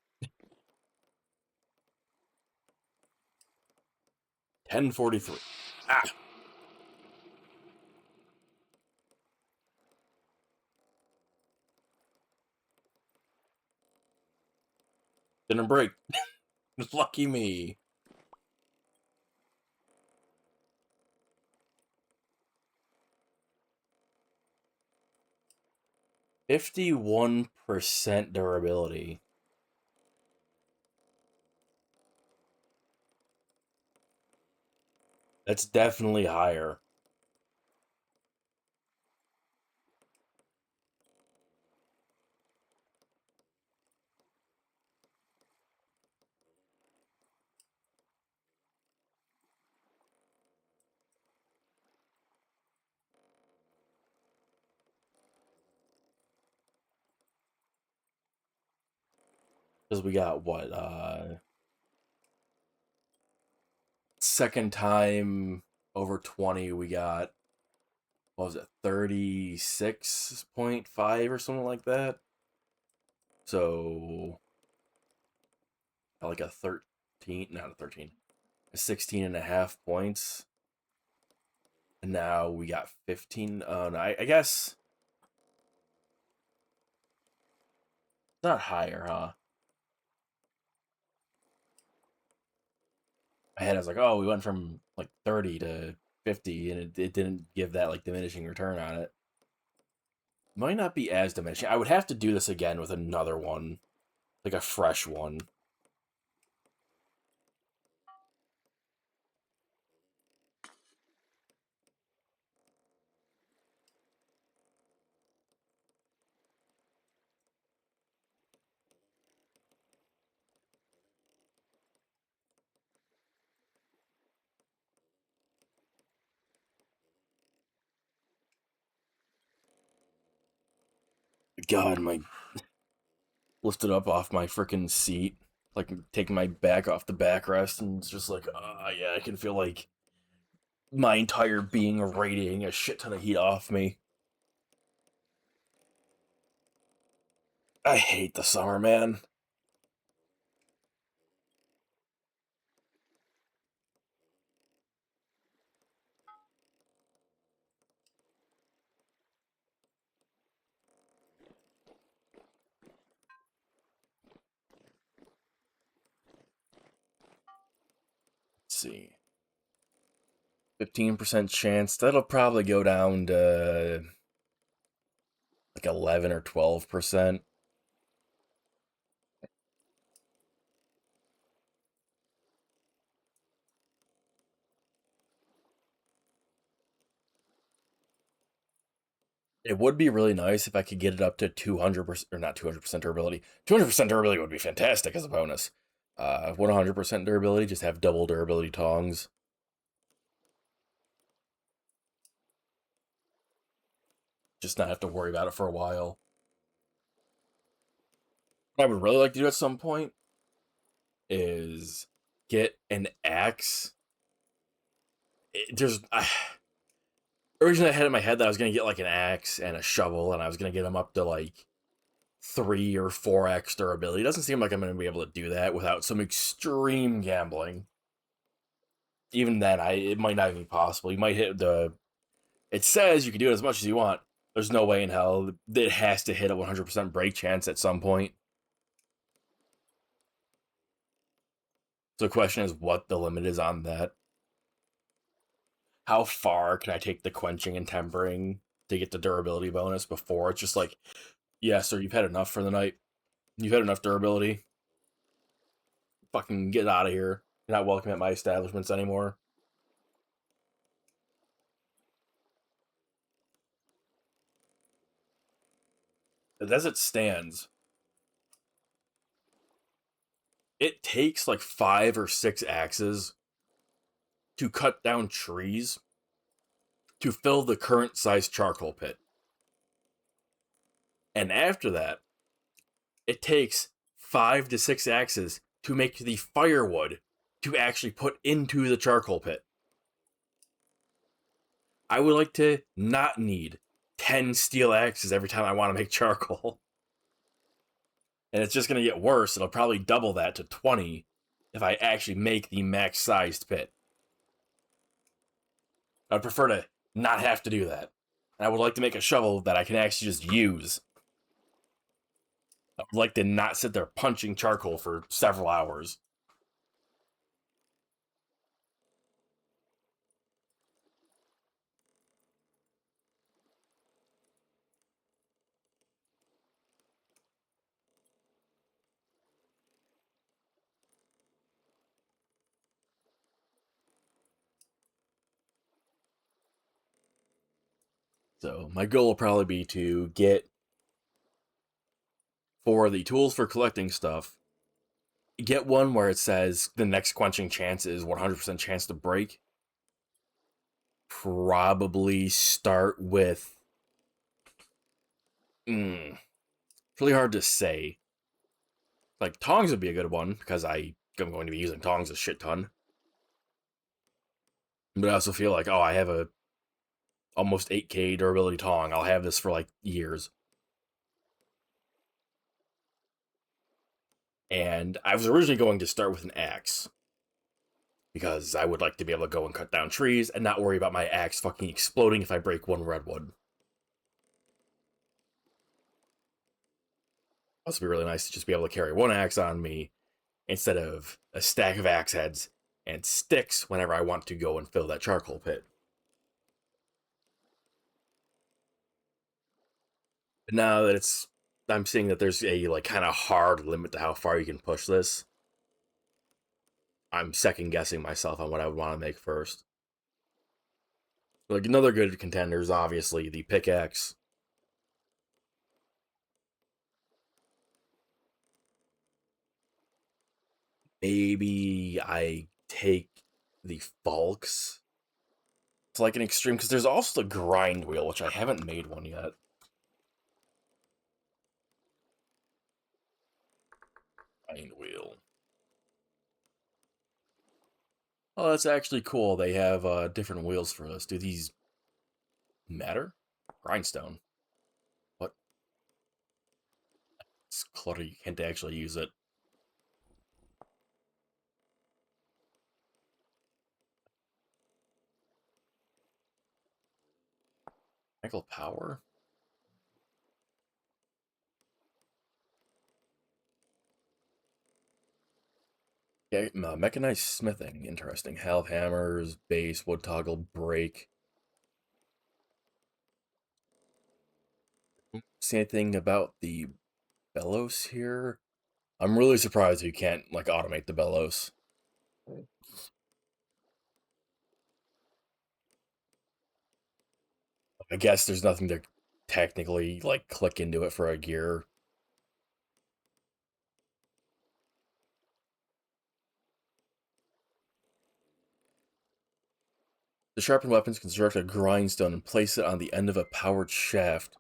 1043. Ah, didn't break. Lucky me. 51% durability. That's definitely higher. Because we got what, second time over 20, we got, what was it, 36.5 or something like that? So, like a 13, not a 13, a 16 and a half points. And now we got 15. No, I guess not higher, huh? I was like, oh, we went from like 30 to 50, and it didn't give that like diminishing return on it. Might not be as diminishing. I would have to do this again with another one, like a fresh one. God, my lifted up off my freaking seat, like taking my back off the backrest, and it's just like, yeah, I can feel like my entire being radiating a shit ton of heat off me. I hate the summer, man. Let's see. 15% chance. That'll probably go down to like 11 or 12%. It would be really nice if I could get it up to 200%, or not 200% durability. 200% durability would be fantastic as a bonus. 100% durability, just have double durability tongs. Just not have to worry about it for a while. What I would really like to do at some point is get an axe. Originally I had in my head that I was gonna get like an axe and a shovel, and I was gonna get them up to like 3 or 4x durability. It doesn't seem like I'm gonna be able to do that without some extreme gambling. Even then, it might not even be possible. You might hit the. It says you can do it as much as you want. There's no way in hell it has to hit a 100% break chance at some point. So the question is what the limit is on that. How far can I take the quenching and tempering to get the durability bonus before it's just like, yeah, sir, you've had enough for the night. You've had enough durability. Fucking get out of here. You're not welcome at my establishments anymore. As it stands, it takes like 5 or 6 axes to cut down trees to fill the current size charcoal pit. And after that, it takes 5 to 6 axes to make the firewood to actually put into the charcoal pit. I would like to not need 10 steel axes every time I want to make charcoal. And it's just going to get worse. It'll probably double that to 20 if I actually make the max sized pit. I'd prefer to not have to do that. And I would like to make a shovel that I can actually just use. I would like to not sit there punching charcoal for several hours. So my goal will probably be to get, for the tools for collecting stuff, get one where it says the next quenching chance is 100% chance to break. Probably start with. It's really hard to say. Like, tongs would be a good one, because I'm going to be using tongs a shit ton. But I also feel like, oh, I have a almost 8k durability tong. I'll have this for like years. And I was originally going to start with an axe, because I would like to be able to go and cut down trees and not worry about my axe fucking exploding if I break one redwood. Also, be really nice to just be able to carry one axe on me instead of a stack of axe heads and sticks whenever I want to go and fill that charcoal pit. But now that I'm seeing that there's a like kind of hard limit to how far you can push this. I'm second guessing myself on what I would want to make first. Like another good contender is obviously the pickaxe. Maybe I take the Falks to like an extreme, because there's also the grind wheel, which I haven't made one yet. Grind wheel. Oh, that's actually cool. They have different wheels for this. Do these matter? Grindstone. What? It's clutter. You can't actually use it. Mechanical power? Yeah, mechanized smithing. Interesting. Half hammers, base, wood toggle, break. See anything about the bellows here? I'm really surprised you can't like automate the bellows. I guess there's nothing to technically like click into it for a gear. To sharpen weapons, construct a grindstone and place it on the end of a powered shaft.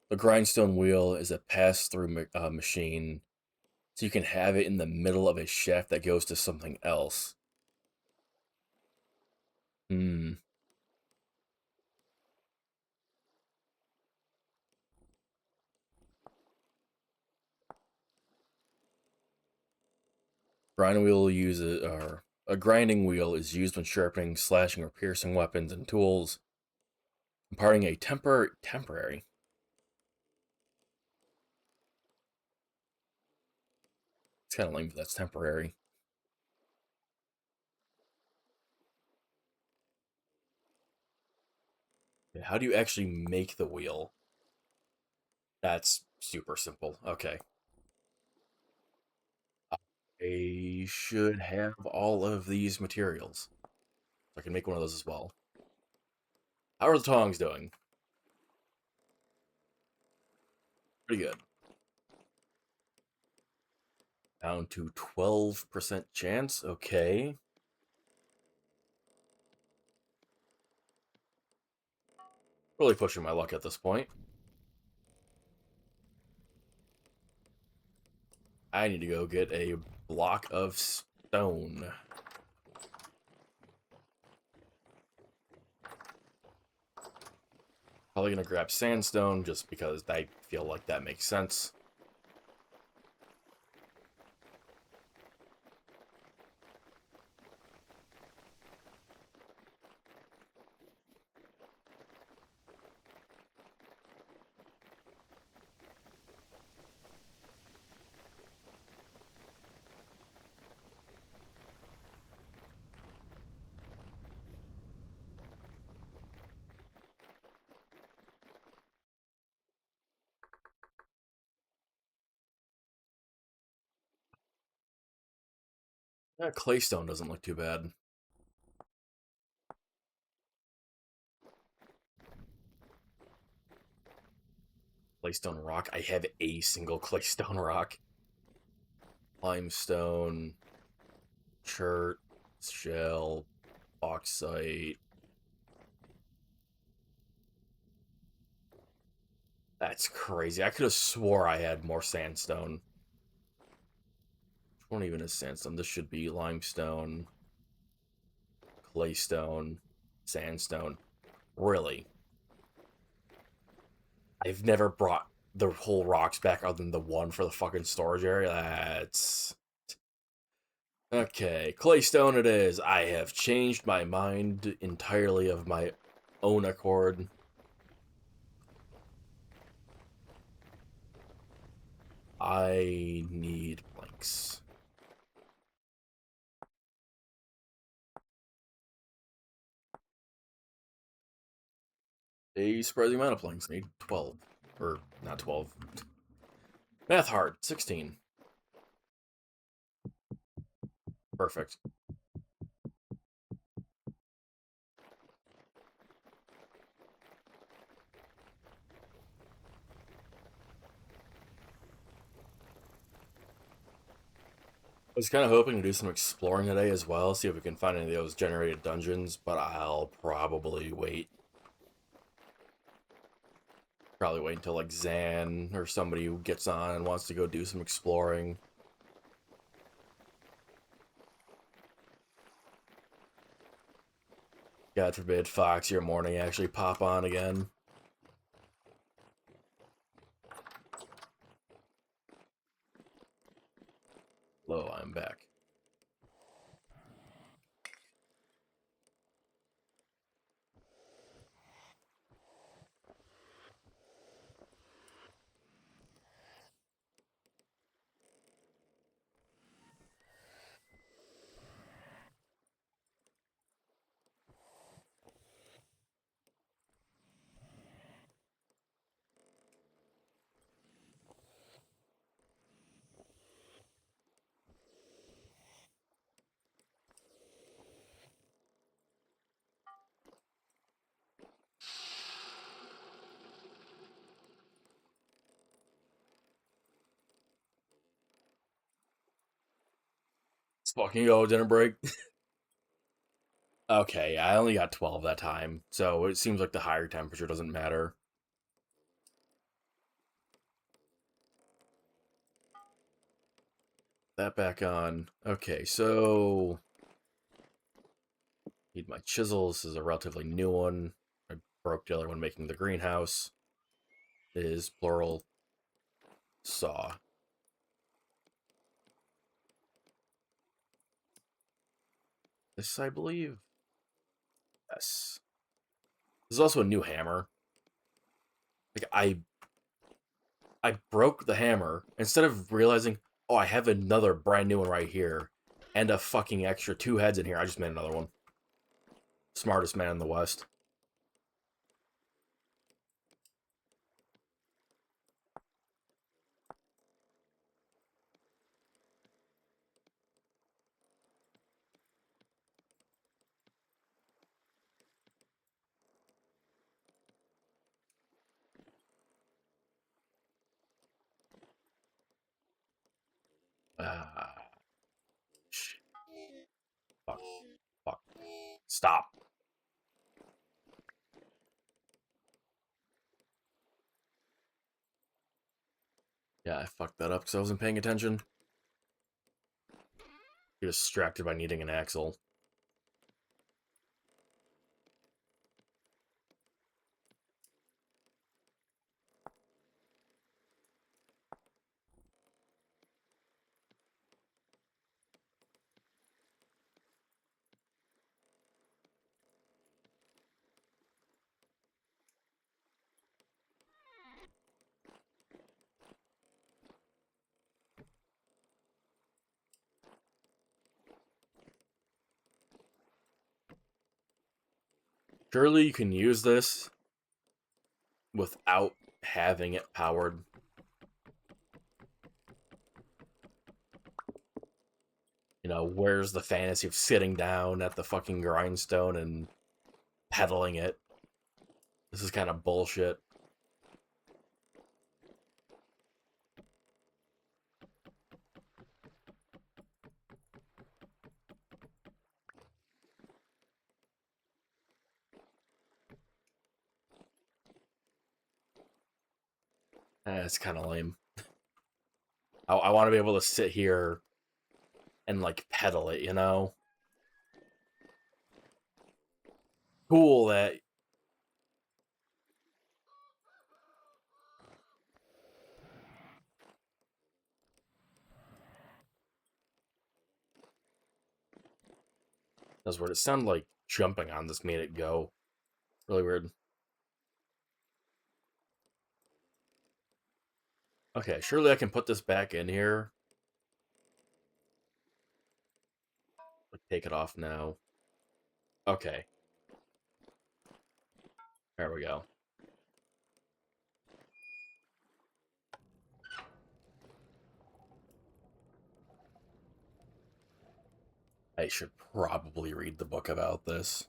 The grindstone wheel is a pass-through machine, so you can have it in the middle of a shaft that goes to something else. Hmm. Grind wheel uses or a grinding wheel is used when sharpening, slashing, or piercing weapons and tools, imparting a temporary. It's kind of lame, but that's temporary. How do you actually make the wheel? That's super simple. Okay. I should have all of these materials. So I can make one of those as well. How are the tongs doing? Pretty good. Down to 12% chance. Okay. Really pushing my luck at this point. I need to go get a block of stone. Probably gonna grab sandstone just because I feel like that makes sense. Claystone doesn't look too bad. Claystone rock. I have a single claystone rock. Limestone, chert, shell, bauxite. That's crazy. I could have swore I had more sandstone. Which one even is sandstone? This should be limestone, claystone, sandstone. Really? I've never brought the whole rocks back other than the one for the fucking storage area. That's okay. Claystone it is. I have changed my mind entirely of my own accord. I need planks. A surprising amount of planks. I need 12. Or, not 12. Math hard. 16. Perfect. I was kind of hoping to do some exploring today as well, see if we can find any of those generated dungeons, but I'll probably wait. Probably wait until like Zan or somebody who gets on and wants to go do some exploring. God forbid Foxy or Morning actually pop on again. Hello, I'm back. Let's fucking go, dinner break. Okay, I only got 12 that time, so it seems like the higher temperature doesn't matter. That back on. Okay, so need my chisel. This is a relatively new one. I broke the other one making the greenhouse. It is plural saw. This, I believe. Yes. This is also a new hammer. Like I broke the hammer instead of realizing, oh, I have another brand new one right here, and a fucking extra two heads in here. I just made another one. Smartest man in the West. Ah, fuck, fuck. Stop. Yeah, I fucked that up because I wasn't paying attention. You're distracted by needing an axle. Surely you can use this without having it powered. You know, where's the fantasy of sitting down at the fucking grindstone and pedaling it? This is kind of bullshit. It's kind of lame. I want to be able to sit here and like pedal it, you know? Cool that that's weird. It sounded like jumping on this made it go. Really weird. Okay, surely I can put this back in here. Like, take it off now. Okay, there we go. I should probably read the book about this.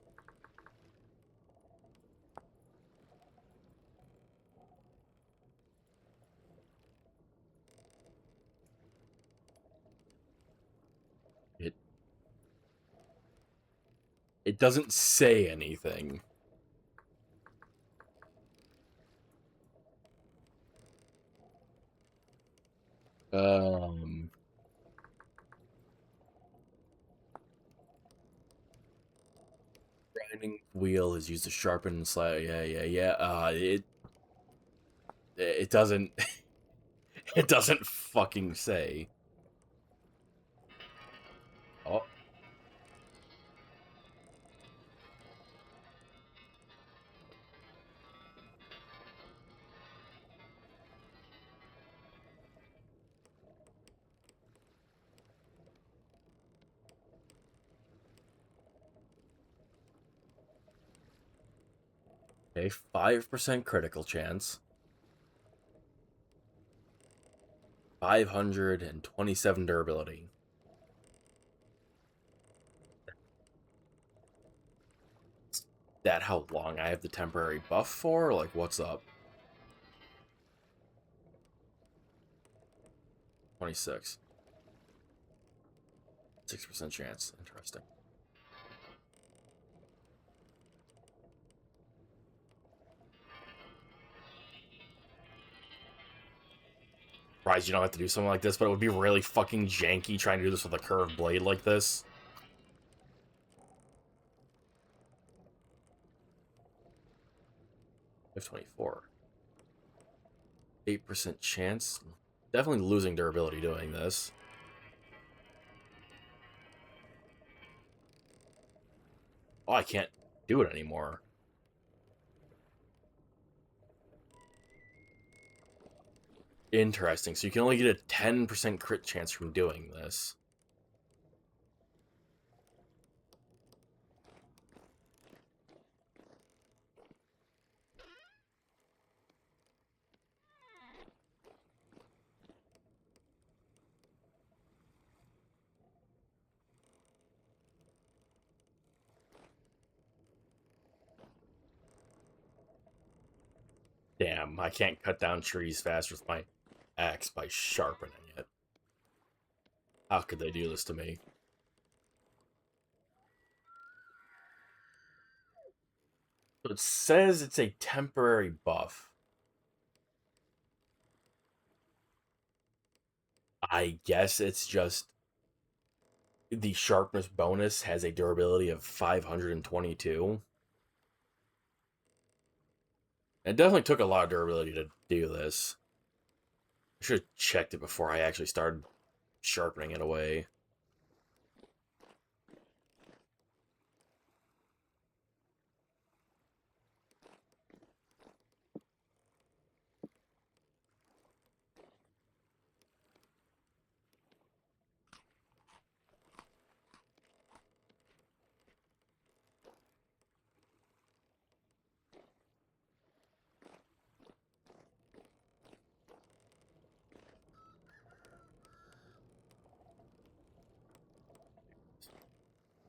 It it doesn't say anything. Um, grinding wheel is used to sharpen slash. Yeah, yeah, yeah. It doesn't it doesn't fucking say. Oh, okay, 5% critical chance, 527 durability. Is that how long I have the temporary buff for? Like, what's up? 26. 6% chance. Interesting. Surprised you don't have to do something like this, but it would be really fucking janky trying to do this with a curved blade like this. F24. 8% chance. Definitely losing durability doing this. Oh, I can't do it anymore. Interesting. So you can only get a 10% crit chance from doing this. Damn, I can't cut down trees fast with my axe by sharpening it. How could they do this to me? So it says it's a temporary buff. I guess it's just the sharpness bonus has a durability of 522. It definitely took a lot of durability to do this. I should have checked it before I actually started sharpening it away.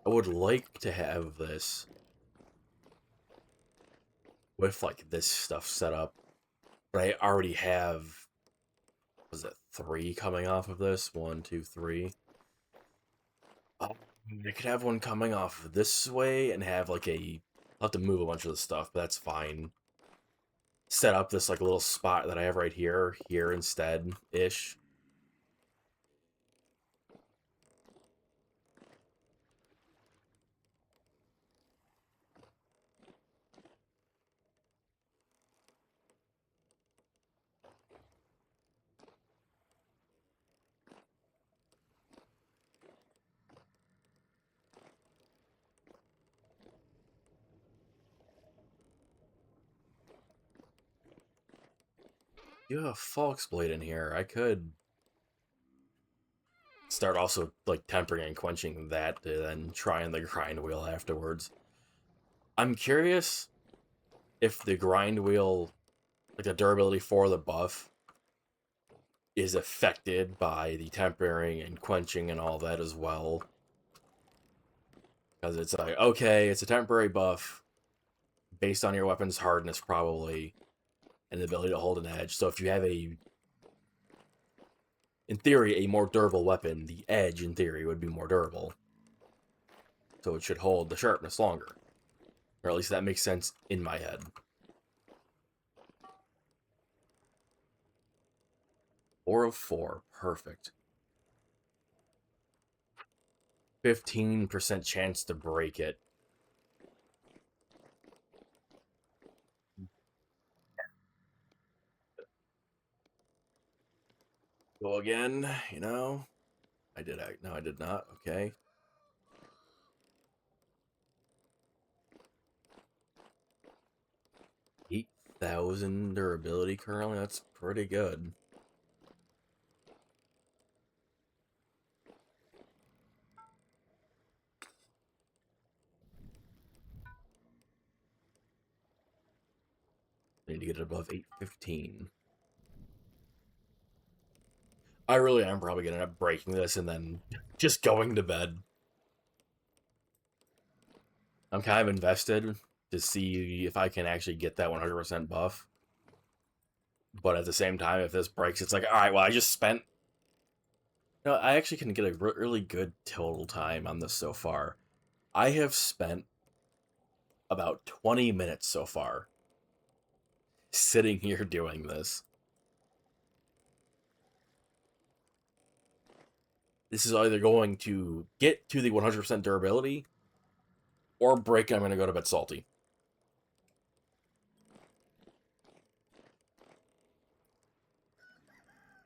I would like to have this with like this stuff set up, but I already have, was it 3 coming off of this? 1, 2, 3. I could have one coming off this way and have like a. I'll have to move a bunch of the stuff, but that's fine. Set up this like little spot that I have right here instead ish. You have a Falx blade in here. I could start also like tempering and quenching that to then trying the grind wheel afterwards. I'm curious if the grind wheel, like the durability for the buff, is affected by the tempering and quenching and all that as well. Because it's like, okay, it's a temporary buff based on your weapon's hardness, probably, and the ability to hold an edge. So if you have a, in theory, a more durable weapon, the edge, in theory, would be more durable. So it should hold the sharpness longer. Or at least that makes sense in my head. 4 of 4. Perfect. 15% chance to break it. Go again, you know? I did act. No, I did not. Okay. 8,000 durability currently. That's pretty good. I need to get it above 815. I really am probably going to end up breaking this and then just going to bed. I'm kind of invested to see if I can actually get that 100% buff. But at the same time, if this breaks, it's like, all right, well, I just spent. You know, I actually can get a really good total time on this so far. I have spent about 20 minutes so far sitting here doing this. This is either going to get to the 100% durability or break, and I'm going to go to bed salty.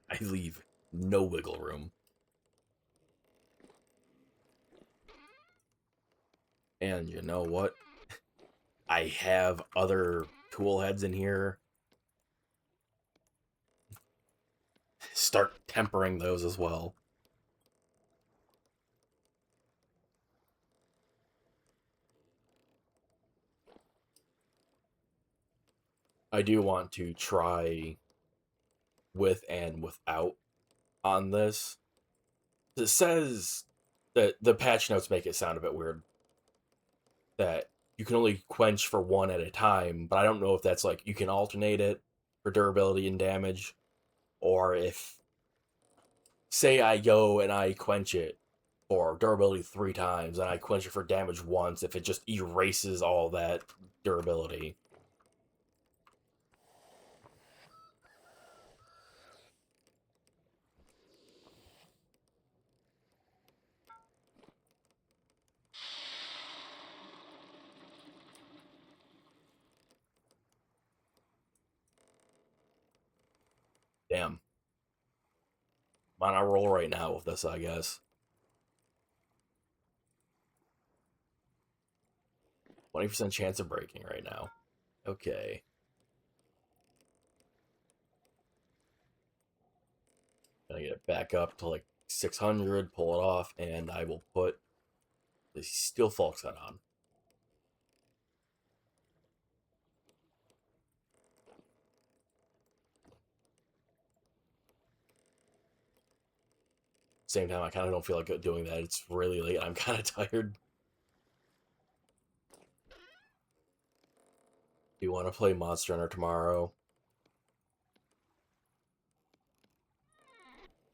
I leave no wiggle room. And you know what? I have other tool heads in here. Start tempering those as well. I do want to try with and without on this. It says that the patch notes make it sound a bit weird that you can only quench for one at a time, but I don't know if that's like you can alternate it for durability and damage, or if, say, I go and I quench it for durability 3 times and I quench it for damage once, if it just erases all that durability. Damn. I'm on a roll right now with this, I guess. 20% chance of breaking right now. Okay. Gonna get it back up to like 600, pull it off, and I will put the steel folk set on. Same time, I kind of don't feel like doing that. It's really late. I'm kind of tired. Do you want to play Monster Hunter tomorrow?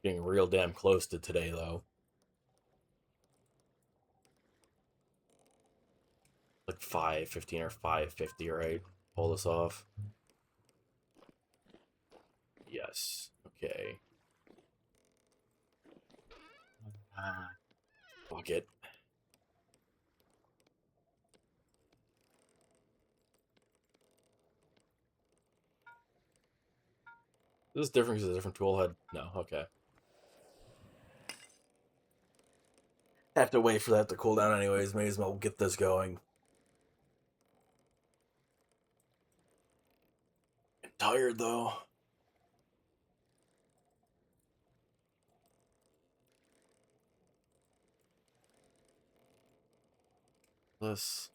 Getting real damn close to today, though. Like 5:15 or 5:50, right? Pull this off. Yes. Okay. Fuck it. Is this different because it's a different tool head? No. Okay. Have to wait for that to cool down anyways. May as well get this going. I'm tired though. This.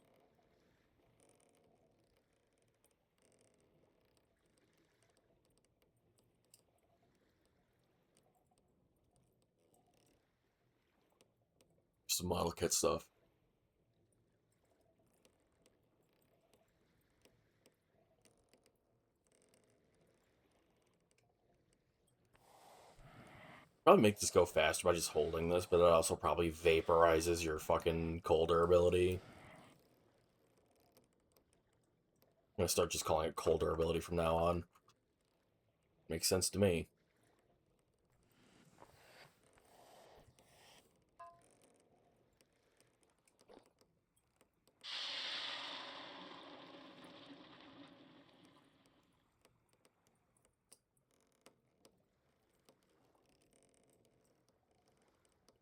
Some model kit stuff. Probably make this go faster by just holding this, but it also probably vaporizes your fucking cold durability. I'm gonna start just calling it cold durability from now on. Makes sense to me.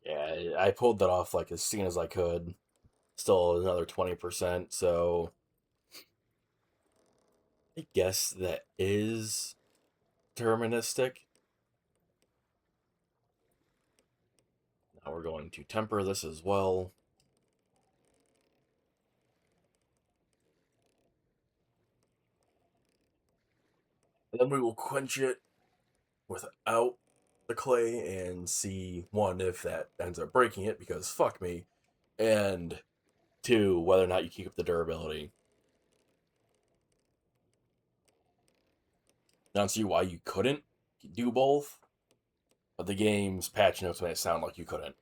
Yeah, I pulled that off like as soon as I could. Still another 20%, so I guess that is deterministic. Now we're going to temper this as well. And then we will quench it without the clay and see, one, if that ends up breaking it, because fuck me, and two, whether or not you keep up the durability. I don't see why you couldn't do both, but the game's patch notes made it sound like you couldn't.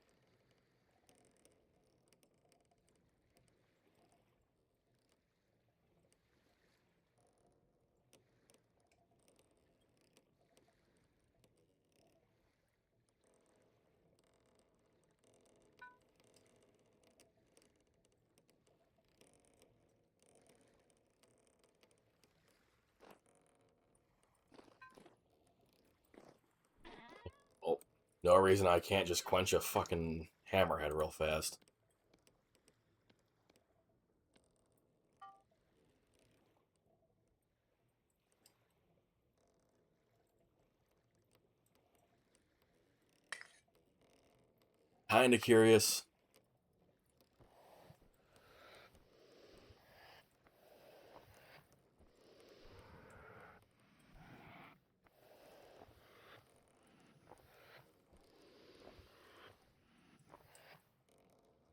No reason I can't just quench a fucking hammerhead real fast. Kinda curious.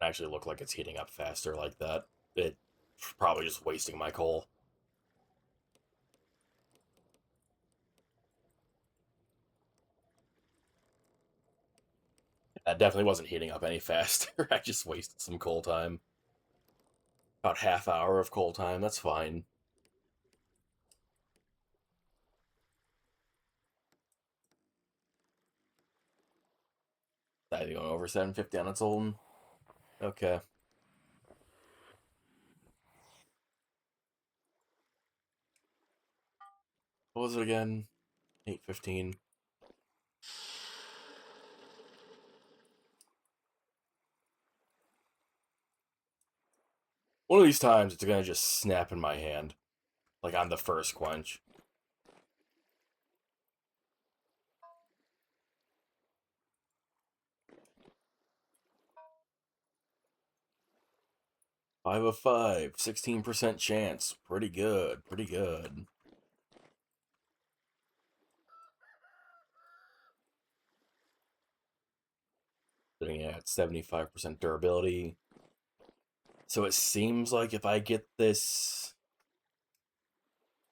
Actually look like it's heating up faster like that. It probably just wasting my coal. That definitely wasn't heating up any faster. I just wasted some coal time. About half hour of coal time, that's fine. That going over 750 on its own. Okay. What was it again? 815. One of these times it's gonna just snap in my hand. Like on the first quench. Five of five, 16% chance. Pretty good, pretty good. Sitting at 75% durability. So it seems like if I get this,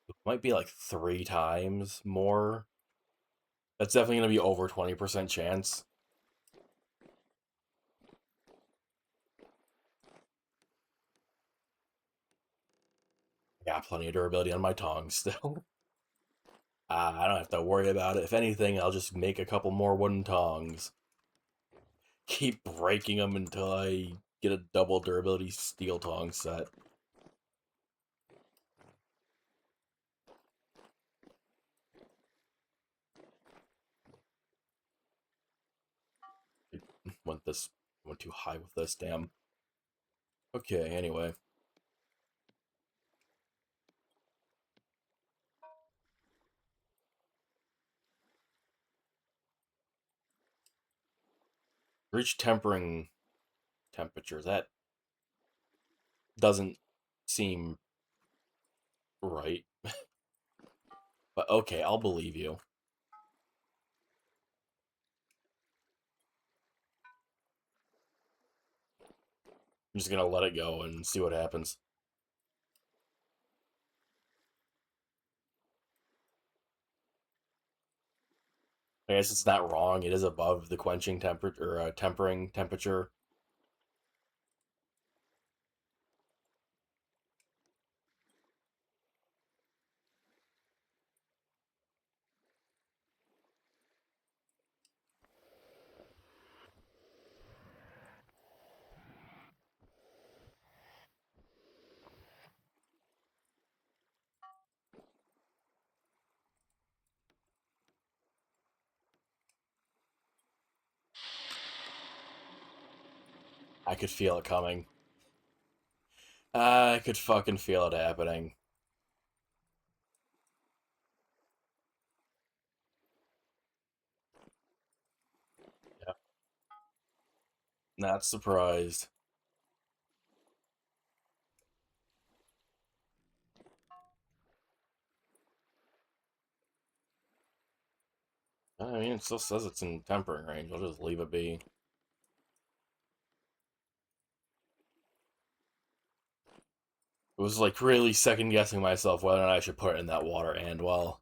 it might be like 3 times more. That's definitely going to be over 20% chance. I got plenty of durability on my tongs still. I don't have to worry about it. If anything, I'll just make a couple more wooden tongs. Keep breaking them until I get a double durability steel tong set. Went this went too high with this, damn. Okay, anyway. Reach tempering temperature. That doesn't seem right. But okay, I'll believe you. I'm just gonna let it go and see what happens. I guess it's not wrong. It is above the quenching temperature, or tempering temperature. I could feel it coming. I could fucking feel it happening. Yeah. Not surprised. I mean, it still says it's in tempering range. I'll just leave it be. It was like really second guessing myself whether or not I should put it in that water, and well,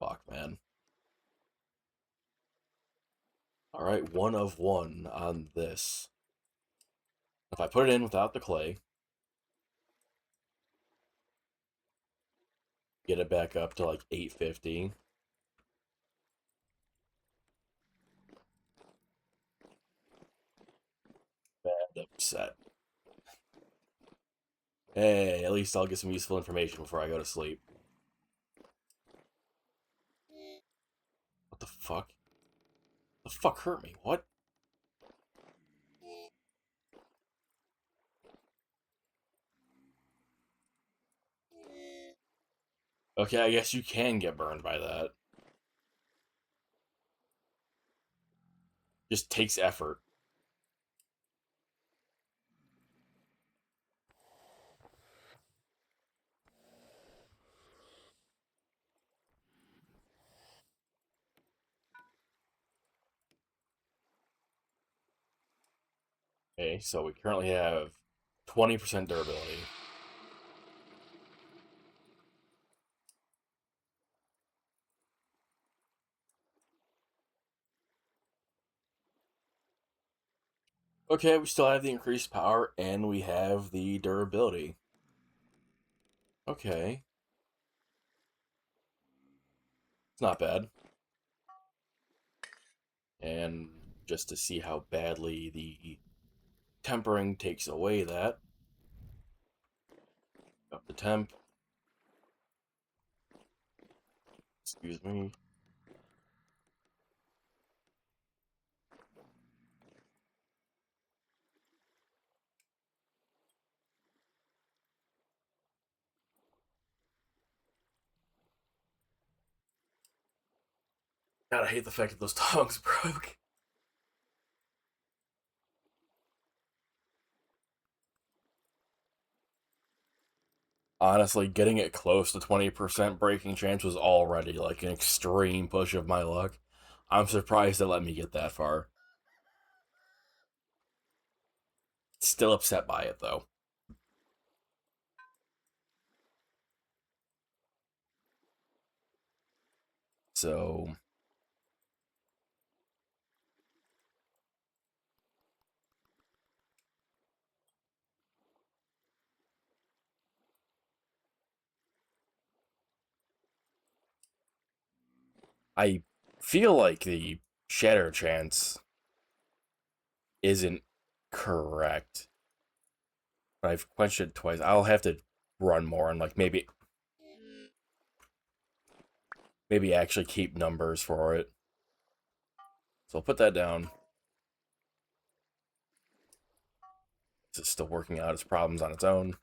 fuck, man. Alright, 1 of 1 on this. If I put it in without the clay, get it back up to like 850. Bad upset. Hey, at least I'll get some useful information before I go to sleep. fuck? The fuck hurt me? What? Okay, I guess you can get burned by that. Just takes effort. Okay, so we currently have 20% durability. Okay, we still have the increased power, and we have the durability. Okay. It's not bad. And just to see how badly the tempering takes away that. Up the temp. Excuse me. God, I hate the fact that those tongs broke. Honestly, getting it close to 20% breaking chance was already like an extreme push of my luck. I'm surprised they let me get that far. Still upset by it though. So I feel like the shatter chance isn't correct. But I've quenched it twice. I'll have to run more and like maybe actually keep numbers for it. So I'll put that down. It's still working out its problems on its own.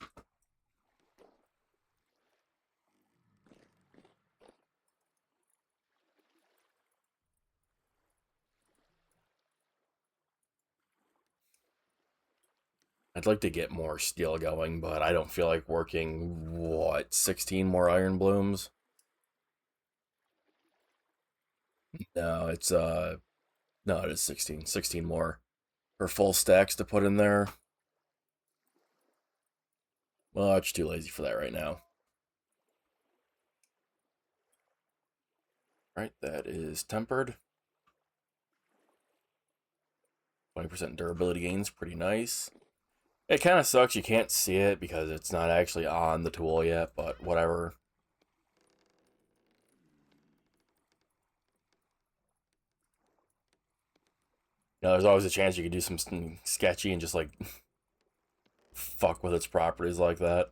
I'd like to get more steel going, but I don't feel like working, what, 16 more iron blooms? No, no, it is 16. 16 more. For full stacks to put in there. Well, it's too lazy for that right now. Right, that is tempered. 20% durability gains, pretty nice. It kind of sucks you can't see it because it's not actually on the tool yet, but whatever. You know, there's always a chance you could do something sketchy and just like fuck with its properties like that.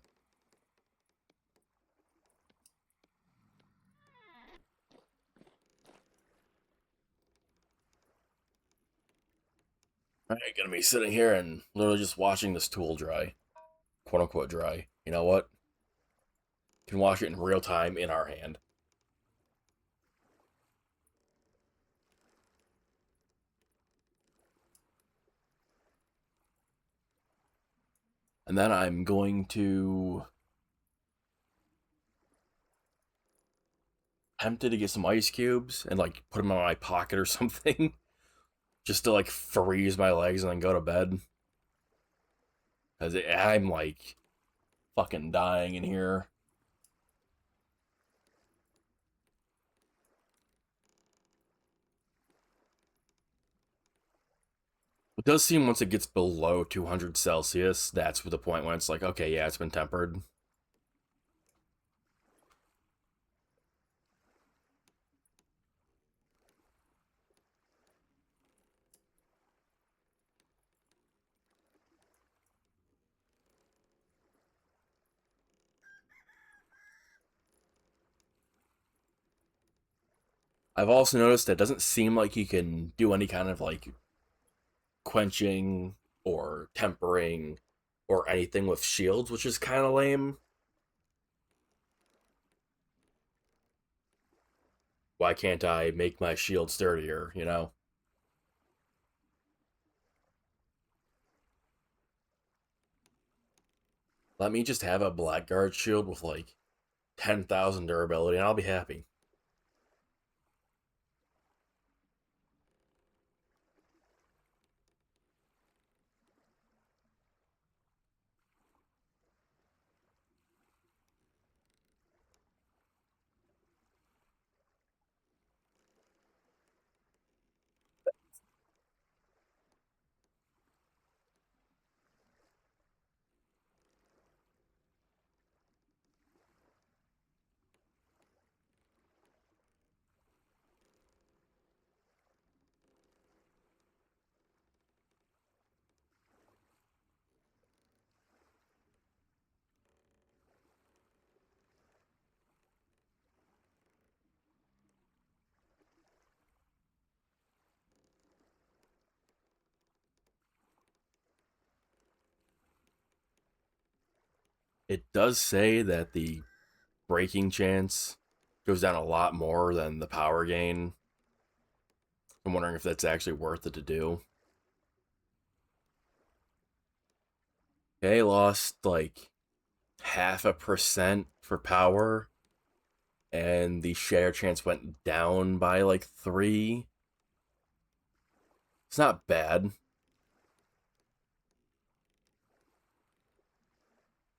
Alright, gonna be sitting here and literally just watching this tool dry. Quote unquote dry. You know what? Can watch it in real time in our hand. And then I'm going to tempted to get some ice cubes and like put them in my pocket or something. Just to like freeze my legs and then go to bed. Because I'm like fucking dying in here. It does seem once it gets below 200 Celsius, that's the point when it's like, okay, yeah, it's been tempered. I've also noticed that it doesn't seem like you can do any kind of like quenching or tempering or anything with shields, which is kind of lame. Why can't I make my shield sturdier, you know? Let me just have a Blackguard shield with like 10,000 durability and I'll be happy. It does say that the breaking chance goes down a lot more than the power gain. I'm wondering if that's actually worth it to do. Okay, lost like 0.5% for power, and the shatter chance went down by like 3. It's not bad.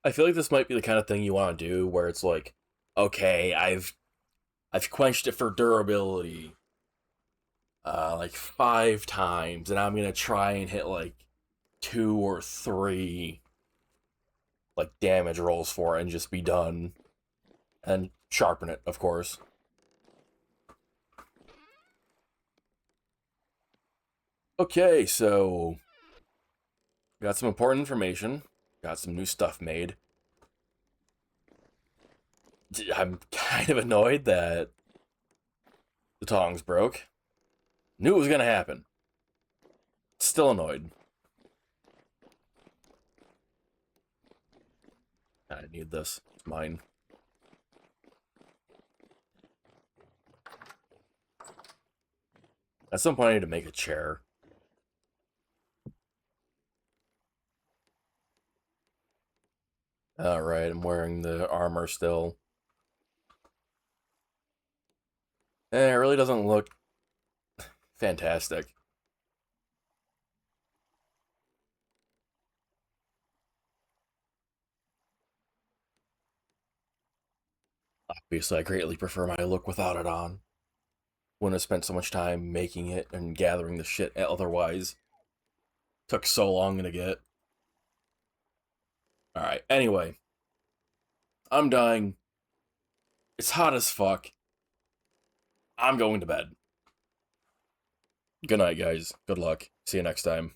I feel like this might be the kind of thing you want to do where it's like, okay, I've quenched it for durability, like 5 times, and I'm gonna try and hit like 2 or 3 like damage rolls for it and just be done. And sharpen it, of course. Okay, so got some important information. Got some new stuff made. I'm kind of annoyed that the tongs broke. Knew it was gonna happen. Still annoyed. I need this. It's mine. At some point, I need to make a chair. Alright, I'm wearing the armor still. It really doesn't look fantastic. Obviously, I greatly prefer my look without it on. Wouldn't have spent so much time making it and gathering the shit otherwise. Took so long to get. Alright, anyway. I'm dying. It's hot as fuck. I'm going to bed. Good night, guys. Good luck. See you next time.